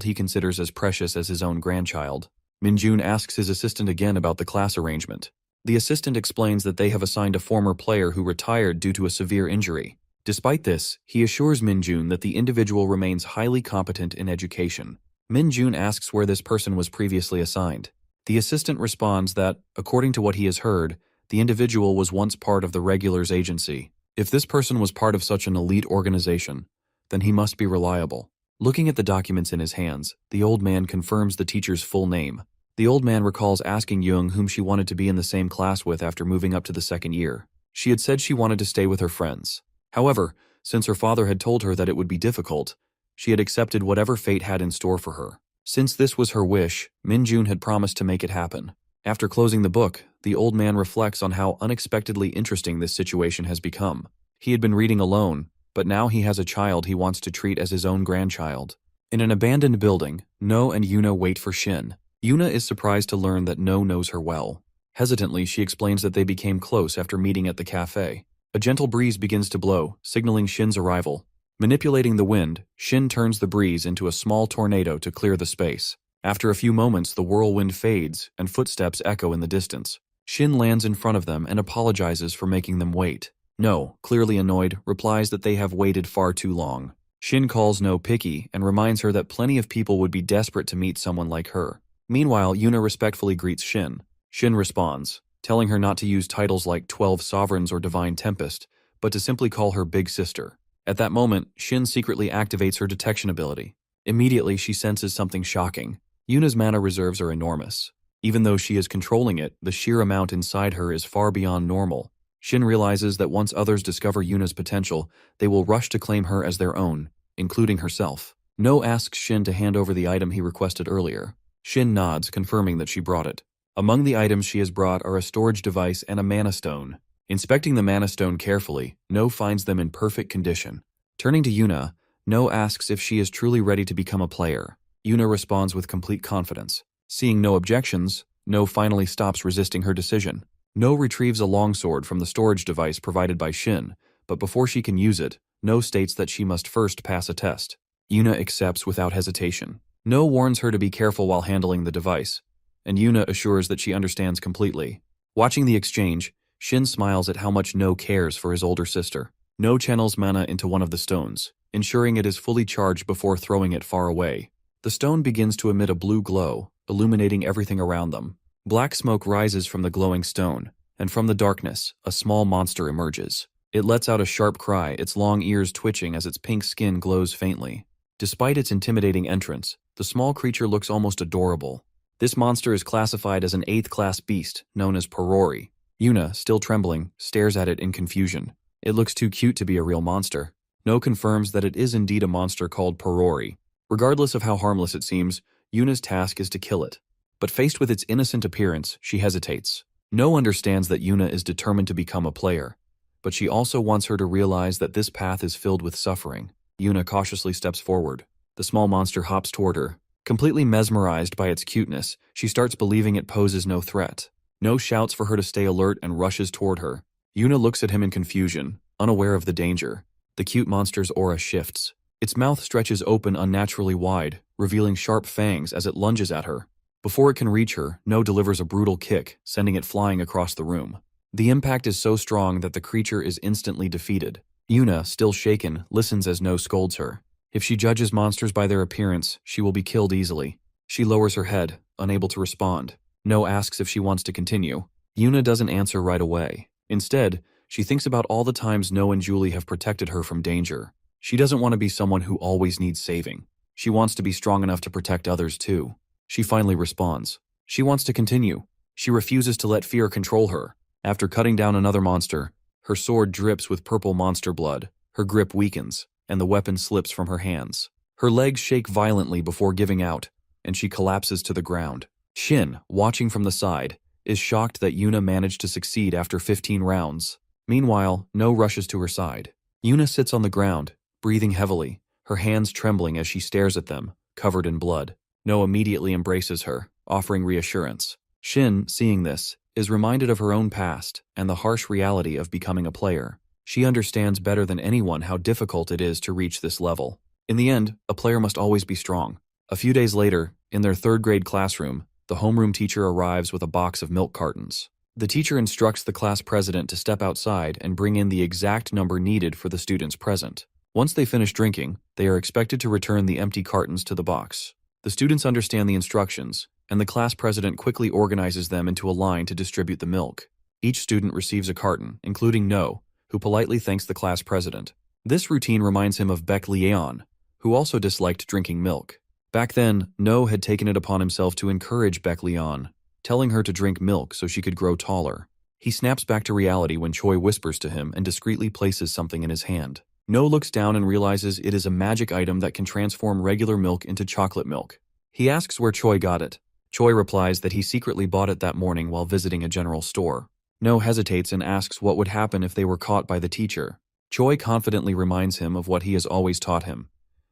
Speaker 1: he considers as precious as his own grandchild. Minjun asks his assistant again about the class arrangement. The assistant explains that they have assigned a former player who retired due to a severe injury. Despite this, he assures Minjun that the individual remains highly competent in education. Minjun asks where this person was previously assigned. The assistant responds that, according to what he has heard, the individual was once part of the regulars agency. If this person was part of such an elite organization, then he must be reliable. Looking at the documents in his hands, the old man confirms the teacher's full name. The old man recalls asking Jung whom she wanted to be in the same class with after moving up to the second year. She had said she wanted to stay with her friends. However, since her father had told her that it would be difficult, she had accepted whatever fate had in store for her. Since this was her wish, Minjun had promised to make it happen. After closing the book, the old man reflects on how unexpectedly interesting this situation has become. He had been reading alone, but now he has a child he wants to treat as his own grandchild. In an abandoned building, No and Yuna wait for Shin. Yuna is surprised to learn that No knows her well. Hesitantly, she explains that they became close after meeting at the cafe. A gentle breeze begins to blow, signaling Shin's arrival. Manipulating the wind, Shin turns the breeze into a small tornado to clear the space. After a few moments, the whirlwind fades, and footsteps echo in the distance. Shin lands in front of them and apologizes for making them wait. No, clearly annoyed, replies that they have waited far too long. Shin calls No picky and reminds her that plenty of people would be desperate to meet someone like her. Meanwhile, Yuna respectfully greets Shin. Shin responds, telling her not to use titles like 12 Sovereigns or Divine Tempest, but to simply call her Big Sister. At that moment, Shin secretly activates her detection ability. Immediately, she senses something shocking. Yuna's mana reserves are enormous. Even though she is controlling it, the sheer amount inside her is far beyond normal. Shin realizes that once others discover Yuna's potential, they will rush to claim her as their own, including herself. No asks Shin to hand over the item he requested earlier. Shin nods, confirming that she brought it. Among the items she has brought are a storage device and a mana stone. Inspecting the mana stone carefully, No finds them in perfect condition. Turning to Yuna, No asks if she is truly ready to become a player. Yuna responds with complete confidence. Seeing no objections, No finally stops resisting her decision. No retrieves a longsword from the storage device provided by Shin, but before she can use it, No states that she must first pass a test. Yuna accepts without hesitation. No warns her to be careful while handling the device, and Yuna assures that she understands completely. Watching the exchange, Shin smiles at how much No cares for his older sister. No channels mana into one of the stones, ensuring it is fully charged before throwing it far away. The stone begins to emit a blue glow, illuminating everything around them. Black smoke rises from the glowing stone, and from the darkness, a small monster emerges. It lets out a sharp cry, its long ears twitching as its pink skin glows faintly. Despite its intimidating entrance, the small creature looks almost adorable. This monster is classified as an 8th-class beast, known as prodigy. Yuna, still trembling, stares at it in confusion. It looks too cute to be a real monster. No confirms that it is indeed a monster called prodigy. Regardless of how harmless it seems, Yuna's task is to kill it. But faced with its innocent appearance, she hesitates. No understands that Yuna is determined to become a player, but she also wants her to realize that this path is filled with suffering. Yuna cautiously steps forward. The small monster hops toward her. Completely mesmerized by its cuteness, she starts believing it poses no threat. No shouts for her to stay alert and rushes toward her. Yuna looks at him in confusion, unaware of the danger. The cute monster's aura shifts. Its mouth stretches open unnaturally wide, revealing sharp fangs as it lunges at her. Before it can reach her, No delivers a brutal kick, sending it flying across the room. The impact is so strong that the creature is instantly defeated. Yuna, still shaken, listens as No scolds her. If she judges monsters by their appearance, she will be killed easily. She lowers her head, unable to respond. No asks if she wants to continue. Yuna doesn't answer right away. Instead, she thinks about all the times No and Julie have protected her from danger. She doesn't want to be someone who always needs saving. She wants to be strong enough to protect others too. She finally responds. She wants to continue. She refuses to let fear control her. After cutting down another monster, her sword drips with purple monster blood. Her grip weakens, and the weapon slips from her hands. Her legs shake violently before giving out, and she collapses to the ground. Shin, watching from the side, is shocked that Yuna managed to succeed after 15 rounds. Meanwhile, No rushes to her side. Yuna sits on the ground, breathing heavily, her hands trembling as she stares at them, covered in blood. No immediately embraces her, offering reassurance. Shin, seeing this, is reminded of her own past and the harsh reality of becoming a player. She understands better than anyone how difficult it is to reach this level. In the end, a player must always be strong. A few days later, in their 3rd grade classroom, the homeroom teacher arrives with a box of milk cartons. The teacher instructs the class president to step outside and bring in the exact number needed for the students present. Once they finish drinking, they are expected to return the empty cartons to the box. The students understand the instructions, and the class president quickly organizes them into a line to distribute the milk. Each student receives a carton, including No, who politely thanks the class president. This routine reminds him of Beck Leon, who also disliked drinking milk. Back then, No had taken it upon himself to encourage Beck Leon, telling her to drink milk so she could grow taller. He snaps back to reality when Choi whispers to him and discreetly places something in his hand. No looks down and realizes it is a magic item that can transform regular milk into chocolate milk. He asks where Choi got it. Choi replies that he secretly bought it that morning while visiting a general store. No hesitates and asks what would happen if they were caught by the teacher. Choi confidently reminds him of what he has always taught him,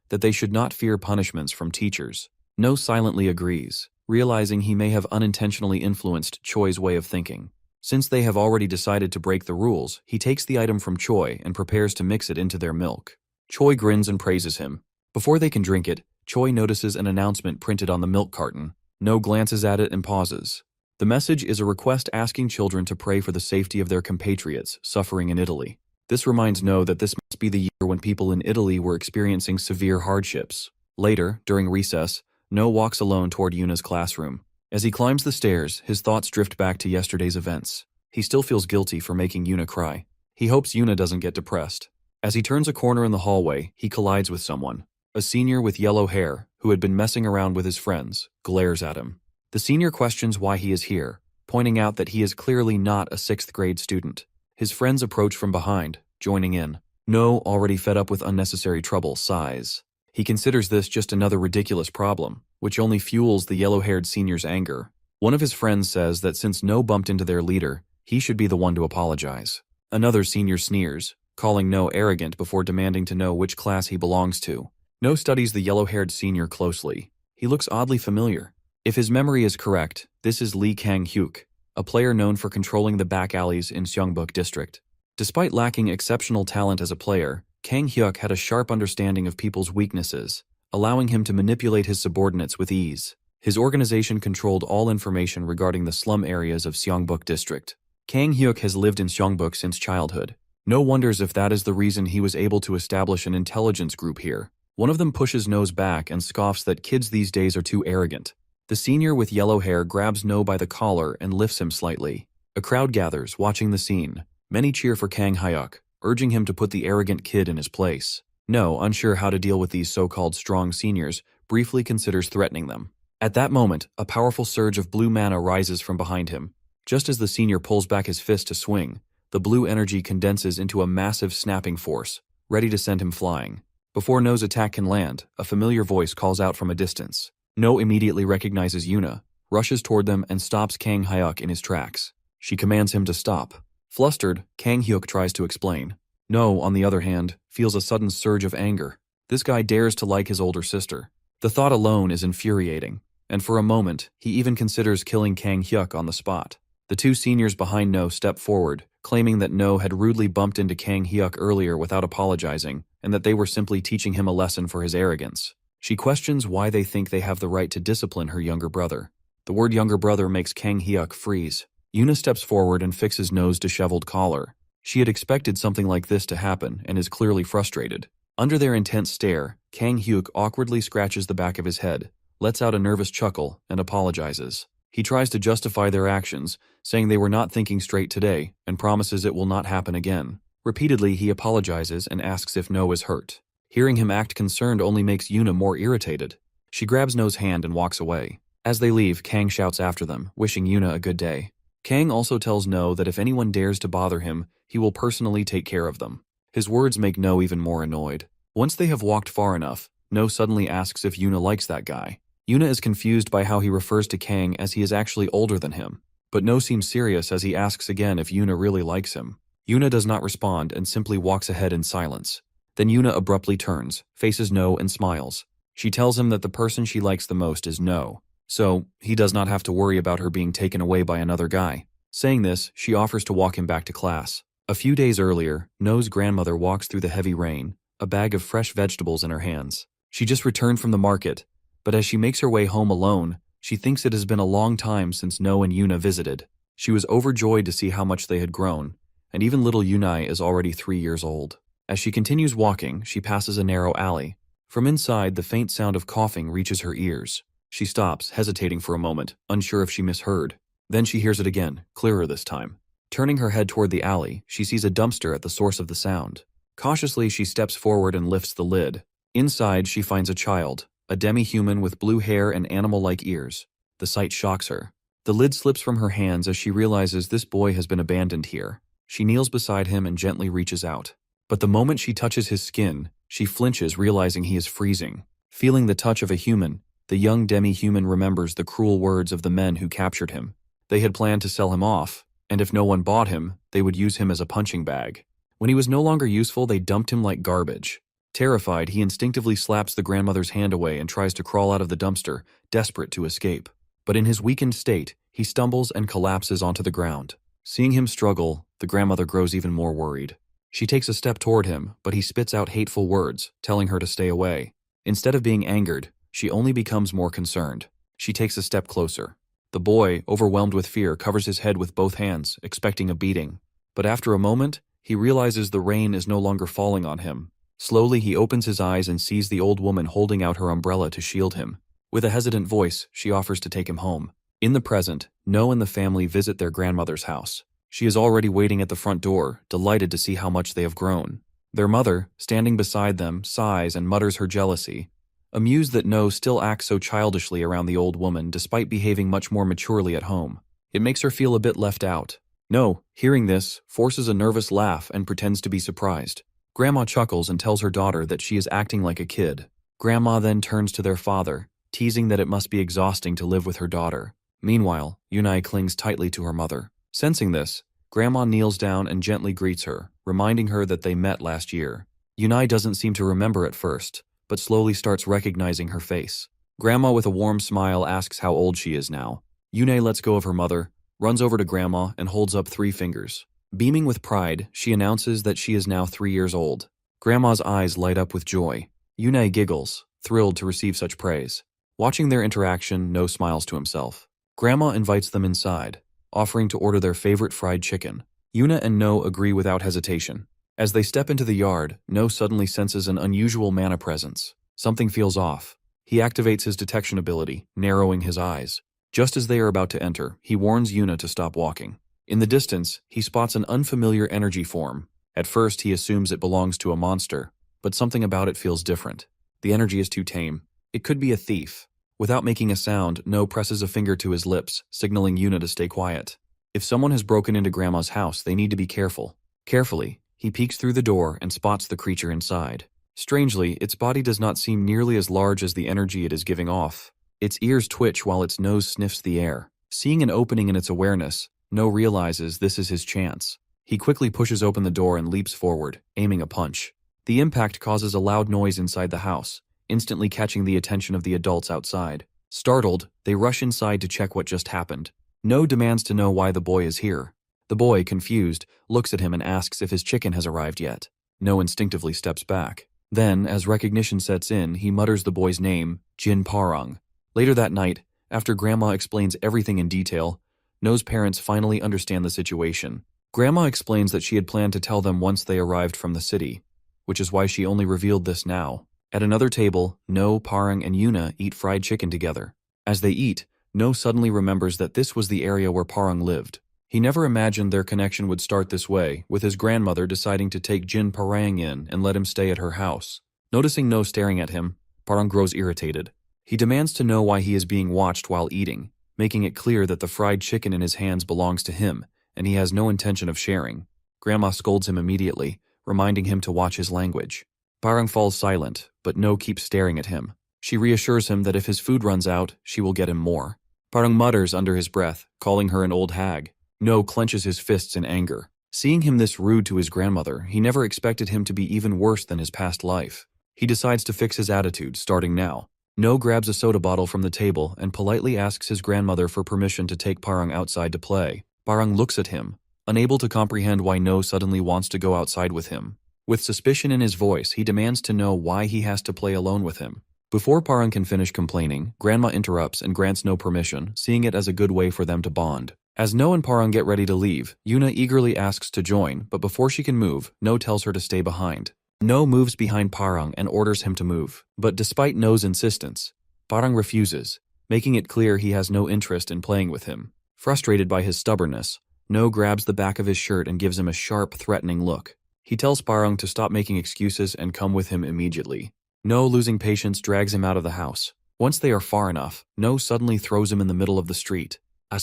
Speaker 1: that they should not fear punishments from teachers. No silently agrees, realizing he may have unintentionally influenced Choi's way of thinking. Since they have already decided to break the rules, he takes the item from Choi and prepares to mix it into their milk. Choi grins and praises him. Before they can drink it, Choi notices an announcement printed on the milk carton. No glances at it and pauses. The message is a request asking children to pray for the safety of their compatriots suffering in Italy. This reminds No that this must be the year when people in Italy were experiencing severe hardships. Later, during recess, No walks alone toward Yuna's classroom. As he climbs the stairs, his thoughts drift back to yesterday's events. He still feels guilty for making Yuna cry. He hopes Yuna doesn't get depressed. As he turns a corner in the hallway, he collides with someone. A senior with yellow hair, who had been messing around with his friends, glares at him. The senior questions why he is here, pointing out that he is clearly not a 6th grade student. His friends approach from behind, joining in. No, already fed up with unnecessary trouble, sighs. He considers this just another ridiculous problem, which only fuels the yellow-haired senior's anger. One of his friends says that since No bumped into their leader, he should be the one to apologize. Another senior sneers, calling No arrogant before demanding to know which class he belongs to. No studies the yellow-haired senior closely. He looks oddly familiar. If his memory is correct, this is Lee Kang-hyuk, a player known for controlling the back alleys in Seongbuk District. Despite lacking exceptional talent as a player, Kang-hyuk had a sharp understanding of people's weaknesses, allowing him to manipulate his subordinates with ease. His organization controlled all information regarding the slum areas of Seongbuk District. Kang-hyuk has lived in Seongbuk since childhood. No wonders if that is the reason he was able to establish an intelligence group here. One of them pushes No's back and scoffs that kids these days are too arrogant. The senior with yellow hair grabs No by the collar and lifts him slightly. A crowd gathers, watching the scene. Many cheer for Kang-hyuk, urging him to put the arrogant kid in his place. No, unsure how to deal with these so-called strong seniors, briefly considers threatening them. At that moment, a powerful surge of blue mana rises from behind him. Just as the senior pulls back his fist to swing, the blue energy condenses into a massive snapping force, ready to send him flying. Before No's attack can land, a familiar voice calls out from a distance. No immediately recognizes Yuna, rushes toward them and stops Kang-hyuk in his tracks. She commands him to stop. Flustered, Kang-hyuk tries to explain. No, on the other hand, feels a sudden surge of anger. This guy dares to like his older sister. The thought alone is infuriating, and for a moment, he even considers killing Kang-hyuk on the spot. The two seniors behind No step forward, claiming that No had rudely bumped into Kang-hyuk earlier without apologizing, and that they were simply teaching him a lesson for his arrogance. She questions why they think they have the right to discipline her younger brother. The word younger brother makes Kang-hyuk freeze. Yuna steps forward and fixes No's disheveled collar. She had expected something like this to happen and is clearly frustrated. Under their intense stare, Kang-hyuk awkwardly scratches the back of his head, lets out a nervous chuckle, and apologizes. He tries to justify their actions, saying they were not thinking straight today, and promises it will not happen again. Repeatedly, he apologizes and asks if No is hurt. Hearing him act concerned only makes Yuna more irritated. She grabs No's hand and walks away. As they leave, Kang shouts after them, wishing Yuna a good day. Kang also tells No that if anyone dares to bother him, he will personally take care of them. His words make No even more annoyed. Once they have walked far enough, No suddenly asks if Yuna likes that guy. Yuna is confused by how he refers to Kang as he is actually older than him, but No seems serious as he asks again if Yuna really likes him. Yuna does not respond and simply walks ahead in silence. Then Yuna abruptly turns, faces No and smiles. She tells him that the person she likes the most is No, so he does not have to worry about her being taken away by another guy. Saying this, she offers to walk him back to class. A few days earlier, No's grandmother walks through the heavy rain, a bag of fresh vegetables in her hands. She just returned from the market, but as she makes her way home alone, She thinks it has been a long time since No and Yuna visited. She was overjoyed to see how much they had grown, and even little Yunai is already 3 years old. As she continues walking, she passes a narrow alley. From inside, the faint sound of coughing reaches her ears. She stops, hesitating for a moment, unsure if she misheard. Then she hears it again, clearer this time. Turning her head toward the alley, she sees a dumpster at the source of the sound. Cautiously, she steps forward and lifts the lid. Inside, she finds a child, a demi-human with blue hair and animal-like ears. The sight shocks her. The lid slips from her hands as she realizes this boy has been abandoned here. She kneels beside him and gently reaches out. But the moment she touches his skin, she flinches, realizing he is freezing. Feeling the touch of a human, the young demi-human remembers the cruel words of the men who captured him. They had planned to sell him off, and if no one bought him, they would use him as a punching bag. When he was no longer useful, they dumped him like garbage. Terrified, he instinctively slaps the grandmother's hand away and tries to crawl out of the dumpster, desperate to escape. But in his weakened state, he stumbles and collapses onto the ground. Seeing him struggle, the grandmother grows even more worried. She takes a step toward him, but he spits out hateful words, telling her to stay away. Instead of being angered, she only becomes more concerned. She takes a step closer. The boy, overwhelmed with fear, covers his head with both hands, expecting a beating. But after a moment, he realizes the rain is no longer falling on him. Slowly, he opens his eyes and sees the old woman holding out her umbrella to shield him. With a hesitant voice, she offers to take him home. In the present, No and the family visit their grandmother's house. She is already waiting at the front door, delighted to see how much they have grown. Their mother, standing beside them, sighs and mutters her jealousy. Amused that No still acts so childishly around the old woman despite behaving much more maturely at home. It makes her feel a bit left out. No, hearing this, forces a nervous laugh and pretends to be surprised. Grandma chuckles and tells her daughter that she is acting like a kid. Grandma then turns to their father, teasing that it must be exhausting to live with her daughter. Meanwhile, Yunai clings tightly to her mother. Sensing this, Grandma kneels down and gently greets her, reminding her that they met last year. Yunai doesn't seem to remember at first, but slowly starts recognizing her face. Grandma with a warm smile asks how old she is now. Yunai lets go of her mother, runs over to Grandma and holds up 3 fingers. Beaming with pride, she announces that she is now 3 years old. Grandma's eyes light up with joy. Yunai giggles, thrilled to receive such praise. Watching their interaction, No smiles to himself. Grandma invites them inside, offering to order their favorite fried chicken. Yuna and No agree without hesitation. As they step into the yard, No suddenly senses an unusual mana presence. Something feels off. He activates his detection ability, narrowing his eyes. Just as they are about to enter, he warns Yuna to stop walking. In the distance, he spots an unfamiliar energy form. At first, he assumes it belongs to a monster, but something about it feels different. The energy is too tame. It could be a thief. Without making a sound, No presses a finger to his lips, signaling Yuna to stay quiet. If someone has broken into Grandma's house, they need to be careful. Carefully, he peeks through the door and spots the creature inside. Strangely, its body does not seem nearly as large as the energy it is giving off. Its ears twitch while its nose sniffs the air. Seeing an opening in its awareness, No realizes this is his chance. He quickly pushes open the door and leaps forward, aiming a punch. The impact causes a loud noise inside the house, instantly catching the attention of the adults outside. Startled, they rush inside to check what just happened. No demands to know why the boy is here. The boy, confused, looks at him and asks if his chicken has arrived yet. No instinctively steps back. Then, as recognition sets in, he mutters the boy's name, Jin Parang. Later that night, after Grandma explains everything in detail, No's parents finally understand the situation. Grandma explains that she had planned to tell them once they arrived from the city, which is why she only revealed this now. At another table, No, Parang, and Yuna eat fried chicken together. As they eat, No suddenly remembers that this was the area where Parang lived. He never imagined their connection would start this way, with his grandmother deciding to take Jin Parang in and let him stay at her house. Noticing No staring at him, Parang grows irritated. He demands to know why he is being watched while eating, making it clear that the fried chicken in his hands belongs to him, and he has no intention of sharing. Grandma scolds him immediately, reminding him to watch his language. Parang falls silent, but No keeps staring at him. She reassures him that if his food runs out, she will get him more. Parang mutters under his breath, calling her an old hag. No clenches his fists in anger. Seeing him this rude to his grandmother, he never expected him to be even worse than his past life. He decides to fix his attitude, starting now. No grabs a soda bottle from the table and politely asks his grandmother for permission to take Parang outside to play. Parang looks at him, unable to comprehend why No suddenly wants to go outside with him. With suspicion in his voice, he demands to know why he has to play alone with him. Before Parang can finish complaining, Grandma interrupts and grants No permission, seeing it as a good way for them to bond. As No and Parang get ready to leave, Yuna eagerly asks to join, but before she can move, No tells her to stay behind. No moves behind Parang and orders him to move, but despite No's insistence, Parang refuses, making it clear he has no interest in playing with him. Frustrated by his stubbornness, No grabs the back of his shirt and gives him a sharp, threatening look. He tells Parang to stop making excuses and come with him immediately. No, losing patience, drags him out of the house. Once they are far enough, No suddenly throws him in the middle of the street.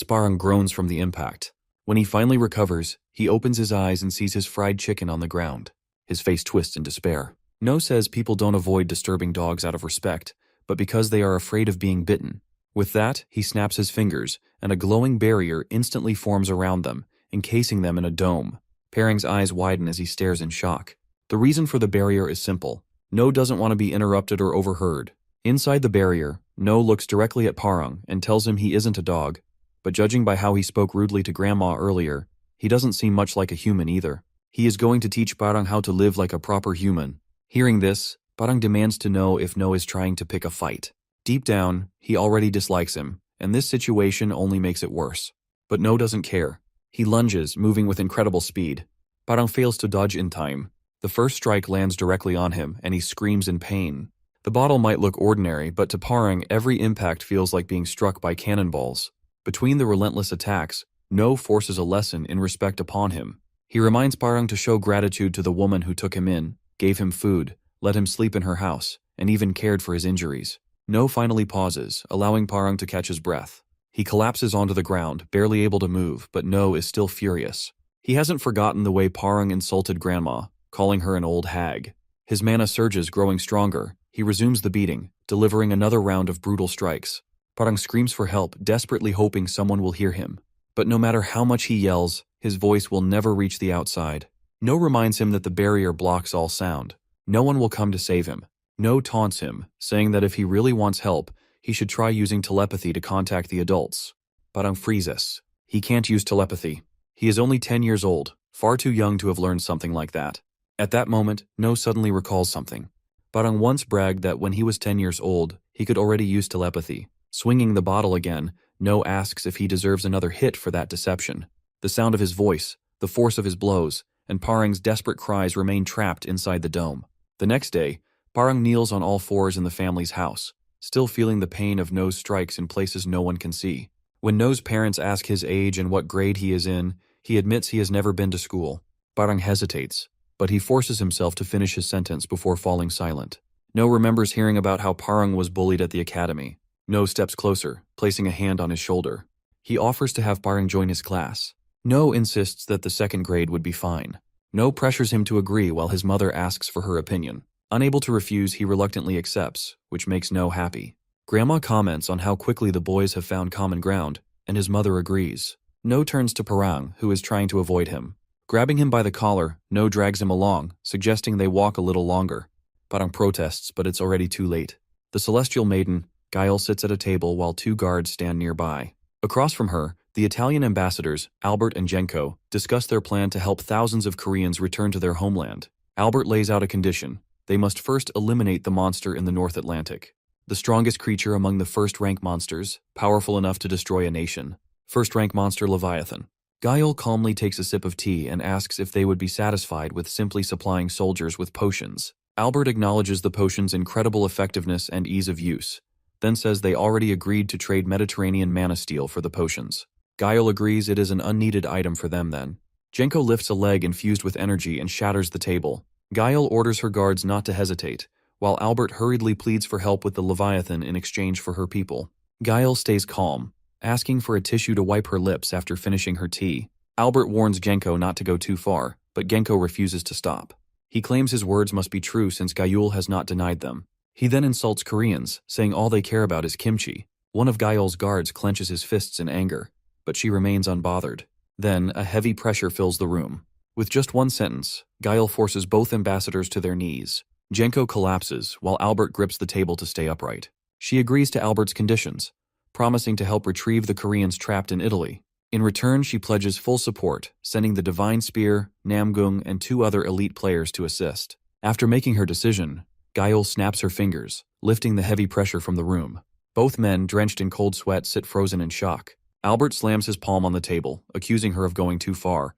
Speaker 1: Parang groans from the impact. When he finally recovers, he opens his eyes and sees his fried chicken on the ground. His face twists in despair. No says people don't avoid disturbing dogs out of respect, but because they are afraid of being bitten. With that, he snaps his fingers, and a glowing barrier instantly forms around them, encasing them in a dome. Parang's eyes widen as he stares in shock. The reason for the barrier is simple. No doesn't want to be interrupted or overheard. Inside the barrier, No looks directly at Parang and tells him he isn't a dog, but judging by how he spoke rudely to Grandma earlier, he doesn't seem much like a human either. He is going to teach Parang how to live like a proper human. Hearing this, Parang demands to know if No is trying to pick a fight. Deep down, he already dislikes him, and this situation only makes it worse. But No doesn't care. He lunges, moving with incredible speed. Parang fails to dodge in time. The first strike lands directly on him, and he screams in pain. The bottle might look ordinary, but to Parang, every impact feels like being struck by cannonballs. Between the relentless attacks, No forces a lesson in respect upon him. He reminds Parang to show gratitude to the woman who took him in, gave him food, let him sleep in her house, and even cared for his injuries. No finally pauses, allowing Parang to catch his breath. He collapses onto the ground, barely able to move, but No is still furious. He hasn't forgotten the way Parang insulted Grandma, calling her an old hag. His mana surges, growing stronger. He resumes the beating, delivering another round of brutal strikes. Parang screams for help, desperately hoping someone will hear him. But no matter how much he yells, his voice will never reach the outside. No reminds him that the barrier blocks all sound. No one will come to save him. No taunts him, saying that if he really wants help, he should try using telepathy to contact the adults. Parang freezes. He can't use telepathy. He is only 10 years old, far too young to have learned something like that. At that moment, No suddenly recalls something. Parang once bragged that when he was 10 years old, he could already use telepathy. Swinging the bottle again, No asks if he deserves another hit for that deception. The sound of his voice, the force of his blows, and Parang's desperate cries remain trapped inside the dome. The next day, Parang kneels on all fours in the family's house, still feeling the pain of No's strikes in places no one can see. When No's parents ask his age and what grade he is in, he admits he has never been to school. Parang hesitates, but he forces himself to finish his sentence before falling silent. No remembers hearing about how Parang was bullied at the academy. No steps closer, placing a hand on his shoulder. He offers to have Parang join his class. No insists that the second grade would be fine. No pressures him to agree while his mother asks for her opinion. Unable to refuse, he reluctantly accepts, which makes No happy. Grandma comments on how quickly the boys have found common ground, and his mother agrees. No turns to Parang, who is trying to avoid him. Grabbing him by the collar, No drags him along, suggesting they walk a little longer. Parang protests, but it's already too late. The celestial maiden, Gael, sits at a table while two guards stand nearby. Across from her, the Italian ambassadors, Albert and Jenko, discuss their plan to help thousands of Koreans return to their homeland. Albert lays out a condition. They must first eliminate the monster in the North Atlantic. The strongest creature among the first-rank monsters, powerful enough to destroy a nation. First-rank monster Leviathan. Gael calmly takes a sip of tea and asks if they would be satisfied with simply supplying soldiers with potions. Albert acknowledges the potion's incredible effectiveness and ease of use, then says they already agreed to trade Mediterranean mana steel for the potions. Gael agrees it is an unneeded item for them then. Jenko lifts a leg infused with energy and shatters the table. Gael orders her guards not to hesitate, while Albert hurriedly pleads for help with the Leviathan in exchange for her people. Gael stays calm, asking for a tissue to wipe her lips after finishing her tea. Albert warns Genko not to go too far, but Genko refuses to stop. He claims his words must be true since Gael has not denied them. He then insults Koreans, saying all they care about is kimchi. One of Gael's guards clenches his fists in anger, but she remains unbothered. Then, a heavy pressure fills the room. With just one sentence, Gael forces both ambassadors to their knees. Genko collapses, while Albert grips the table to stay upright. She agrees to Albert's conditions, promising to help retrieve the Koreans trapped in Italy. In return, she pledges full support, sending the Divine Spear, Namgung, and two other elite players to assist. After making her decision, Gael snaps her fingers, lifting the heavy pressure from the room. Both men, drenched in cold sweat, sit frozen in shock. Albert slams his palm on the table, accusing her of going too far,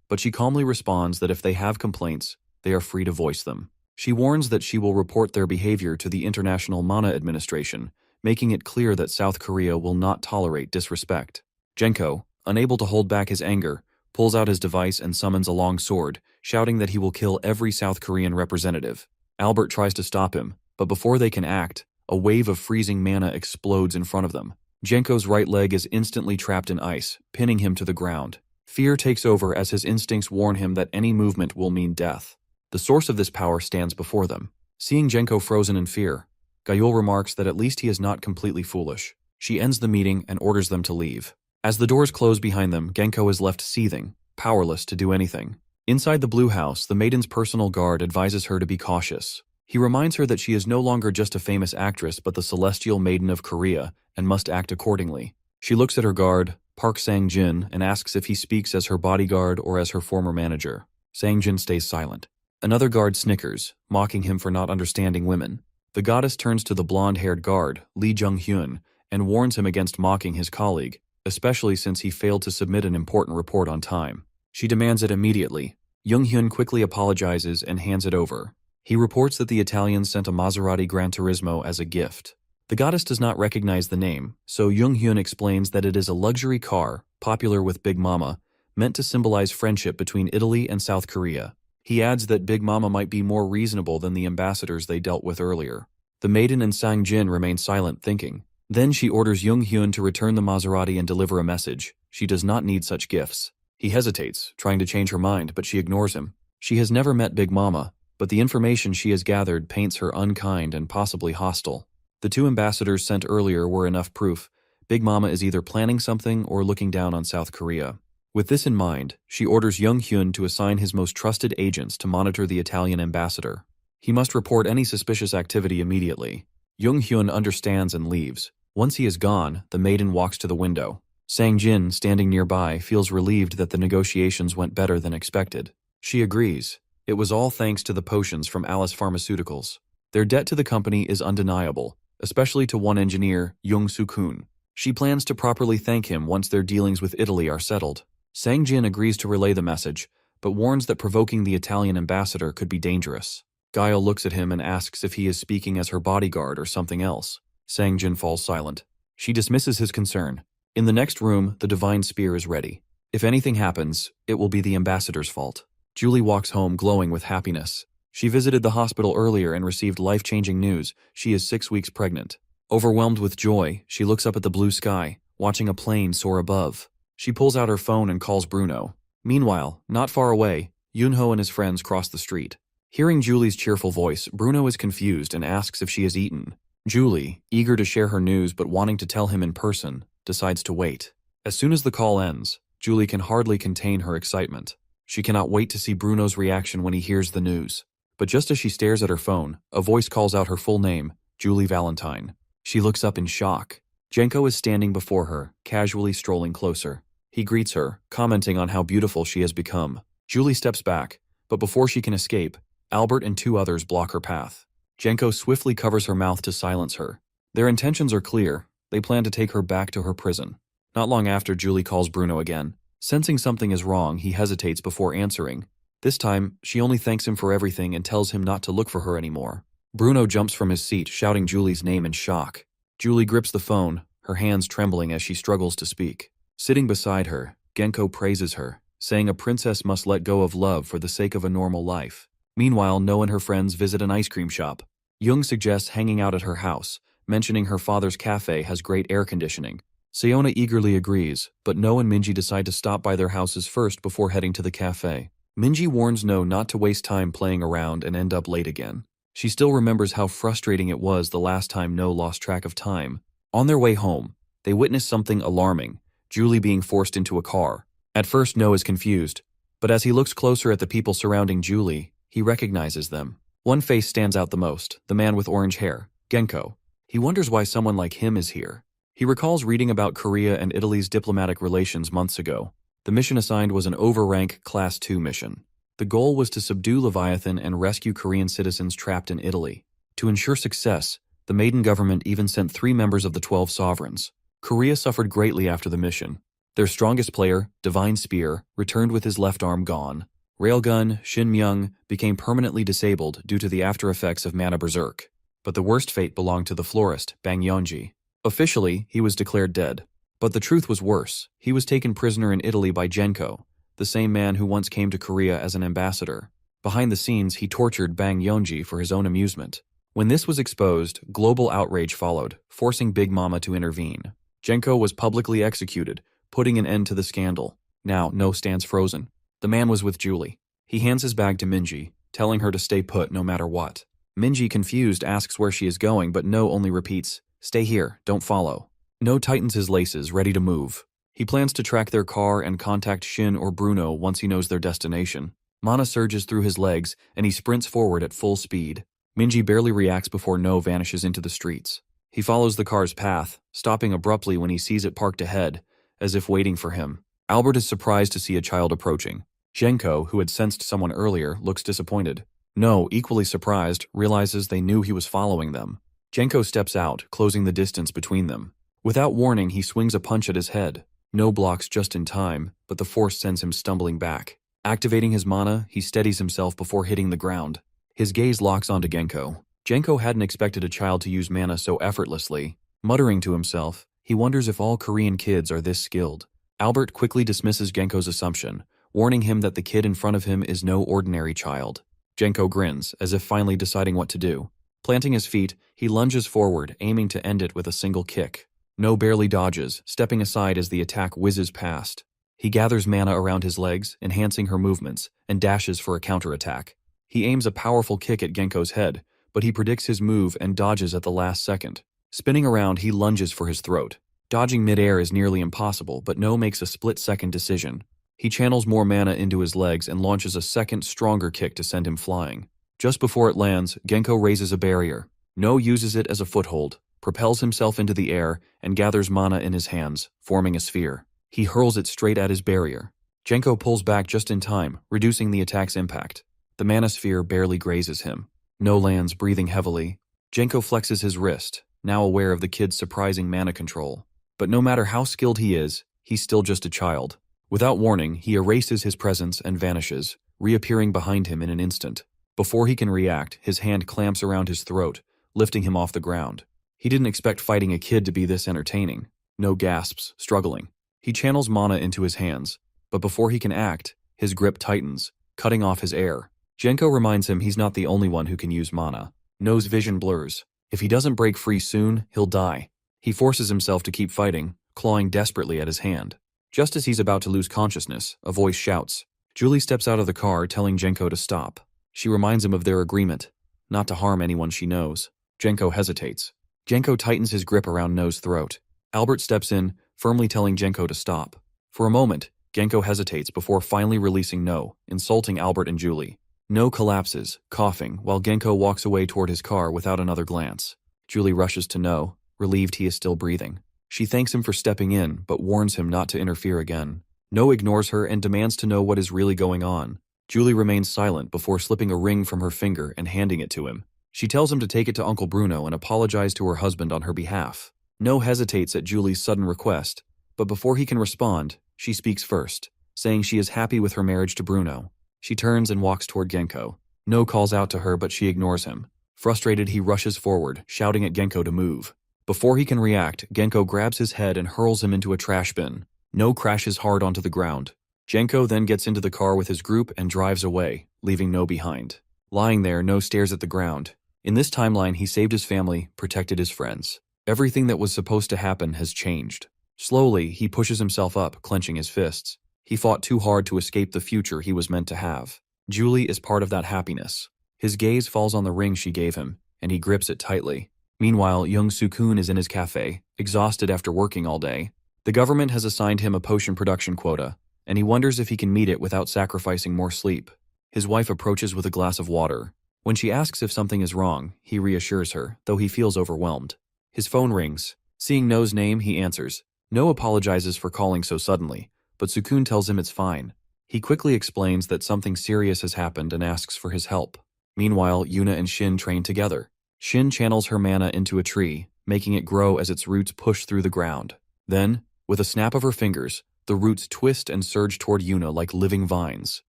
Speaker 1: but she calmly responds that if they have complaints, they are free to voice them. She warns that she will report their behavior to the International Mana Administration, making it clear that South Korea will not tolerate disrespect. Genko, unable to hold back his anger, pulls out his device and summons a long sword, shouting that he will kill every South Korean representative. Albert tries to stop him, but before they can act, a wave of freezing mana explodes in front of them. Genko's right leg is instantly trapped in ice, pinning him to the ground. Fear takes over as his instincts warn him that any movement will mean death. The source of this power stands before them. Seeing Genko frozen in fear, Gael remarks that at least he is not completely foolish. She ends the meeting and orders them to leave. As the doors close behind them, Genko is left seething, powerless to do anything. Inside the Blue House, the maiden's personal guard advises her to be cautious. He reminds her that she is no longer just a famous actress but the celestial maiden of Korea and must act accordingly. She looks at her guard, Park Sang-jin, and asks if he speaks as her bodyguard or as her former manager. Sang-jin stays silent. Another guard snickers, mocking him for not understanding women. The goddess turns to the blonde-haired guard, Lee Jung-hyun, and warns him against mocking his colleague, especially since he failed to submit an important report on time. She demands it immediately. Jung-hyun quickly apologizes and hands it over. He reports that the Italians sent a Maserati Gran Turismo as a gift. The goddess does not recognize the name, so Jung-hyun explains that it is a luxury car, popular with Big Mama, meant to symbolize friendship between Italy and South Korea. He adds that Big Mama might be more reasonable than the ambassadors they dealt with earlier. The maiden and Sang-jin remain silent, thinking. Then she orders Jung-hyun to return the Maserati and deliver a message. She does not need such gifts. He hesitates, trying to change her mind, but she ignores him. She has never met Big Mama, but the information she has gathered paints her unkind and possibly hostile. The two ambassadors sent earlier were enough proof. Big Mama is either planning something or looking down on South Korea. With this in mind, she orders Jung-hyun to assign his most trusted agents to monitor the Italian ambassador. He must report any suspicious activity immediately. Jung-hyun understands and leaves. Once he is gone, the maiden walks to the window. Sang-jin, standing nearby, feels relieved that the negotiations went better than expected. She agrees. It was all thanks to the potions from Alice Pharmaceuticals. Their debt to the company is undeniable, especially to one engineer, Jung Soo-kun. She plans to properly thank him once their dealings with Italy are settled. Sang-jin agrees to relay the message, but warns that provoking the Italian ambassador could be dangerous. Gael looks at him and asks if he is speaking as her bodyguard or something else. Sang-jin falls silent. She dismisses his concern. In the next room, the divine spear is ready. If anything happens, it will be the ambassador's fault. Julie walks home glowing with happiness. She visited the hospital earlier and received life-changing news. She is 6 weeks pregnant. Overwhelmed with joy, she looks up at the blue sky, watching a plane soar above. She pulls out her phone and calls Bruno. Meanwhile, not far away, Yunho and his friends cross the street. Hearing Julie's cheerful voice, Bruno is confused and asks if she has eaten. Julie, eager to share her news but wanting to tell him in person, decides to wait. As soon as the call ends, Julie can hardly contain her excitement. She cannot wait to see Bruno's reaction when he hears the news. But just as she stares at her phone, a voice calls out her full name, Julie Valentine. She looks up in shock. Genko is standing before her, casually strolling closer. He greets her, commenting on how beautiful she has become. Julie steps back, but before she can escape, Albert and 2 others block her path. Genko swiftly covers her mouth to silence her. Their intentions are clear. They plan to take her back to her prison. Not long after, Julie calls Bruno again. Sensing something is wrong, he hesitates before answering. This time, she only thanks him for everything and tells him not to look for her anymore. Bruno jumps from his seat, shouting Julie's name in shock. Julie grips the phone, her hands trembling as she struggles to speak. Sitting beside her, Genko praises her, saying a princess must let go of love for the sake of a normal life. Meanwhile, No and her friends visit an ice cream shop. Jung suggests hanging out at her house, mentioning her father's cafe has great air conditioning. Seona eagerly agrees, but No and Minji decide to stop by their houses first before heading to the cafe. Minji warns No not to waste time playing around and end up late again. She still remembers how frustrating it was the last time No lost track of time. On their way home, they witness something alarming, Julie being forced into a car. At first, No is confused, but as he looks closer at the people surrounding Julie, he recognizes them. One face stands out the most, the man with orange hair, Genko. He wonders why someone like him is here. He recalls reading about Korea and Italy's diplomatic relations months ago. The mission assigned was an overrank Class 2 mission. The goal was to subdue Leviathan and rescue Korean citizens trapped in Italy. To ensure success, the Maiden government even sent 3 members of the 12 sovereigns. Korea suffered greatly after the mission. Their strongest player, Divine Spear, returned with his left arm gone. Railgun, Shin Myung, became permanently disabled due to the after effects of Mana Berserk. But the worst fate belonged to the florist, Bang Yeonji. Officially, he was declared dead. But the truth was worse. He was taken prisoner in Italy by Genko, the same man who once came to Korea as an ambassador. Behind the scenes, he tortured Bang Yeonji for his own amusement. When this was exposed, global outrage followed, forcing Big Mama to intervene. Genko was publicly executed, putting an end to the scandal. Now, No stands frozen. The man was with Julie. He hands his bag to Minji, telling her to stay put no matter what. Minji, confused, asks where she is going, but No only repeats, "Stay here, don't follow." No tightens his laces, ready to move. He plans to track their car and contact Shin or Bruno once he knows their destination. Mana surges through his legs, and he sprints forward at full speed. Minji barely reacts before No vanishes into the streets. He follows the car's path, stopping abruptly when he sees it parked ahead, as if waiting for him. Albert is surprised to see a child approaching. Genko, who had sensed someone earlier, looks disappointed. No, equally surprised, realizes they knew he was following them. Genko steps out, closing the distance between them. Without warning, he swings a punch at his head. No blocks just in time, but the force sends him stumbling back. Activating his mana, he steadies himself before hitting the ground. His gaze locks onto Genko. Genko hadn't expected a child to use mana so effortlessly. Muttering to himself, he wonders if all Korean kids are this skilled. Albert quickly dismisses Genko's assumption, warning him that the kid in front of him is no ordinary child. Genko grins, as if finally deciding what to do. Planting his feet, he lunges forward, aiming to end it with a single kick. No barely dodges, stepping aside as the attack whizzes past. He gathers mana around his legs, enhancing her movements, and dashes for a counterattack. He aims a powerful kick at Genko's head, but he predicts his move and dodges at the last second. Spinning around, he lunges for his throat. Dodging midair is nearly impossible, but No makes a split-second decision. He channels more mana into his legs and launches a second, stronger kick to send him flying. Just before it lands, Genko raises a barrier. No uses it as a foothold, propels himself into the air, and gathers mana in his hands, forming a sphere. He hurls it straight at his barrier. Genko pulls back just in time, reducing the attack's impact. The mana sphere barely grazes him. No lands, breathing heavily. Genko flexes his wrist, now aware of the kid's surprising mana control. But no matter how skilled he is, he's still just a child. Without warning, he erases his presence and vanishes, reappearing behind him in an instant. Before he can react, his hand clamps around his throat, lifting him off the ground. He didn't expect fighting a kid to be this entertaining. No gasps, struggling. He channels mana into his hands, but before he can act, his grip tightens, cutting off his air. Genko reminds him he's not the only one who can use mana. No's vision blurs. If he doesn't break free soon, he'll die. He forces himself to keep fighting, clawing desperately at his hand. Just as he's about to lose consciousness, a voice shouts. Julie steps out of the car, telling Genko to stop. She reminds him of their agreement, not to harm anyone she knows. Genko hesitates. Genko tightens his grip around No's throat. Albert steps in, firmly telling Genko to stop. For a moment, Genko hesitates before finally releasing No, insulting Albert and Julie. No collapses, coughing, while Genko walks away toward his car without another glance. Julie rushes to No, relieved he is still breathing. She thanks him for stepping in, but warns him not to interfere again. No ignores her and demands to know what is really going on. Julie remains silent before slipping a ring from her finger and handing it to him. She tells him to take it to Uncle Bruno and apologize to her husband on her behalf. No hesitates at Julie's sudden request, but before he can respond, she speaks first, saying she is happy with her marriage to Bruno. She turns and walks toward Genko. No calls out to her, but she ignores him. Frustrated, he rushes forward, shouting at Genko to move. Before he can react, Genko grabs his head and hurls him into a trash bin. No crashes hard onto the ground. Genko then gets into the car with his group and drives away, leaving No behind. Lying there, No stares at the ground. In this timeline, he saved his family, protected his friends. Everything that was supposed to happen has changed. Slowly, he pushes himself up, clenching his fists. He fought too hard to escape the future he was meant to have. Julie is part of that happiness. His gaze falls on the ring she gave him, and he grips it tightly. Meanwhile, young Sukun is in his cafe, exhausted after working all day. The government has assigned him a potion production quota, and he wonders if he can meet it without sacrificing more sleep. His wife approaches with a glass of water. When she asks if something is wrong, he reassures her, though he feels overwhelmed. His phone rings. Seeing No's name, he answers. No apologizes for calling so suddenly, but Sukun tells him it's fine. He quickly explains that something serious has happened and asks for his help. Meanwhile, Yuna and Shin train together. Shin channels her mana into a tree, making it grow as its roots push through the ground. Then, with a snap of her fingers, the roots twist and surge toward Yuna like living vines.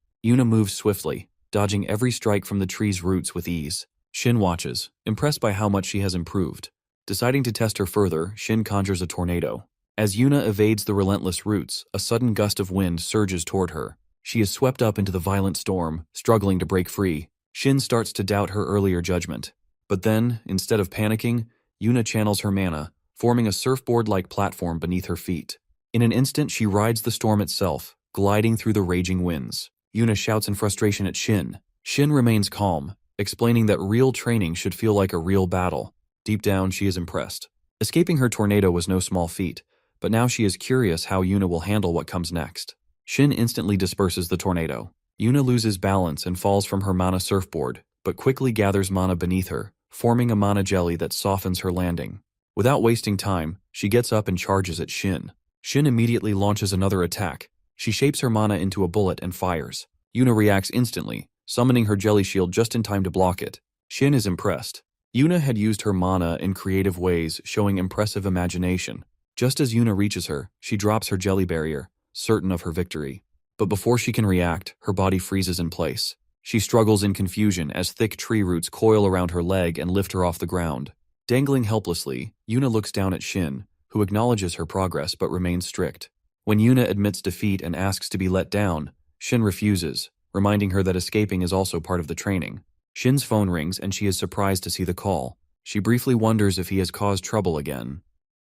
Speaker 1: Yuna moves swiftly, dodging every strike from the tree's roots with ease. Shin watches, impressed by how much she has improved. Deciding to test her further, Shin conjures a tornado. As Yuna evades the relentless roots, a sudden gust of wind surges toward her. She is swept up into the violent storm, struggling to break free. Shin starts to doubt her earlier judgment. But then, instead of panicking, Yuna channels her mana, forming a surfboard-like platform beneath her feet. In an instant, she rides the storm itself, gliding through the raging winds. Yuna shouts in frustration at Shin. Shin remains calm, explaining that real training should feel like a real battle. Deep down, she is impressed. Escaping her tornado was no small feat, but now she is curious how Yuna will handle what comes next. Shin instantly disperses the tornado. Yuna loses balance and falls from her mana surfboard, but quickly gathers mana beneath her, forming a mana jelly that softens her landing. Without wasting time, she gets up and charges at Shin. Shin immediately launches another attack. She shapes her mana into a bullet and fires. Yuna reacts instantly, summoning her jelly shield just in time to block it. Shin is impressed. Yuna had used her mana in creative ways, showing impressive imagination. Just as Yuna reaches her, she drops her jelly barrier, certain of her victory. But before she can react, her body freezes in place. She struggles in confusion as thick tree roots coil around her leg and lift her off the ground. Dangling helplessly, Yuna looks down at Shin, who acknowledges her progress but remains strict. When Yuna admits defeat and asks to be let down, Shin refuses, reminding her that escaping is also part of the training. Shin's phone rings and she is surprised to see the call. She briefly wonders if he has caused trouble again.